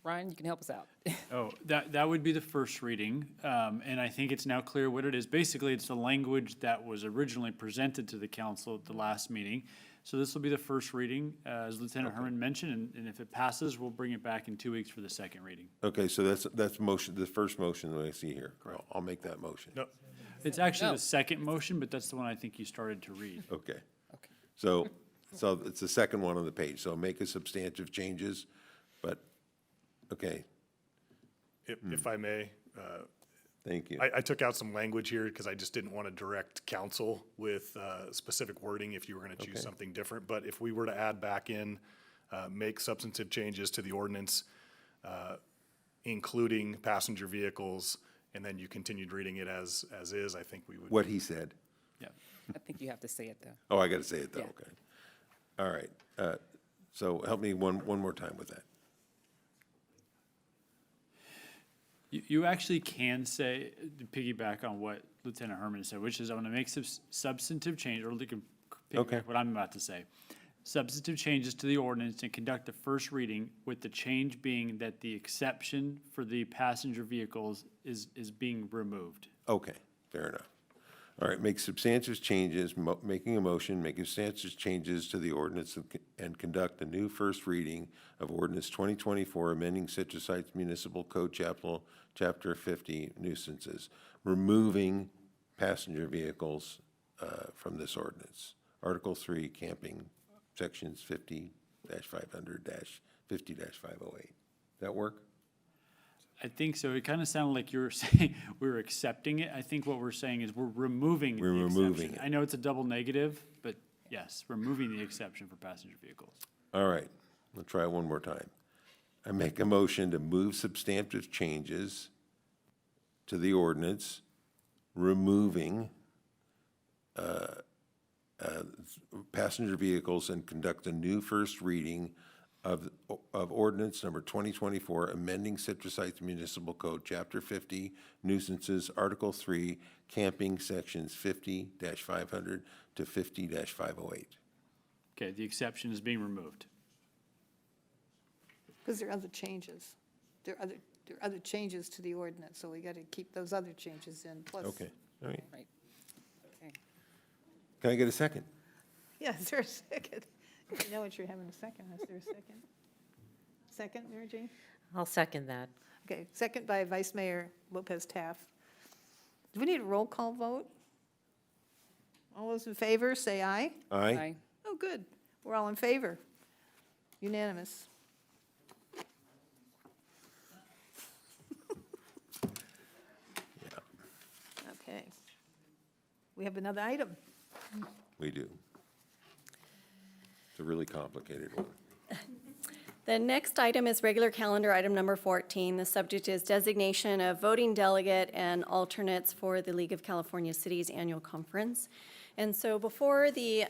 Speaker 3: Ryan, you can help us out.
Speaker 8: Oh, that would be the first reading, and I think it's now clear what it is. Basically, it's the language that was originally presented to the council at the last meeting. So this will be the first reading, as Lieutenant Herman mentioned, and if it passes, we'll bring it back in 2 weeks for the second reading.
Speaker 4: Okay, so that's motion, the first motion that I see here. I'll make that motion.
Speaker 8: No, it's actually the second motion, but that's the one I think you started to read.
Speaker 4: Okay. So it's the second one on the page, so make a substantive changes, but, okay,
Speaker 18: If I may,
Speaker 4: thank you.
Speaker 18: I took out some language here because I just didn't want to direct council with specific wording if you were going to choose
Speaker 4: Okay.
Speaker 18: something different. But if we were to add back in, make substantive changes to the ordinance, including passenger vehicles, and then you continued reading it as is, I think we would.
Speaker 4: What he said.
Speaker 8: Yeah.
Speaker 3: I think you have to say it, though.
Speaker 4: Oh, I got to say it though,
Speaker 3: Yeah.
Speaker 4: okay. All right, so help me one more time with that.
Speaker 8: You actually can say, to piggyback on what Lieutenant Herman said, which is I'm going to make substantive change, or you can
Speaker 4: Okay.
Speaker 8: piggyback what I'm about to say. Substantive changes to the ordinance and conduct the first reading, with the change being that the exception for the passenger vehicles is being removed.
Speaker 4: Okay, fair enough. All right, make substantive changes, making a motion, making substantive changes to the ordinance and conduct a new first reading of ordinance 2024, amending Citrus Heights Municipal Code Chapter 50 nuisances, removing passenger vehicles from this ordinance. Article 3, camping, sections 50-500-50-508. That work?
Speaker 8: I think so. It kind of sounded like you were saying we were accepting it. I think what we're saying is we're removing the exception.
Speaker 4: removing it.
Speaker 8: I know it's a double negative, but yes, removing the exception for passenger vehicles.
Speaker 4: All right, we'll try it one more time. I make a motion to move substantive changes to the ordinance, removing passenger vehicles, and conduct a new first reading of ordinance number 2024, amending Citrus Heights Municipal Code, Chapter 50, nuisances, Article 3, camping, sections 50-500 to 50-508.
Speaker 8: Okay, the exception is being removed.
Speaker 1: Because there are other changes. There are other changes to the ordinance, so we got to keep those other changes in, plus.
Speaker 4: Okay, all right.
Speaker 3: Right. Okay.
Speaker 4: Can I get a second?
Speaker 1: Yeah, is there a second? You know what, you're having a second. Is there a second? Second, Mary Jane?
Speaker 6: I'll second that.
Speaker 1: Okay, second by Vice Mayor Lopez Taft. Do we need a roll call vote? All those in favor, say aye.
Speaker 4: Aye?
Speaker 1: Oh, good. We're all in favor. Unanimous. Okay. We have another item.
Speaker 4: We do. It's a really complicated one.
Speaker 2: The next item is regular calendar item number 14. The subject is designation of voting delegate and alternates for the League of California Cities Annual Conference. And so before the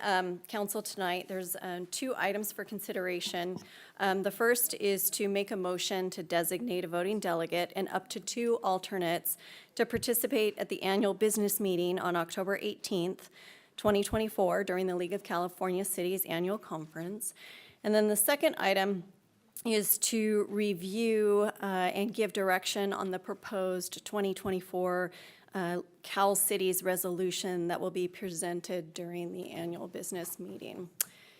Speaker 2: council tonight, there's 2 items for consideration. The first is to make a motion to designate a voting delegate and up to 2 alternates to participate at the annual business meeting on October 18th, 2024, during the League of California Cities Annual Conference. And then the second item is to review and give direction on the proposed 2024 Cal Cities resolution that will be presented during the annual business meeting.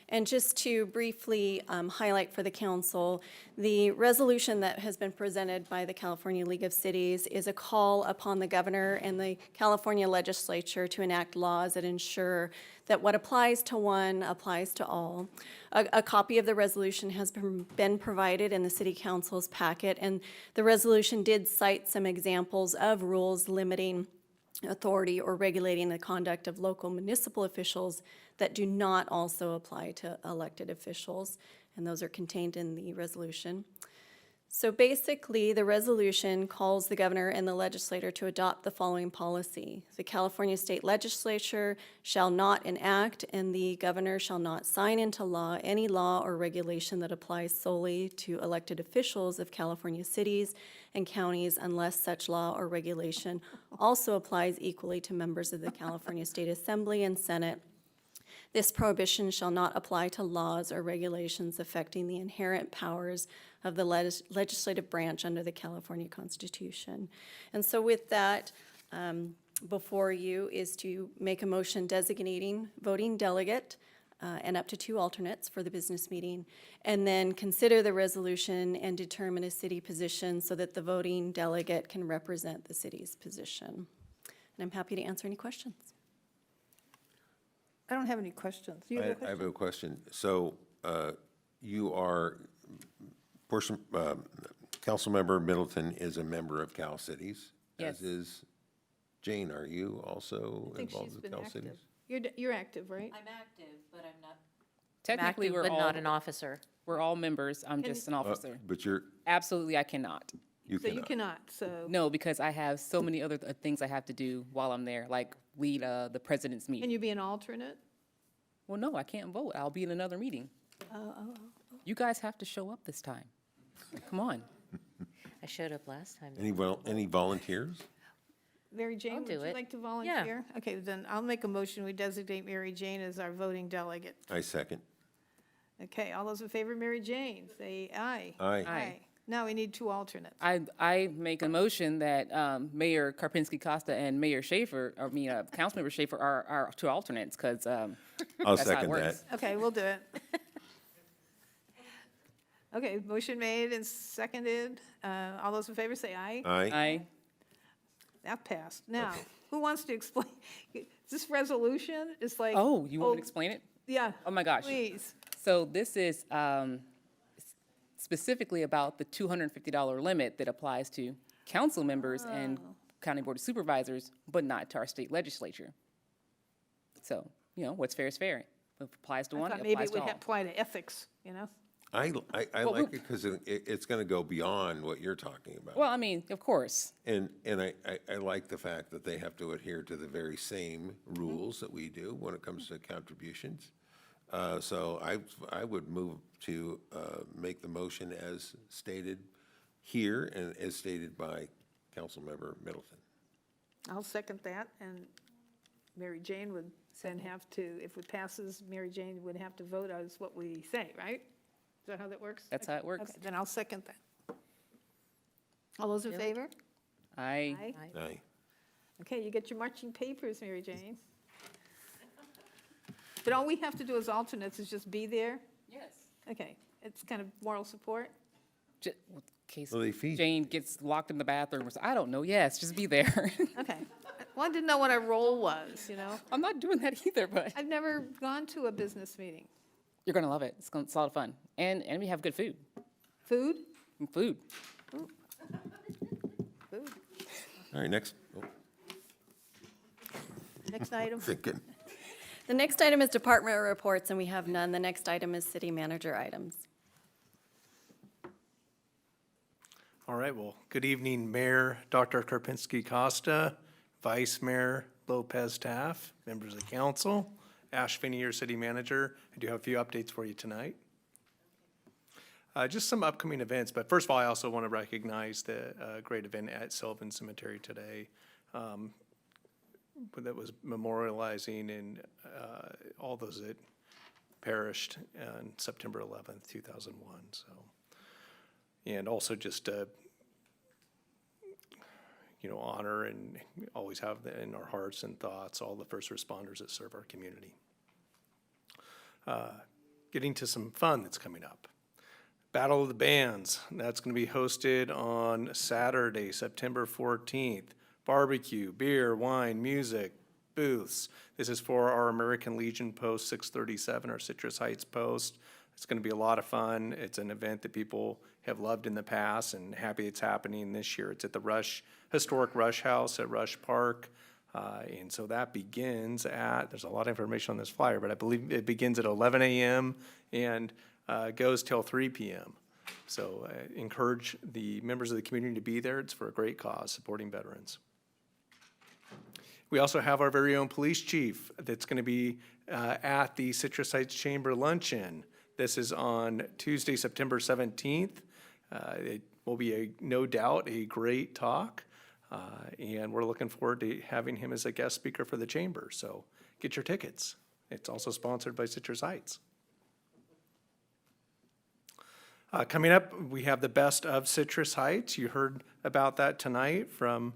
Speaker 2: And just to briefly highlight for the council, the resolution that has been presented by the California League of Cities is a call upon the governor and the California legislature to enact laws that ensure that what applies to one applies to all. A copy of the resolution has been provided in the city council's packet, and the resolution did cite some examples of rules limiting authority or regulating the conduct of local municipal officials that do not also apply to elected officials, and those are contained in the resolution. So basically, the resolution calls the governor and the legislator to adopt the following policy. The California State Legislature shall not enact, and the governor shall not sign into law any law or regulation that applies solely to elected officials of California cities and counties unless such law or regulation also applies equally to members of the California State Assembly and Senate. This prohibition shall not apply to laws or regulations affecting the inherent powers of the legislative branch under the California Constitution. And so with that, before you is to make a motion designating voting delegate and up to 2 alternates for the business meeting, and then consider the resolution and determine a city position so that the voting delegate can represent the city's position. And I'm happy to answer any questions.
Speaker 1: I don't have any questions. You have a
Speaker 4: I have
Speaker 1: question?
Speaker 4: a question. So you are, Councilmember Middleton is a member of Cal Cities.
Speaker 3: Yes.
Speaker 4: As is Jane. Are you also
Speaker 1: I think
Speaker 4: involved
Speaker 1: she's
Speaker 4: with
Speaker 1: been
Speaker 4: Cal
Speaker 1: active.
Speaker 4: Cities?
Speaker 1: You're active, right?
Speaker 6: I'm active, but I'm not.
Speaker 3: Technically,
Speaker 6: Active,
Speaker 3: we're
Speaker 6: but
Speaker 3: all,
Speaker 6: not an officer.
Speaker 3: we're all members. I'm just an officer.
Speaker 4: But you're,
Speaker 3: Absolutely, I cannot.
Speaker 4: you
Speaker 1: So you
Speaker 4: cannot.
Speaker 1: cannot, so.
Speaker 3: No, because I have so many other things I have to do while I'm there, like lead the president's
Speaker 1: Can
Speaker 3: meeting.
Speaker 1: you be an alternate?
Speaker 3: Well, no, I can't vote. I'll be in another meeting.
Speaker 1: Oh.
Speaker 3: You guys have to show up this time. Come on.
Speaker 6: I showed up last time.
Speaker 4: Any volunteers?
Speaker 1: Mary Jane,
Speaker 6: I'll
Speaker 1: would
Speaker 6: do
Speaker 1: you
Speaker 6: it.
Speaker 1: like to volunteer? Okay, then I'll make a motion. We designate Mary Jane as our voting delegate.
Speaker 4: I second.
Speaker 1: Okay, all those in favor of Mary Jane, say aye.
Speaker 4: Aye.
Speaker 3: Aye.
Speaker 1: Now we need 2 alternates.
Speaker 3: I make a motion that Mayor Karpinski-Costa and Mayor Schaefer, Councilmember Schaefer are 2 alternates, because
Speaker 4: I'll
Speaker 3: that's how it
Speaker 4: second that.
Speaker 3: works.
Speaker 1: Okay, we'll do it. Okay, motion made and seconded. All those in favor say aye.
Speaker 4: Aye.
Speaker 3: Aye.
Speaker 1: That passed. Now, who wants to explain? This resolution is like.
Speaker 3: Oh, you want me to explain it?
Speaker 1: Yeah.
Speaker 3: Oh, my gosh.
Speaker 1: Please.
Speaker 3: So this is specifically about the $250 limit that applies to council members and county board of supervisors, but not to our state legislature. So, what's fair is fair. If it applies to
Speaker 1: I
Speaker 3: one,
Speaker 1: thought
Speaker 3: it
Speaker 1: maybe
Speaker 3: applies
Speaker 1: it
Speaker 3: to
Speaker 1: would
Speaker 3: all.
Speaker 1: apply to ethics,
Speaker 4: I like it because it's going to go beyond what you're talking about.
Speaker 3: Well, I mean, of course.
Speaker 4: And I like the fact that they have to adhere to the very same rules that we do when it comes to contributions. So I would move to make the motion as stated here and as stated by Councilmember Middleton.
Speaker 1: I'll second that, and Mary Jane would then have to, if it passes, Mary Jane would have to vote as what we say, right? Is that how that works?
Speaker 3: That's how it works.
Speaker 1: Okay, then I'll second that. All those in favor?
Speaker 3: Aye.
Speaker 4: Aye.
Speaker 1: Okay, you get your marching papers, Mary Jane. But all we have to do as alternates is just be there?
Speaker 3: Yes.
Speaker 1: Okay, it's kind of moral support?
Speaker 3: In case
Speaker 4: Well, they feed-
Speaker 3: Jane gets locked in the bathroom or something. I don't know. Yes, just be there.
Speaker 1: Okay. Well, I didn't know what our role was,
Speaker 3: I'm not doing that either, but
Speaker 1: I've never gone to a business meeting.
Speaker 3: you're going to love it. It's a lot of fun. And we have good food.
Speaker 1: Food?
Speaker 3: Food.
Speaker 1: Food.
Speaker 4: All right, next. Oh,
Speaker 1: Next item.
Speaker 4: thinking.
Speaker 2: The next item is department reports, and we have none. The next item is city manager items.
Speaker 9: All right, well, good evening, Mayor Dr. Karpinski-Costa, Vice Mayor Lopez Taff, members of the council, Ash Finney, your city manager. I do have a few updates for you tonight. Just some upcoming events, but first of all, I also want to recognize the great event at Sylvan Cemetery today that was memorializing and all those that perished on September 11th, 2001, so. And also just, honor and always have in our hearts and thoughts all the first responders that serve our community. getting to some fun that's coming up. Battle of the Bands, that's going to be hosted on Saturday, September 14th. Barbecue, beer, wine, music, booths. This is for our American Legion Post 637, our Citrus Heights Post. It's going to be a lot of fun. It's an event that people have loved in the past and happy it's happening this year. It's at the Historic Rush House at Rush Park. And so that begins at, there's a lot of information on this flyer, but I believe it begins at 11 a.m. and goes till 3 p.m. So encourage the members of the community to be there. It's for a great cause, supporting veterans. We also have our very own police chief that's going to be at the Citrus Heights Chamber Luncheon. This is on Tuesday, September 17th. It will be no doubt a great talk. And we're looking forward to having him as a guest speaker for the chamber. So get your tickets. It's also sponsored by Citrus Heights. Coming up, we have the Best of Citrus Heights. You heard about that tonight from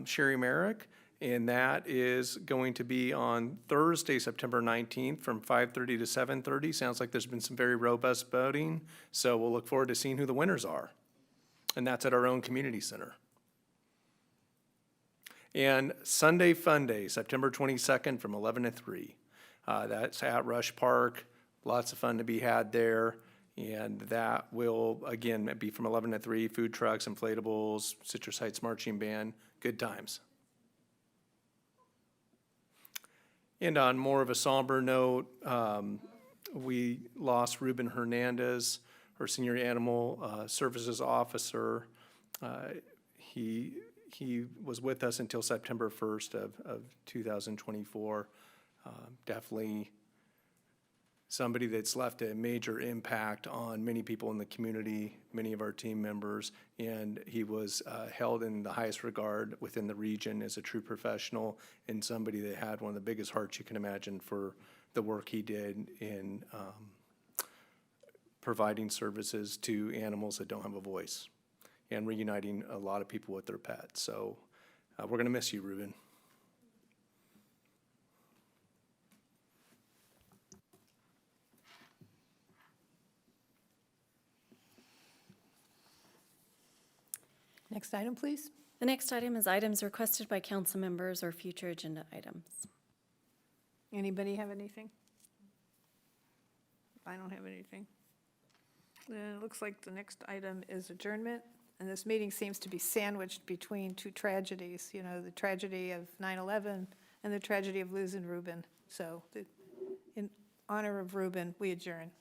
Speaker 9: Sherry Merrick. And that is going to be on Thursday, September 19th from 5:30 to 7:30. Sounds like there's been some very robust voting. So we'll look forward to seeing who the winners are. And that's at our own community center. And Sunday Fun Day, September 22nd from 11 to 3. That's at Rush Park. Lots of fun to be had there. And that will, again, be from 11 to 3. Food trucks, inflatables, Citrus Heights Marching Band. Good times. And on more of a somber note, we lost Ruben Hernandez, our senior animal services officer. He was with us until September 1st of 2024. Definitely somebody that's left a major impact on many people in the community, many of our team members, and he was held in the highest regard within the region as a true professional and somebody that had one of the biggest hearts you can imagine for the work he did in providing services to animals that don't have a voice and reuniting a lot of people with their pets. So we're going to miss you, Ruben.
Speaker 1: Next item, please.
Speaker 2: The next item is items requested by council members or future agenda items.
Speaker 1: Anybody have anything? I don't have anything. Then it looks like the next item is adjournment, and this meeting seems to be sandwiched between two tragedies, you know, the tragedy of 9/11 and the tragedy of losing Reuben. So in honor of Reuben, we adjourn.